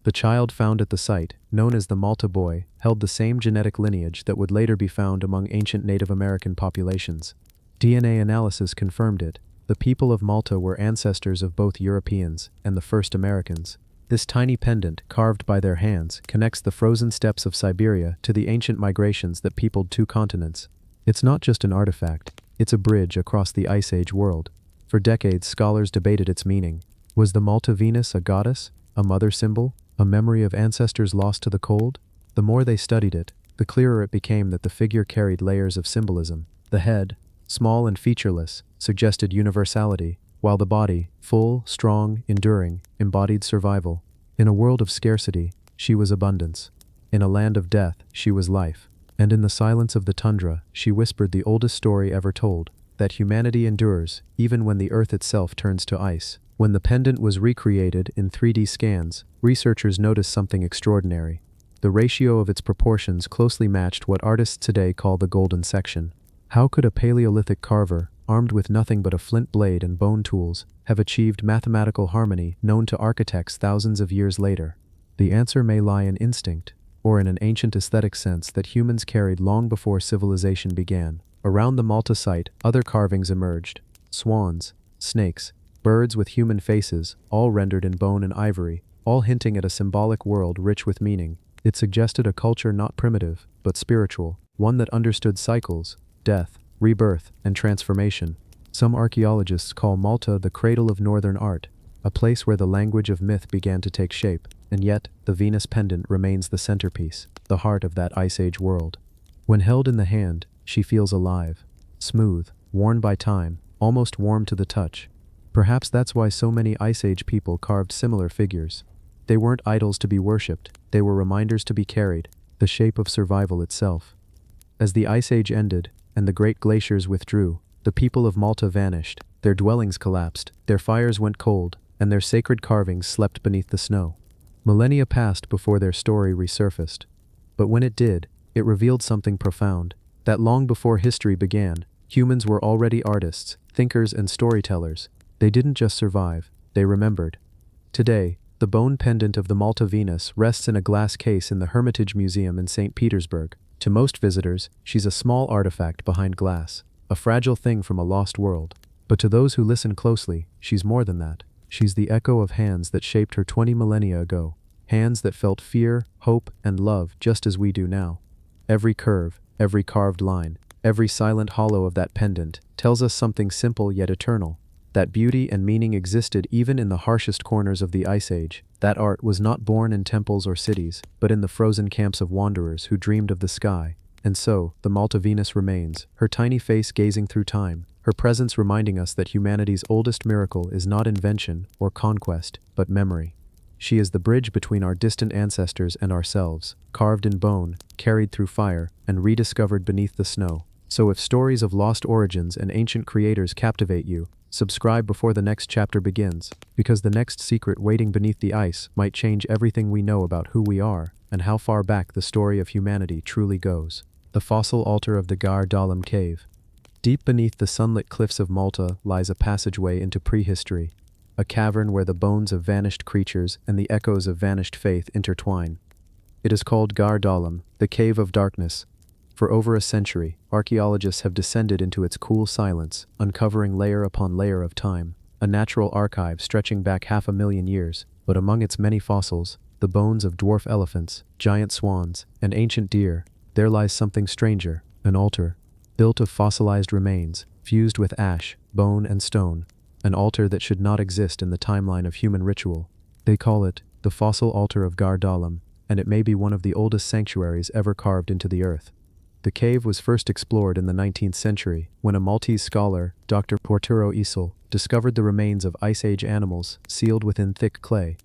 The child found at the site, known as the Malta boy, held the same genetic lineage that would later be found among ancient Native American populations. DNA analysis confirmed it. The people of Malta were ancestors of both Europeans and the first Americans. This tiny pendant, carved by their hands, connects the frozen steppes of Siberia to the ancient migrations that peopled 2 continents. It's not just an artifact, it's a bridge across the Ice Age world. For decades, scholars debated its meaning. Was the Malta Venus a goddess, a mother symbol, a memory of ancestors lost to the cold? The more they studied it, the clearer it became that the figure carried layers of symbolism. The head, small and featureless, suggested universality, while the body, full, strong, enduring, embodied survival. In a world of scarcity, she was abundance. In a land of death, she was life. And in the silence of the tundra, she whispered the oldest story ever told, that humanity endures, even when the earth itself turns to ice. When the pendant was recreated in 3D scans, researchers noticed something extraordinary. The ratio of its proportions closely matched what artists today call the golden section. How could a Paleolithic carver, armed with nothing but a flint blade and bone tools, have achieved mathematical harmony known to architects thousands of years later? The answer may lie in instinct, or in an ancient aesthetic sense that humans carried long before civilization began. Around the Malta site, other carvings emerged. swans, snakes, birds with human faces, all rendered in bone and ivory, all hinting at a symbolic world rich with meaning. It suggested a culture not primitive, but spiritual, one that understood cycles, death, rebirth, and transformation. Some archaeologists call Malta the cradle of northern art, a place where the language of myth began to take shape, and yet the Venus pendant remains the centerpiece, the heart of that Ice Age world. When held in the hand, she feels alive, smooth, worn by time, almost warm to the touch. Perhaps that's why so many Ice Age people carved similar figures. They weren't idols to be worshipped, they were reminders to be carried, the shape of survival itself. As the Ice Age ended, and the great glaciers withdrew, the people of Malta vanished, their dwellings collapsed, their fires went cold, and their sacred carvings slept beneath the snow. Millennia passed before their story resurfaced. But when it did, it revealed something profound, that long before history began, humans were already artists, thinkers, and storytellers. They didn't just survive, they remembered. Today, the bone pendant of the Malta Venus rests in a glass case in the Hermitage Museum in St. Petersburg. To most visitors, she's a small artifact behind glass, a fragile thing from a lost world. But to those who listen closely, she's more than that. She's the echo of hands that shaped her 20 millennia ago, hands that felt fear, hope, and love just as we do now. Every curve, every carved line, every silent hollow of that pendant tells us something simple yet eternal. That beauty and meaning existed even in the harshest corners of the Ice Age. That art was not born in temples or cities, but in the frozen camps of wanderers who dreamed of the sky. And so, the Malta Venus remains, her tiny face gazing through time, her presence reminding us that humanity's oldest miracle is not invention or conquest, but memory. She is the bridge between our distant ancestors and ourselves, carved in bone, carried through fire, and rediscovered beneath the snow. So if stories of lost origins and ancient creators captivate you, subscribe before the next chapter begins, because the next secret waiting beneath the ice might change everything we know about who we are and how far back the story of humanity truly goes. The fossil altar of the Gar Dalam cave. Deep beneath the sunlit cliffs of Malta lies a passageway into prehistory, a cavern where the bones of vanished creatures and the echoes of vanished faith intertwine. It is called Gar Dalam, the Cave of Darkness. For over a century, archaeologists have descended into its cool silence, uncovering layer upon layer of time, a natural archive stretching back 500,000 years. But among its many fossils, the bones of dwarf elephants, giant swans, and ancient deer, there lies something stranger, an altar, built of fossilized remains, fused with ash, bone, and stone, an altar that should not exist in the timeline of human ritual. They call it the fossil altar of Gar Dalam, and it may be one of the oldest sanctuaries ever carved into the earth. The cave was first explored in the 19th century, when a Maltese scholar, Dr. Porturo Isel, discovered the remains of Ice Age animals sealed within thick clay.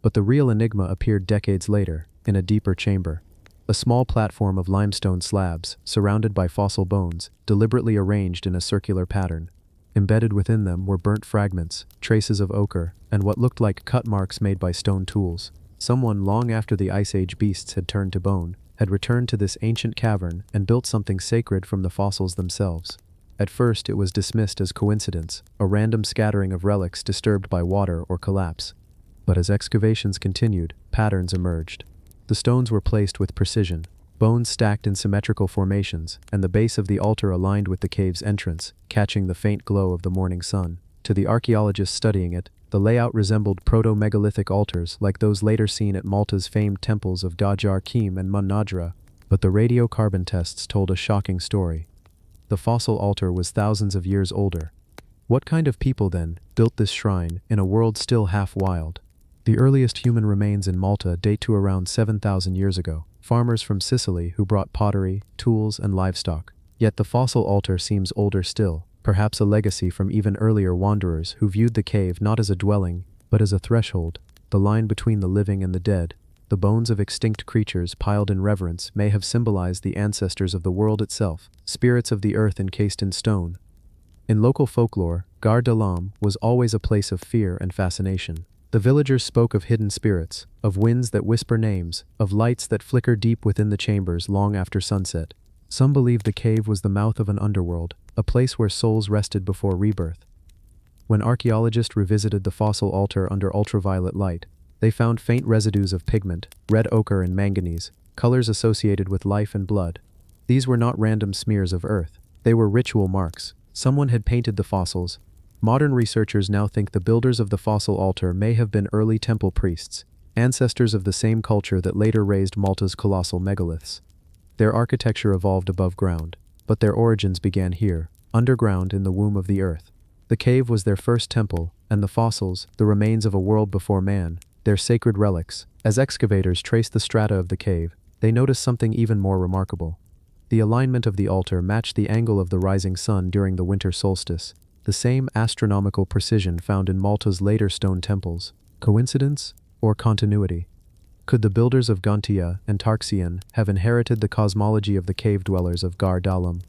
But the real enigma appeared decades later, in a deeper chamber. A small platform of limestone slabs, surrounded by fossil bones, deliberately arranged in a circular pattern. Embedded within them were burnt fragments, traces of ochre, and what looked like cut marks made by stone tools. Someone long after the Ice Age beasts had turned to bone, had returned to this ancient cavern and built something sacred from the fossils themselves. At first it was dismissed as coincidence, a random scattering of relics disturbed by water or collapse. But as excavations continued, patterns emerged. The stones were placed with precision, bones stacked in symmetrical formations, and the base of the altar aligned with the cave's entrance, catching the faint glow of the morning sun. To the archaeologists studying it, the layout resembled proto-megalithic altars like those later seen at Malta's famed temples of Dajar Kim and Munadra, but the radiocarbon tests told a shocking story. The fossil altar was thousands of years older. What kind of people, then, built this shrine in a world still half wild? The earliest human remains in Malta date to around 7,000 years ago, farmers from Sicily who brought pottery, tools, and livestock. Yet the fossil altar seems older still, perhaps a legacy from even earlier wanderers who viewed the cave not as a dwelling, but as a threshold, the line between the living and the dead. The bones of extinct creatures piled in reverence may have symbolized the ancestors of the world itself, spirits of the earth encased in stone. In local folklore, Gar Dalam was always a place of fear and fascination. The villagers spoke of hidden spirits, of winds that whisper names, of lights that flicker deep within the chambers long after sunset. Some believed the cave was the mouth of an underworld, a place where souls rested before rebirth. When archaeologists revisited the fossil altar under ultraviolet light, they found faint residues of pigment, red ochre and manganese, colors associated with life and blood. These were not random smears of earth. They were ritual marks. Someone had painted the fossils, Modern researchers now think the builders of the fossil altar may have been early temple priests, ancestors of the same culture that later raised Malta's colossal megaliths. Their architecture evolved above ground, but their origins began here, underground in the womb of the earth. The cave was their first temple, and the fossils, the remains of a world before man, their sacred relics. As excavators traced the strata of the cave, they noticed something even more remarkable. The alignment of the altar matched the angle of the rising sun during the winter solstice, the same astronomical precision found in Malta's later stone temples. Coincidence or continuity? Could the builders of Gontia and Tarxian have inherited the cosmology of the cave dwellers of Gar Dalam?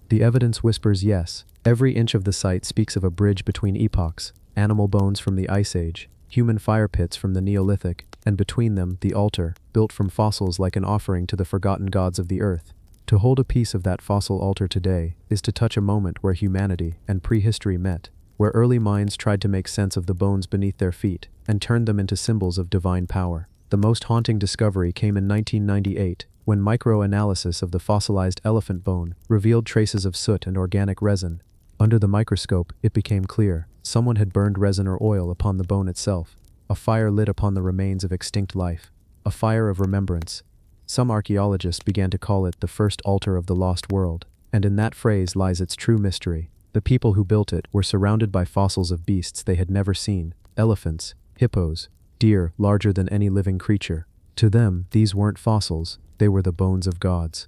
The evidence whispers yes. Every inch of the site speaks of a bridge between epochs, animal bones from the Ice Age, human fire pits from the Neolithic, and between them, the altar, built from fossils like an offering to the forgotten gods of the earth. To hold a piece of that fossil altar today is to touch a moment where humanity and prehistory met, where early minds tried to make sense of the bones beneath their feet and turned them into symbols of divine power. The most haunting discovery came in 1998, when microanalysis of the fossilized elephant bone revealed traces of soot and organic resin. Under the microscope, it became clear someone had burned resin or oil upon the bone itself. A fire lit upon the remains of extinct life. A fire of remembrance. Some archaeologists began to call it the first altar of the lost world, and in that phrase lies its true mystery. The people who built it were surrounded by fossils of beasts they had never seen: elephants, hippos, deer larger than any living creature. To them, these weren't fossils, they were the bones of gods.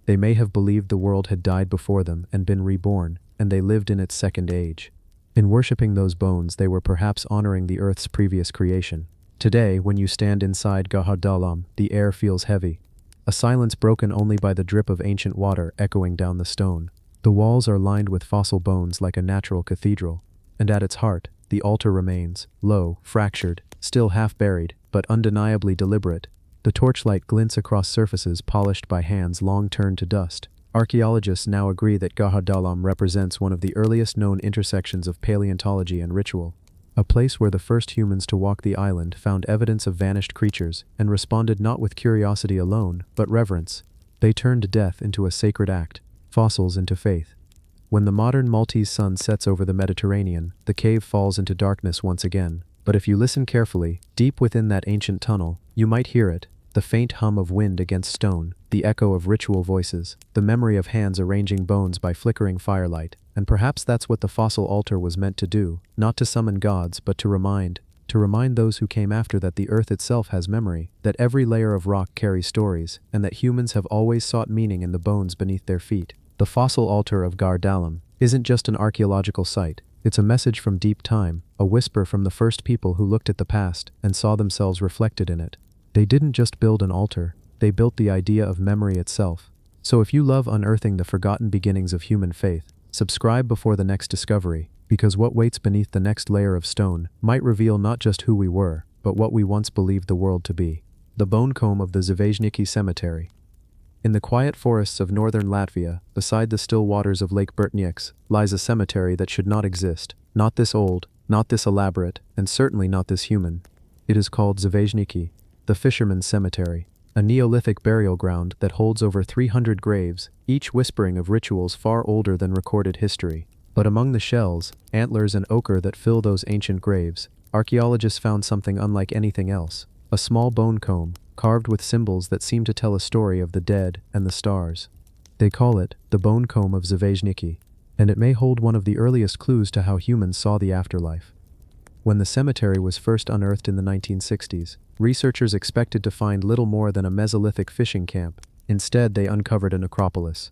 They may have believed the world had died before them and been reborn, and they lived in its second age. In worshipping those bones, they were perhaps honoring the earth's previous creation. Today, when you stand inside Gahar Dalam, the air feels heavy. A silence broken only by the drip of ancient water echoing down the stone. The walls are lined with fossil bones like a natural cathedral, and at its heart, the altar remains, low, fractured, still half buried, but undeniably deliberate. The torchlight glints across surfaces polished by hands long turned to dust. Archaeologists now agree that Gahar Dalam represents one of the earliest known intersections of paleontology and ritual. A place where the first humans to walk the island found evidence of vanished creatures and responded not with curiosity alone, but reverence. They turned death into a sacred act, fossils into faith. When the modern Maltese sun sets over the Mediterranean, the cave falls into darkness once again. But if you listen carefully, deep within that ancient tunnel, you might hear it: the faint hum of wind against stone, the echo of ritual voices, the memory of hands arranging bones by flickering firelight. And perhaps that's what the fossil altar was meant to do, not to summon gods, but to remind those who came after that the earth itself has memory, that every layer of rock carries stories, and that humans have always sought meaning in the bones beneath their feet. The fossil altar of Gar Dalam isn't just an archaeological site, it's a message from deep time, a whisper from the first people who looked at the past and saw themselves reflected in it. They didn't just build an altar, they built the idea of memory itself. So if you love unearthing the forgotten beginnings of human faith, subscribe before the next discovery, because what waits beneath the next layer of stone might reveal not just who we were, but what we once believed the world to be. The bone comb of the Zvezhniki Cemetery. In the quiet forests of northern Latvia, beside the still waters of Lake Bertnieks, lies a cemetery that should not exist. Not this old, not this elaborate, and certainly not this human. It is called Zvezhniki, the fisherman's cemetery, a Neolithic burial ground that holds over 300 graves, each whispering of rituals far older than recorded history. But among the shells, antlers and ochre that fill those ancient graves, archaeologists found something unlike anything else: a small bone comb, carved with symbols that seem to tell a story of the dead and the stars. They call it the bone comb of Zvezhniki, and it may hold one of the earliest clues to how humans saw the afterlife. When the cemetery was first unearthed in the 1960s, researchers expected to find little more than a Mesolithic fishing camp. Instead, they uncovered a necropolis.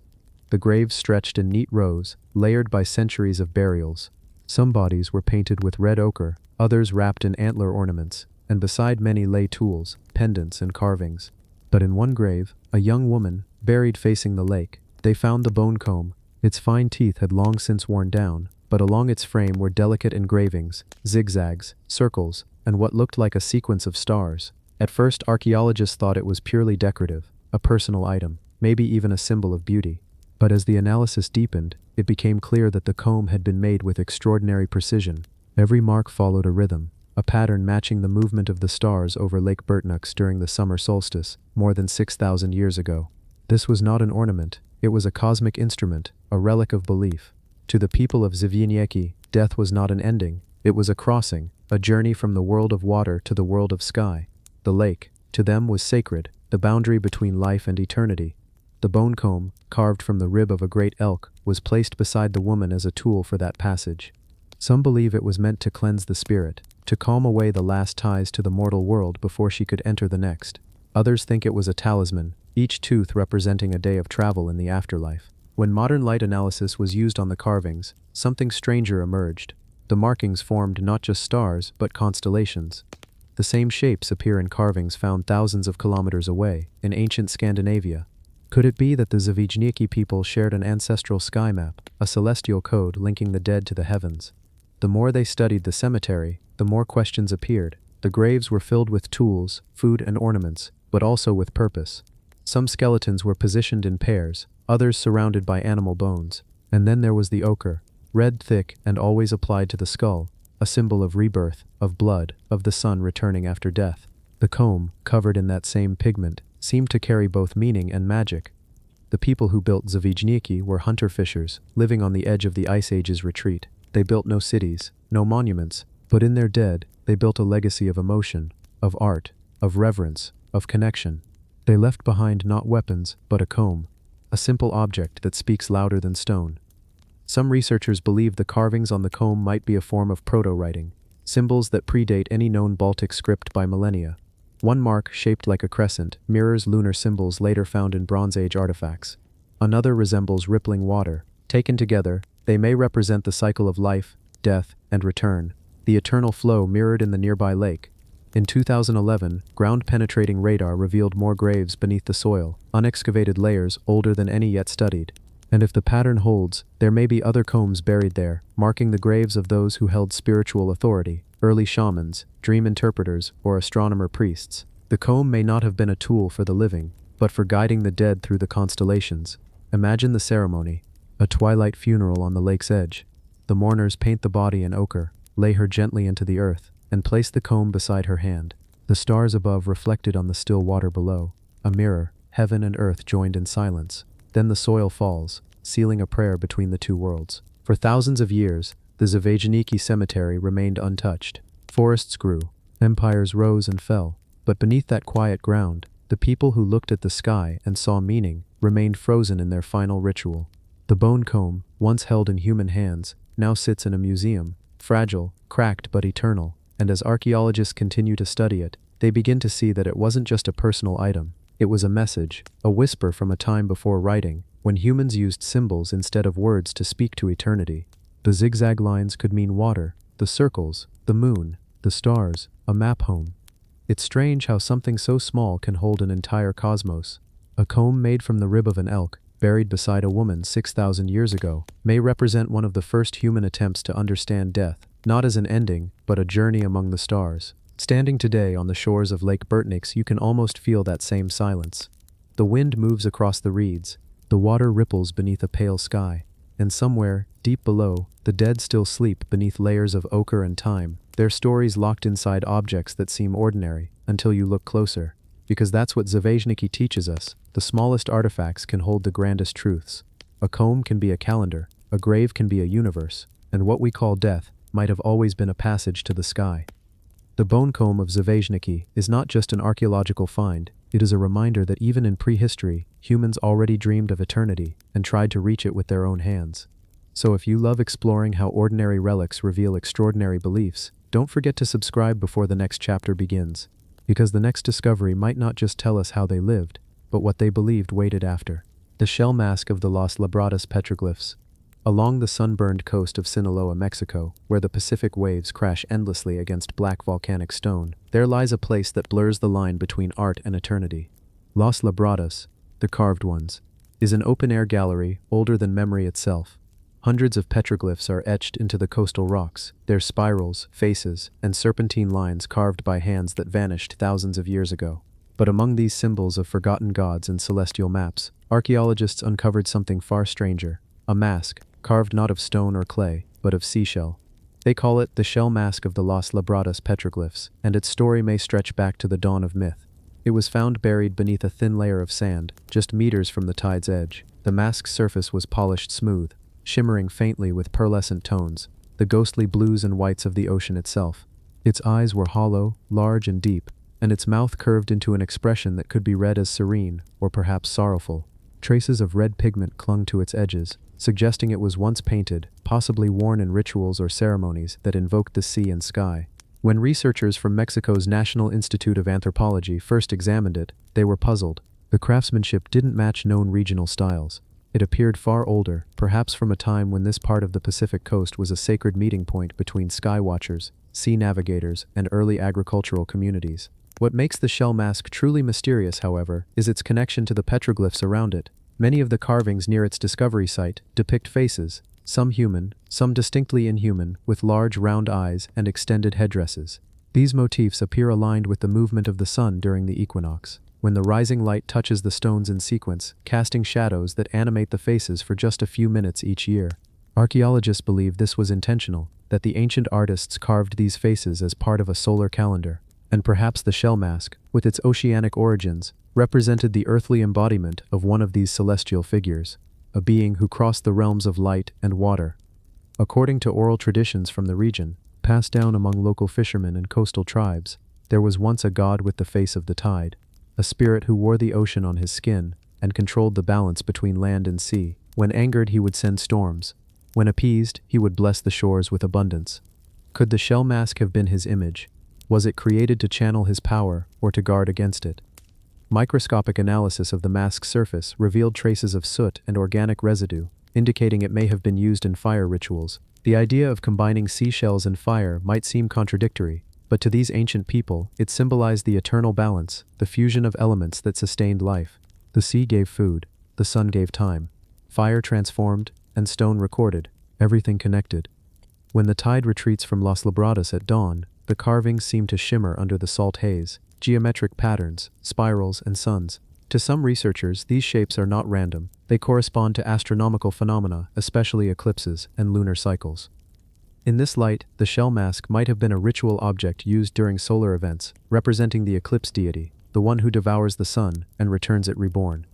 The graves stretched in neat rows, layered by centuries of burials. Some bodies were painted with red ochre, others wrapped in antler ornaments, and beside many lay tools, pendants, and carvings. But in one grave, a young woman, buried facing the lake, they found the bone comb. Its fine teeth had long since worn down, but along its frame were delicate engravings, zigzags, circles, and what looked like a sequence of stars. At first, archaeologists thought it was purely decorative, a personal item, maybe even a symbol of beauty. But as the analysis deepened, it became clear that the comb had been made with extraordinary precision. Every mark followed a rhythm, a pattern matching the movement of the stars over Lake Bertnieks during the summer solstice, more than 6,000 years ago. This was not an ornament, it was a cosmic instrument, a relic of belief. To the people of Zvynieki, death was not an ending, it was a crossing, a journey from the world of water to the world of sky. The lake, to them, was sacred, the boundary between life and eternity. The bone comb, carved from the rib of a great elk, was placed beside the woman as a tool for that passage. Some believe it was meant to cleanse the spirit, to calm away the last ties to the mortal world before she could enter the next. Others think it was a talisman, each tooth representing a day of travel in the afterlife. When modern light analysis was used on the carvings, something stranger emerged. The markings formed not just stars, but constellations. The same shapes appear in carvings found thousands of kilometers away, in ancient Scandinavia. Could it be that the Zvynieki people shared an ancestral sky map, a celestial code linking the dead to the heavens? The more they studied the cemetery, the more questions appeared. The graves were filled with tools, food and ornaments, but also with purpose. Some skeletons were positioned in pairs, others surrounded by animal bones. And then there was the ochre, red, thick, and always applied to the skull, a symbol of rebirth, of blood, of the sun returning after death. The comb, covered in that same pigment, seemed to carry both meaning and magic. The people who built Zvynieki were hunter-fishers, living on the edge of the Ice Age's retreat. They built no cities, no monuments, but in their dead, they built a legacy of emotion, of art, of reverence, of connection. They left behind not weapons, but a comb, a simple object that speaks louder than stone. Some researchers believe the carvings on the comb might be a form of proto-writing, symbols that predate any known Baltic script by millennia. One mark, shaped like a crescent, mirrors lunar symbols later found in Bronze Age artifacts. Another resembles rippling water. Taken together, they may represent the cycle of life, death, and return, the eternal flow mirrored in the nearby lake. In 2011, ground-penetrating radar revealed more graves beneath the soil, unexcavated layers older than any yet studied. And if the pattern holds, there may be other combs buried there, marking the graves of those who held spiritual authority, early shamans, dream interpreters, or astronomer priests. The comb may not have been a tool for the living, but for guiding the dead through the constellations. Imagine the ceremony, a twilight funeral on the lake's edge. The mourners paint the body in ochre, lay her gently into the earth, and place the comb beside her hand. The stars above reflected on the still water below, a mirror, heaven and earth joined in silence. Then the soil falls, sealing a prayer between the two worlds. For thousands of years, the Zvynieki cemetery remained untouched. Forests grew, empires rose and fell, but beneath that quiet ground, the people who looked at the sky and saw meaning remained frozen in their final ritual. The bone comb, once held in human hands, now sits in a museum, fragile, cracked but eternal, and as archaeologists continue to study it, they begin to see that it wasn't just a personal item. It was a message, a whisper from a time before writing, when humans used symbols instead of words to speak to eternity. The zigzag lines could mean water, the circles, the moon, the stars, a map home. It's strange how something so small can hold an entire cosmos. A comb made from the rib of an elk, buried beside a woman 6,000 years ago, may represent one of the first human attempts to understand death, not as an ending, but a journey among the stars. Standing today on the shores of Lake Burtnix, you can almost feel that same silence. The wind moves across the reeds, the water ripples beneath a pale sky, and somewhere, deep below, the dead still sleep beneath layers of ochre and time, their stories locked inside objects that seem ordinary, until you look closer. Because that's what Zvynieki teaches us, the smallest artifacts can hold the grandest truths. A comb can be a calendar, a grave can be a universe, and what we call death might have always been a passage to the sky. The bone comb of Zvynieki is not just an archaeological find, it is a reminder that even in prehistory, humans already dreamed of eternity and tried to reach it with their own hands. So if you love exploring how ordinary relics reveal extraordinary beliefs, don't forget to subscribe before the next chapter begins, because the next discovery might not just tell us how they lived, but what they believed waited after. The shell mask of the Los Labradas petroglyphs. Along the sunburned coast of Sinaloa, Mexico, where the Pacific waves crash endlessly against black volcanic stone, there lies a place that blurs the line between art and eternity. Los Labradas, the carved ones, is an open-air gallery older than memory itself. Hundreds of petroglyphs are etched into the coastal rocks, their spirals, faces, and serpentine lines carved by hands that vanished thousands of years ago. But among these symbols of forgotten gods and celestial maps, archaeologists uncovered something far stranger, a mask, carved not of stone or clay, but of seashell. They call it the shell mask of the Los Labradas petroglyphs, and its story may stretch back to the dawn of myth. It was found buried beneath a thin layer of sand, just meters from the tide's edge. The mask's surface was polished smooth, shimmering faintly with pearlescent tones, the ghostly blues and whites of the ocean itself. Its eyes were hollow, large and deep, and its mouth curved into an expression that could be read as serene, or perhaps sorrowful. Traces of red pigment clung to its edges, suggesting it was once painted, possibly worn in rituals or ceremonies that invoked the sea and sky. When researchers from Mexico's National Institute of Anthropology first examined it, they were puzzled. The craftsmanship didn't match known regional styles. It appeared far older, perhaps from a time when this part of the Pacific coast was a sacred meeting point between sky watchers, sea navigators, and early agricultural communities. What makes the shell mask truly mysterious, however, is its connection to the petroglyphs around it. Many of the carvings near its discovery site depict faces, some human, some distinctly inhuman, with large round eyes and extended headdresses. These motifs appear aligned with the movement of the sun during the equinox, when the rising light touches the stones in sequence, casting shadows that animate the faces for just a few minutes each year. Archaeologists believe this was intentional, that the ancient artists carved these faces as part of a solar calendar. And perhaps the shell mask, with its oceanic origins, represented the earthly embodiment of one of these celestial figures, a being who crossed the realms of light and water. According to oral traditions from the region, passed down among local fishermen and coastal tribes, there was once a god with the face of the tide, a spirit who wore the ocean on his skin and controlled the balance between land and sea. When angered, he would send storms. When appeased, he would bless the shores with abundance. Could the shell mask have been his image? Was it created to channel his power or to guard against it? Microscopic analysis of the mask's surface revealed traces of soot and organic residue, indicating it may have been used in fire rituals. The idea of combining seashells and fire might seem contradictory, but to these ancient people, it symbolized the eternal balance, the fusion of elements that sustained life. The sea gave food, the sun gave time, fire transformed, and stone recorded, everything connected. When the tide retreats from Las Labradas at dawn, the carvings seem to shimmer under the salt haze, geometric patterns, spirals, and suns. To some researchers, these shapes are not random. They correspond to astronomical phenomena, especially eclipses and lunar cycles. In this light, the shell mask might have been a ritual object used during solar events, representing the eclipse deity, the one who devours the sun and returns it reborn.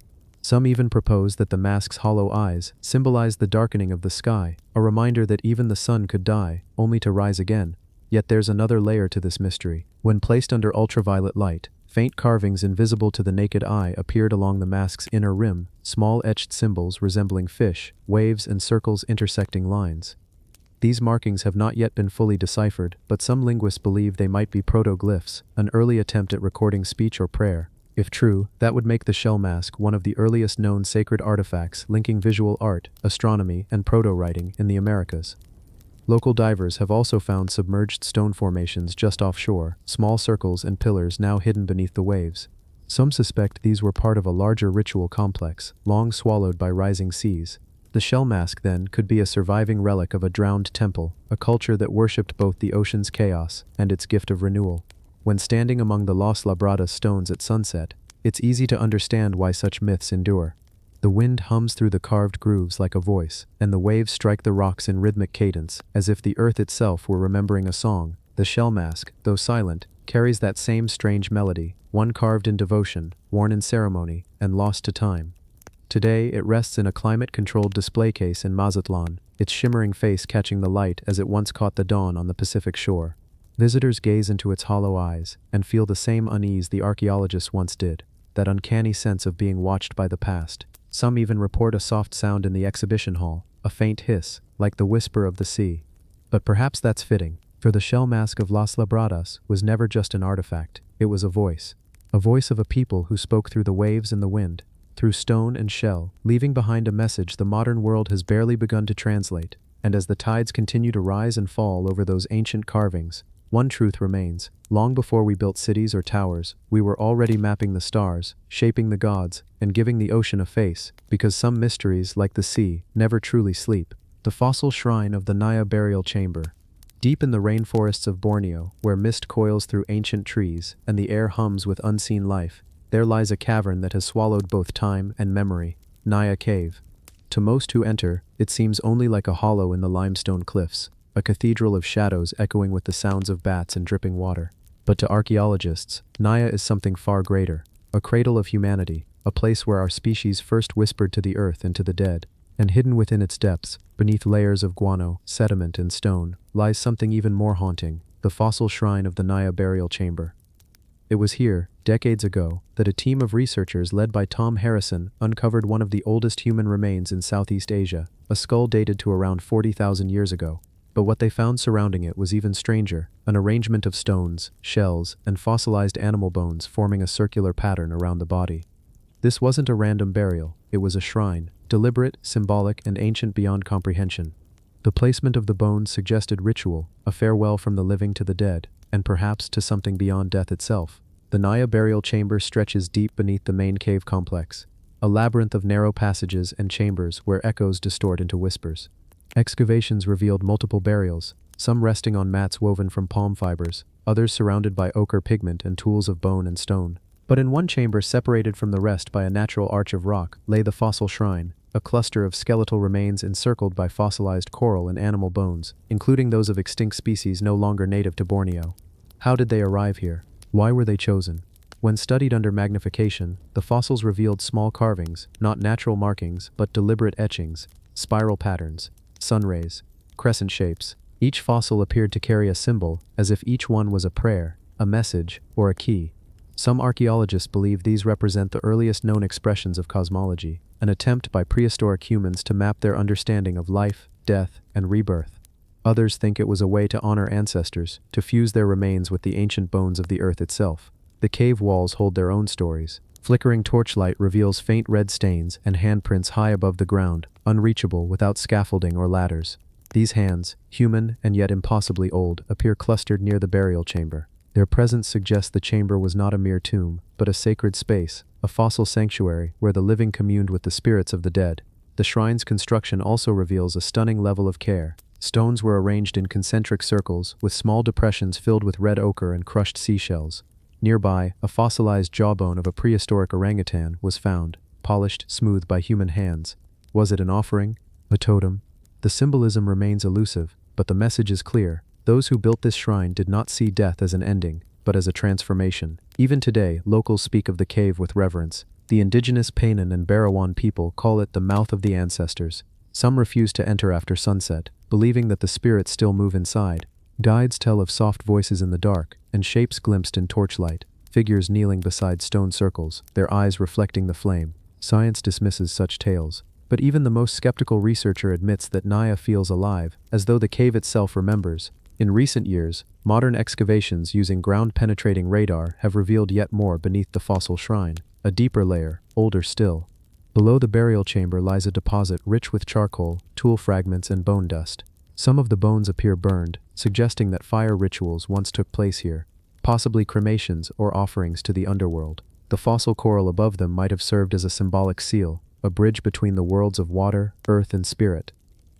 Some even propose that the mask's hollow eyes symbolize the darkening of the sky, a reminder that even the sun could die, only to rise again. Yet there's another layer to this mystery. When placed under ultraviolet light, faint carvings invisible to the naked eye appeared along the mask's inner rim, small etched symbols resembling fish, waves, and circles intersecting lines. These markings have not yet been fully deciphered, but some linguists believe they might be protoglyphs, an early attempt at recording speech or prayer. If true, that would make the shell mask one of the earliest known sacred artifacts linking visual art, astronomy, and proto-writing in the Americas. Local divers have also found submerged stone formations just offshore, small circles and pillars now hidden beneath the waves. Some suspect these were part of a larger ritual complex, long swallowed by rising seas. The shell mask, then, could be a surviving relic of a drowned temple, a culture that worshipped both the ocean's chaos and its gift of renewal. When standing among the Las Labradas stones at sunset, it's easy to understand why such myths endure. The wind hums through the carved grooves like a voice, and the waves strike the rocks in rhythmic cadence, as if the earth itself were remembering a song. The shell mask, though silent, carries that same strange melody, one carved in devotion, worn in ceremony, and lost to time. Today, it rests in a climate-controlled display case in Mazatlan, its shimmering face catching the light as it once caught the dawn on the Pacific shore. Visitors gaze into its hollow eyes and feel the same unease the archaeologists once did, that uncanny sense of being watched by the past. Some even report a soft sound in the exhibition hall, a faint hiss, like the whisper of the sea. But perhaps that's fitting, for the shell mask of Las Labradas was never just an artifact, it was a voice of a people who spoke through the waves and the wind, through stone and shell, leaving behind a message the modern world has barely begun to translate. And as the tides continue to rise and fall over those ancient carvings, one truth remains: long before we built cities or towers, we were already mapping the stars, shaping the gods, and giving the ocean a face, because some mysteries, like the sea, never truly sleep. The fossil shrine of the Naya burial chamber. Deep in the rainforests of Borneo, where mist coils through ancient trees and the air hums with unseen life, there lies a cavern that has swallowed both time and memory, Naya Cave. To most who enter, it seems only like a hollow in the limestone cliffs, a cathedral of shadows echoing with the sounds of bats and dripping water. But to archaeologists, Naya is something far greater, a cradle of humanity, a place where our species first whispered to the earth and to the dead. And hidden within its depths, beneath layers of guano, sediment, and stone, lies something even more haunting, the fossil shrine of the Naya burial chamber. It was here, decades ago, that a team of researchers led by Tom Harrison uncovered one of the oldest human remains in Southeast Asia, a skull dated to around 40,000 years ago. But what they found surrounding it was even stranger, an arrangement of stones, shells, and fossilized animal bones forming a circular pattern around the body. This wasn't a random burial, it was a shrine, deliberate, symbolic, and ancient beyond comprehension. The placement of the bones suggested ritual, a farewell from the living to the dead, and perhaps to something beyond death itself. The Naya burial chamber stretches deep beneath the main cave complex, a labyrinth of narrow passages and chambers where echoes distort into whispers. Excavations revealed multiple burials, some resting on mats woven from palm fibers, others surrounded by ochre pigment and tools of bone and stone. But in one chamber, separated from the rest by a natural arch of rock, lay the fossil shrine, a cluster of skeletal remains encircled by fossilized coral and animal bones, including those of extinct species no longer native to Borneo. How did they arrive here? Why were they chosen? When studied under magnification, the fossils revealed small carvings, not natural markings, but deliberate etchings, spiral patterns, sunrays, crescent shapes. Each fossil appeared to carry a symbol, as if each one was a prayer, a message, or a key. Some archaeologists believe these represent the earliest known expressions of cosmology, an attempt by prehistoric humans to map their understanding of life, death, and rebirth. Others think it was a way to honor ancestors, to fuse their remains with the ancient bones of the earth itself. The cave walls hold their own stories. Flickering torchlight reveals faint red stains and handprints high above the ground, unreachable without scaffolding or ladders. These hands, human and yet impossibly old, appear clustered near the burial chamber. Their presence suggests the chamber was not a mere tomb, but a sacred space, a fossil sanctuary where the living communed with the spirits of the dead. The shrine's construction also reveals a stunning level of care. Stones were arranged in concentric circles, with small depressions filled with red ochre and crushed seashells. Nearby, a fossilized jawbone of a prehistoric orangutan was found, polished smooth by human hands. Was it an offering? A totem? The symbolism remains elusive, but the message is clear. Those who built this shrine did not see death as an ending, but as a transformation. Even today, locals speak of the cave with reverence. The indigenous Painan and Barawan people call it the mouth of the ancestors. Some refuse to enter after sunset, believing that the spirits still move inside. Guides tell of soft voices in the dark, and shapes glimpsed in torchlight, figures kneeling beside stone circles, their eyes reflecting the flame. Science dismisses such tales, but even the most skeptical researcher admits that Naya feels alive, as though the cave itself remembers. In recent years, modern excavations using ground-penetrating radar have revealed yet more beneath the fossil shrine, a deeper layer, older still. Below the burial chamber lies a deposit rich with charcoal, tool fragments, and bone dust. Some of the bones appear burned, suggesting that fire rituals once took place here, possibly cremations or offerings to the underworld. The fossil coral above them might have served as a symbolic seal, a bridge between the worlds of water, earth, and spirit.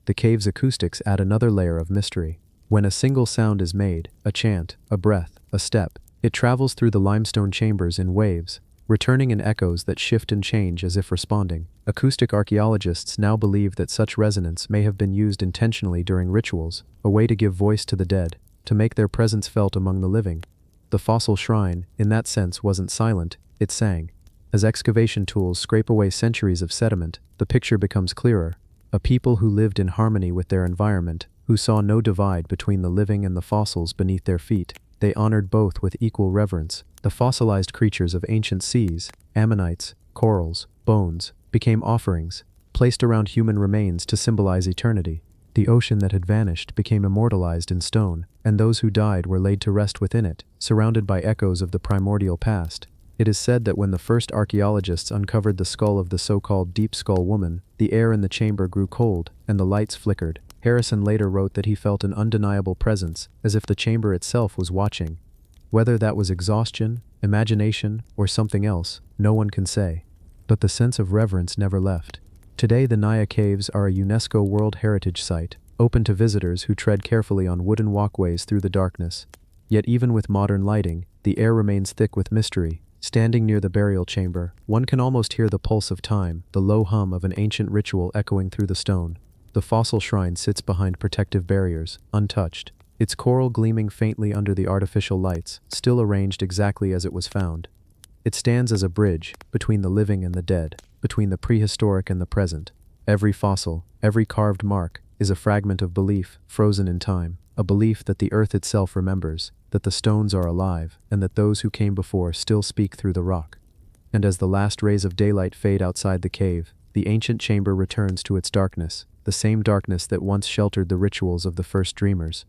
The cave's acoustics add another layer of mystery. When a single sound is made, a chant, a breath, a step, it travels through the limestone chambers in waves, returning in echoes that shift and change as if responding. Acoustic archaeologists now believe that such resonance may have been used intentionally during rituals, a way to give voice to the dead, to make their presence felt among the living. The fossil shrine, in that sense, wasn't silent, it sang. As excavation tools scrape away centuries of sediment, the picture becomes clearer. A people who lived in harmony with their environment, who saw no divide between the living and the fossils beneath their feet. They honored both with equal reverence. The fossilized creatures of ancient seas, ammonites, corals, bones, became offerings, placed around human remains to symbolize eternity. The ocean that had vanished became immortalized in stone, and those who died were laid to rest within it, surrounded by echoes of the primordial past. It is said that when the first archaeologists uncovered the skull of the so-called Deep Skull Woman, the air in the chamber grew cold, and the lights flickered. Harrison later wrote that he felt an undeniable presence, as if the chamber itself was watching. Whether that was exhaustion, imagination, or something else, no one can say. But the sense of reverence never left. Today the Naya Caves are a UNESCO World Heritage Site, open to visitors who tread carefully on wooden walkways through the darkness. Yet even with modern lighting, the air remains thick with mystery. Standing near the burial chamber, one can almost hear the pulse of time, the low hum of an ancient ritual echoing through the stone. The fossil shrine sits behind protective barriers, untouched, its coral gleaming faintly under the artificial lights, still arranged exactly as it was found. It stands as a bridge between the living and the dead, between the prehistoric and the present. Every fossil, every carved mark, is a fragment of belief, frozen in time, a belief that the earth itself remembers, that the stones are alive, and that those who came before still speak through the rock. And as the last rays of daylight fade outside the cave, the ancient chamber returns to its darkness, the same darkness that once sheltered the rituals of the first dreamers.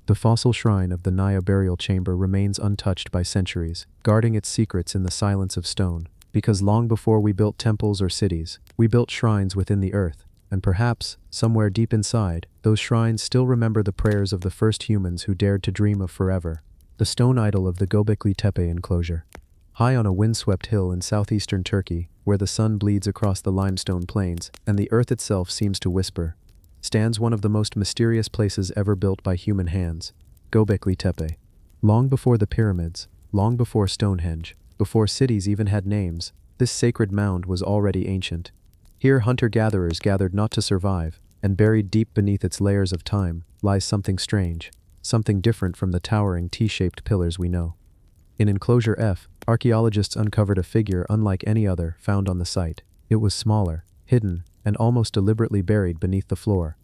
The fossil shrine of the Naya burial chamber remains untouched by centuries, guarding its secrets in the silence of stone, because long before we built temples or cities, we built shrines within the earth, and perhaps, somewhere deep inside, those shrines still remember the prayers of the first humans who dared to dream of forever. The stone idol of the Göbekli Tepe enclosure. High on a windswept hill in southeastern Turkey, where the sun bleeds across the limestone plains and the earth itself seems to whisper, stands one of the most mysterious places ever built by human hands, Göbekli Tepe. Long before the pyramids, long before Stonehenge, before cities even had names, this sacred mound was already ancient. Here hunter-gatherers gathered not to survive, and buried deep beneath its layers of time lies something strange, something different from the towering T-shaped pillars we know. In Enclosure F, archaeologists uncovered a figure unlike any other found on the site. It was smaller, hidden, and almost deliberately buried beneath the floor.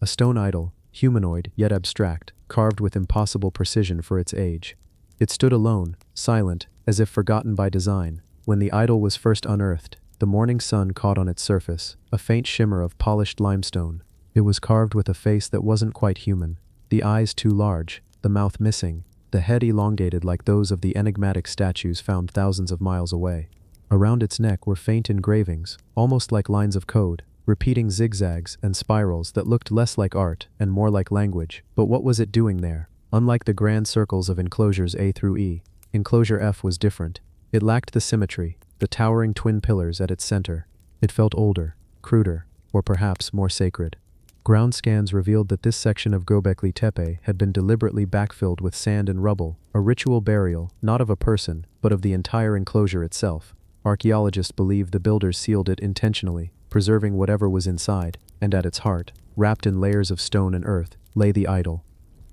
A stone idol, humanoid yet abstract, carved with impossible precision for its age. It stood alone, silent, as if forgotten by design. When the idol was first unearthed, the morning sun caught on its surface, a faint shimmer of polished limestone. It was carved with a face that wasn't quite human, the eyes too large, the mouth missing, the head elongated like those of the enigmatic statues found thousands of miles away. Around its neck were faint engravings, almost like lines of code, repeating zigzags and spirals that looked less like art and more like language. But what was it doing there? Unlike the grand circles of enclosures A through E, Enclosure F was different. It lacked the symmetry, the towering twin pillars at its center. It felt older, cruder, or perhaps more sacred. Ground scans revealed that this section of Göbekli Tepe had been deliberately backfilled with sand and rubble, a ritual burial, not of a person, but of the entire enclosure itself. Archaeologists believe the builders sealed it intentionally, preserving whatever was inside, and at its heart, wrapped in layers of stone and earth, lay the idol.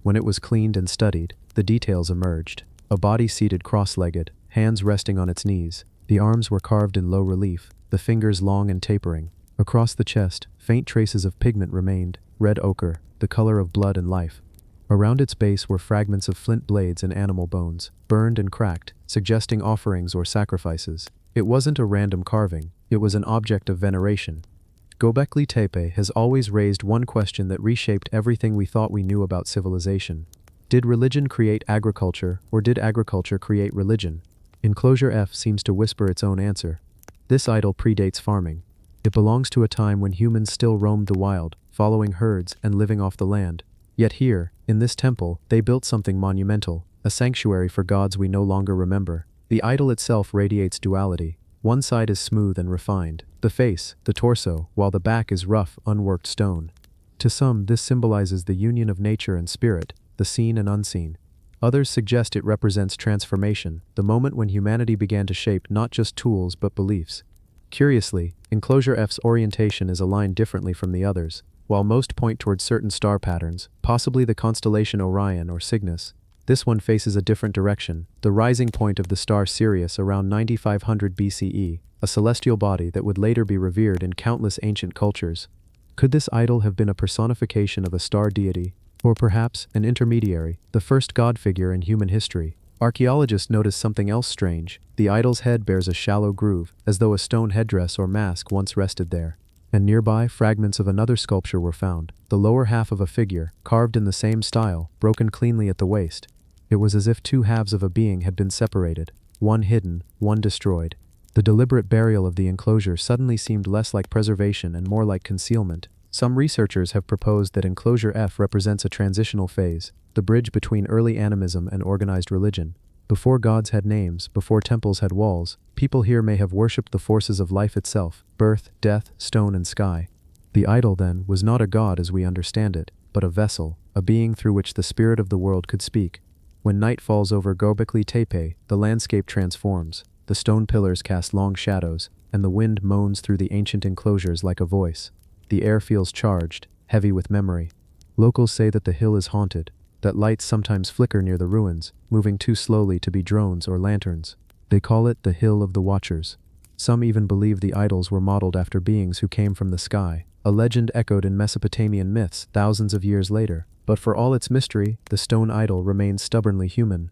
When it was cleaned and studied, the details emerged. A body seated cross-legged, hands resting on its knees. The arms were carved in low relief, the fingers long and tapering. Across the chest, faint traces of pigment remained, red ochre, the color of blood and life. Around its base were fragments of flint blades and animal bones, burned and cracked, suggesting offerings or sacrifices. It wasn't a random carving, it was an object of veneration. Göbekli Tepe has always raised one question that reshaped everything we thought we knew about civilization. Did religion create agriculture, or did agriculture create religion? Enclosure F seems to whisper its own answer. This idol predates farming. It belongs to a time when humans still roamed the wild, following herds and living off the land. Yet here, in this temple, they built something monumental, a sanctuary for gods we no longer remember. The idol itself radiates duality. One side is smooth and refined, the face, the torso, while the back is rough, unworked stone. To some, this symbolizes the union of nature and spirit, the seen and unseen. Others suggest it represents transformation, the moment when humanity began to shape not just tools but beliefs. Curiously, Enclosure F's orientation is aligned differently from the others. While most point towards certain star patterns, possibly the constellation Orion or Cygnus, this one faces a different direction, the rising point of the star Sirius around 9500 BCE, a celestial body that would later be revered in countless ancient cultures. Could this idol have been a personification of a star deity, or perhaps an intermediary, the first god figure in human history? Archaeologists notice something else strange. The idol's head bears a shallow groove, as though a stone headdress or mask once rested there. And nearby, fragments of another sculpture were found, the lower half of a figure, carved in the same style, broken cleanly at the waist. It was as if two halves of a being had been separated, one hidden, one destroyed. The deliberate burial of the enclosure suddenly seemed less like preservation and more like concealment. Some researchers have proposed that Enclosure F represents a transitional phase, the bridge between early animism and organized religion. Before gods had names, before temples had walls, people here may have worshipped the forces of life itself, birth, death, stone and sky. The idol, then, was not a god as we understand it, but a vessel, a being through which the spirit of the world could speak. When night falls over Göbekli Tepe, the landscape transforms. The stone pillars cast long shadows, and the wind moans through the ancient enclosures like a voice. The air feels charged, heavy with memory. Locals say that the hill is haunted, that lights sometimes flicker near the ruins, moving too slowly to be drones or lanterns. They call it the Hill of the Watchers. Some even believe the idols were modeled after beings who came from the sky, a legend echoed in Mesopotamian myths thousands of years later. But for all its mystery, the stone idol remains stubbornly human.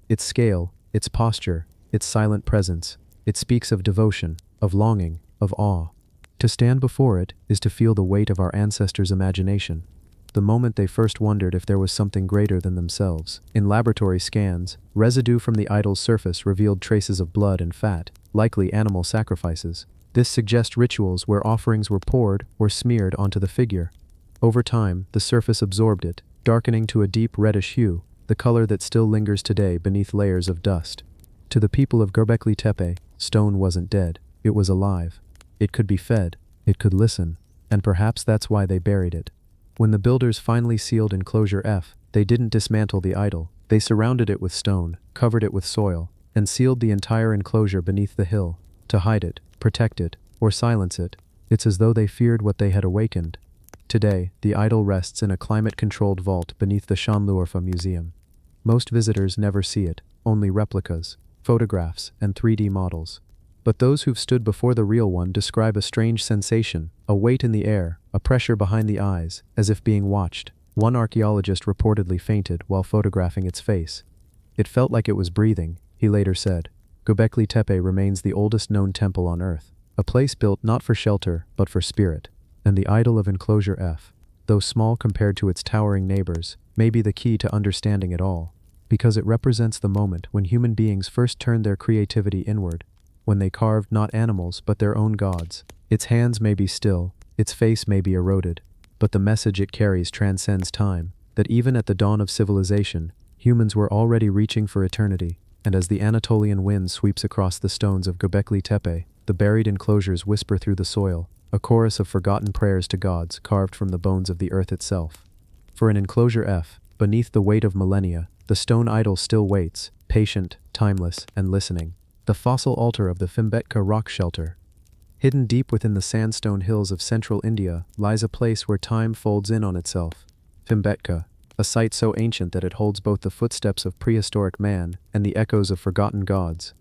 Its scale, its posture, its silent presence, it speaks of devotion, of longing, of awe. To stand before it is to feel the weight of our ancestors' imagination. The moment they first wondered if there was something greater than themselves. In laboratory scans, residue from the idol's surface revealed traces of blood and fat, likely animal sacrifices. This suggests rituals where offerings were poured or smeared onto the figure. Over time, the surface absorbed it, darkening to a deep reddish hue, the color that still lingers today beneath layers of dust. To the people of Göbekli Tepe, stone wasn't dead, it was alive. It could be fed, it could listen, and perhaps that's why they buried it. When the builders finally sealed Enclosure F, they didn't dismantle the idol, they surrounded it with stone, covered it with soil, and sealed the entire enclosure beneath the hill. To hide it, protect it, or silence it, it's as though they feared what they had awakened. Today, the idol rests in a climate-controlled vault beneath the Şanlıurfa Museum. Most visitors never see it, only replicas, photographs, and 3D models. But those who've stood before the real one describe a strange sensation, a weight in the air, a pressure behind the eyes, as if being watched. One archaeologist reportedly fainted while photographing its face. It felt like it was breathing, he later said. Göbekli Tepe remains the oldest known temple on Earth, a place built not for shelter, but for spirit. And the idol of Enclosure F, though small compared to its towering neighbors, may be the key to understanding it all, because it represents the moment when human beings first turned their creativity inward, when they carved not animals but their own gods. Its hands may be still, its face may be eroded, but the message it carries transcends time, that even at the dawn of civilization, humans were already reaching for eternity, and as the Anatolian wind sweeps across the stones of Göbekli Tepe, the buried enclosures whisper through the soil, a chorus of forgotten prayers to gods carved from the bones of the earth itself. For in Enclosure F, beneath the weight of millennia, the stone idol still waits, patient, timeless, and listening. The fossil altar of the Phimbetka rock shelter. Hidden deep within the sandstone hills of central India lies a place where time folds in on itself. Phimbetka, a site so ancient that it holds both the footsteps of prehistoric man and the echoes of forgotten gods.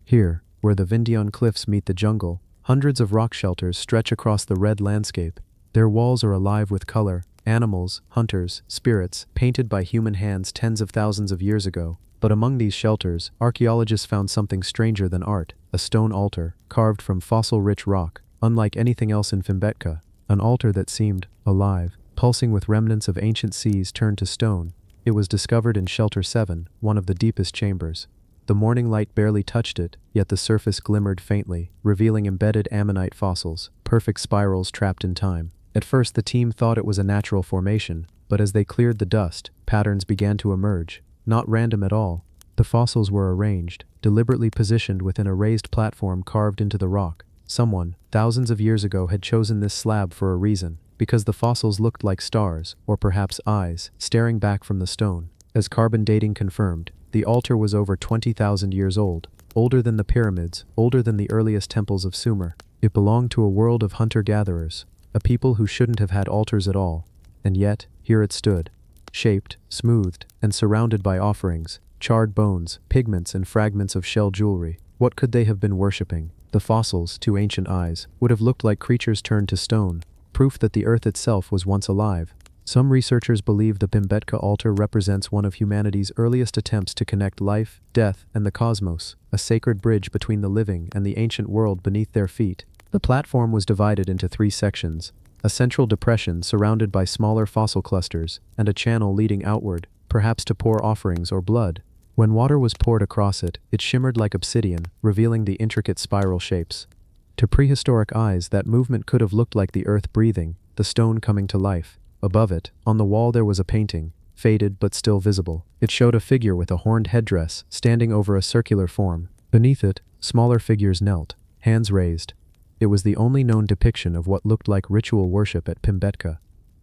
Here, where the Vindhyan cliffs meet the jungle, hundreds of rock shelters stretch across the red landscape. Their walls are alive with color, animals, hunters, spirits, painted by human hands tens of thousands of years ago. But among these shelters, archaeologists found something stranger than art, a stone altar, carved from fossil-rich rock, unlike anything else in Phimbetka, an altar that seemed alive, pulsing with remnants of ancient seas turned to stone. It was discovered in Shelter 7, one of the deepest chambers. The morning light barely touched it, yet the surface glimmered faintly, revealing embedded ammonite fossils, perfect spirals trapped in time. At first the team thought it was a natural formation, but as they cleared the dust, patterns began to emerge. Not random at all. The fossils were arranged, deliberately positioned within a raised platform carved into the rock. Someone, thousands of years ago, had chosen this slab for a reason, because the fossils looked like stars, or perhaps eyes, staring back from the stone. As carbon dating confirmed, the altar was over 20,000 years old, older than the pyramids, older than the earliest temples of Sumer. It belonged to a world of hunter-gatherers, a people who shouldn't have had altars at all. And yet, here it stood. Shaped, smoothed, and surrounded by offerings, charred bones, pigments, and fragments of shell jewelry. What could they have been worshipping? The fossils, to ancient eyes, would have looked like creatures turned to stone, proof that the earth itself was once alive. Some researchers believe the Phimbetka altar represents one of humanity's earliest attempts to connect life, death, and the cosmos, a sacred bridge between the living and the ancient world beneath their feet. The platform was divided into 3 sections. A central depression surrounded by smaller fossil clusters, and a channel leading outward, perhaps to pour offerings or blood. When water was poured across it, it shimmered like obsidian, revealing the intricate spiral shapes. To prehistoric eyes, that movement could have looked like the earth breathing, the stone coming to life. Above it, on the wall there was a painting, faded but still visible. It showed a figure with a horned headdress, standing over a circular form. Beneath it, smaller figures knelt, hands raised. It was the only known depiction of what looked like ritual worship at Phimbetka.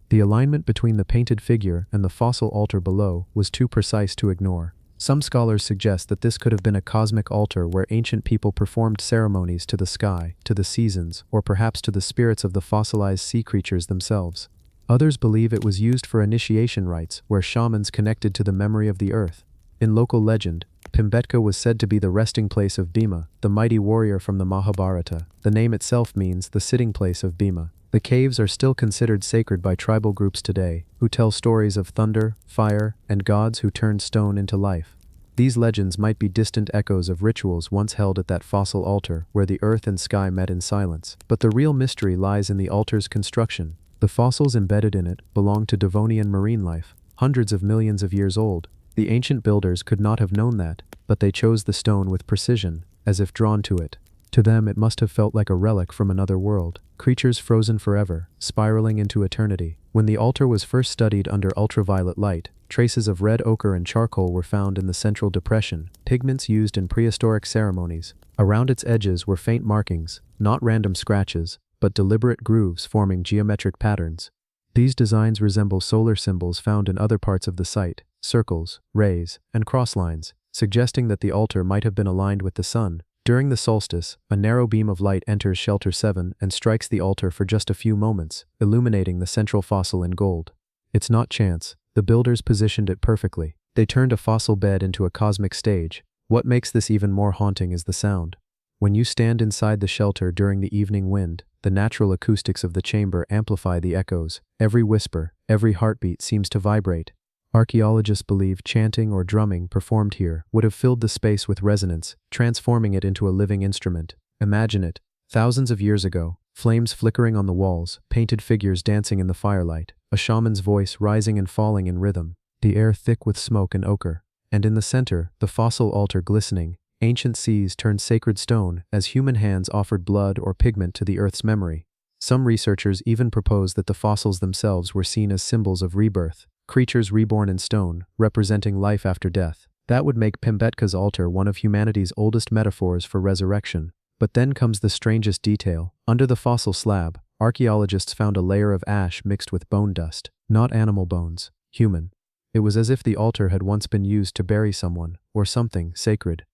The alignment between the painted figure and the fossil altar below was too precise to ignore. Some scholars suggest that this could have been a cosmic altar where ancient people performed ceremonies to the sky, to the seasons, or perhaps to the spirits of the fossilized sea creatures themselves. Others believe it was used for initiation rites where shamans connected to the memory of the earth. In local legend, Phimbetka was said to be the resting place of Bhima, the mighty warrior from the Mahabharata. The name itself means the sitting place of Bhima. The caves are still considered sacred by tribal groups today, who tell stories of thunder, fire, and gods who turned stone into life. These legends might be distant echoes of rituals once held at that fossil altar where the earth and sky met in silence. But the real mystery lies in the altar's construction. The fossils embedded in it belong to Devonian marine life, hundreds of millions of years old. The ancient builders could not have known that, but they chose the stone with precision, as if drawn to it. To them it must have felt like a relic from another world, creatures frozen forever, spiraling into eternity. When the altar was first studied under ultraviolet light, traces of red ochre and charcoal were found in the central depression, pigments used in prehistoric ceremonies. Around its edges were faint markings, not random scratches, but deliberate grooves forming geometric patterns. These designs resemble solar symbols found in other parts of the site, circles, rays, and crosslines, suggesting that the altar might have been aligned with the sun. During the solstice, a narrow beam of light enters Shelter 7 and strikes the altar for just a few moments, illuminating the central fossil in gold. It's not chance. The builders positioned it perfectly. They turned a fossil bed into a cosmic stage. What makes this even more haunting is the sound. When you stand inside the shelter during the evening wind, the natural acoustics of the chamber amplify the echoes. Every whisper, every heartbeat seems to vibrate. Archaeologists believe chanting or drumming performed here would have filled the space with resonance, transforming it into a living instrument. Imagine it. Thousands of years ago, flames flickering on the walls, painted figures dancing in the firelight, a shaman's voice rising and falling in rhythm, the air thick with smoke and ochre. And in the center, the fossil altar glistening, ancient seas turned sacred stone as human hands offered blood or pigment to the earth's memory. Some researchers even propose that the fossils themselves were seen as symbols of rebirth, creatures reborn in stone, representing life after death. That would make Pembetka's altar one of humanity's oldest metaphors for resurrection. But then comes the strangest detail. Under the fossil slab, archaeologists found a layer of ash mixed with bone dust. Not animal bones, human. It was as if the altar had once been used to bury someone, or something, sacred.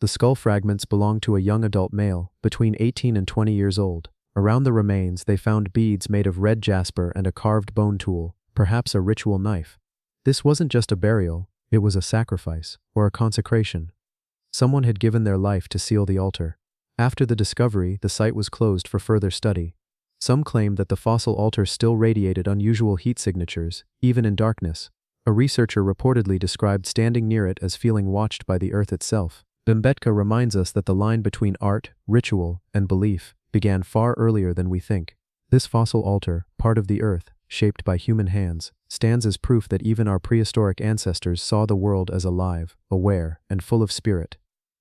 The skull fragments belonged to a young adult male, between 18 and 20 years old. Around the remains they found beads made of red jasper and a carved bone tool, perhaps a ritual knife. This wasn't just a burial, it was a sacrifice, or a consecration. Someone had given their life to seal the altar. After the discovery, the site was closed for further study. Some claimed that the fossil altar still radiated unusual heat signatures, even in darkness. A researcher reportedly described standing near it as feeling watched by the earth itself. Pembetka reminds us that the line between art, ritual, and belief began far earlier than we think. This fossil altar, part of the earth, shaped by human hands, stands as proof that even our prehistoric ancestors saw the world as alive, aware, and full of spirit.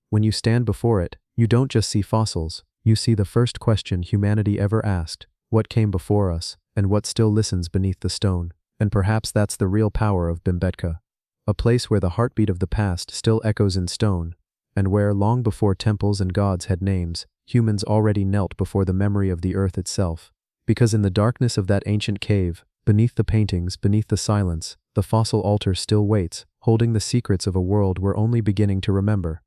When you stand before it, you don't just see fossils, you see the first question humanity ever asked: what came before us, and what still listens beneath the stone? And perhaps that's the real power of Pembetka, a place where the heartbeat of the past still echoes in stone, and where, long before temples and gods had names, humans already knelt before the memory of the earth itself. Because in the darkness of that ancient cave, beneath the paintings, beneath the silence, the fossil altar still waits, holding the secrets of a world we're only beginning to remember.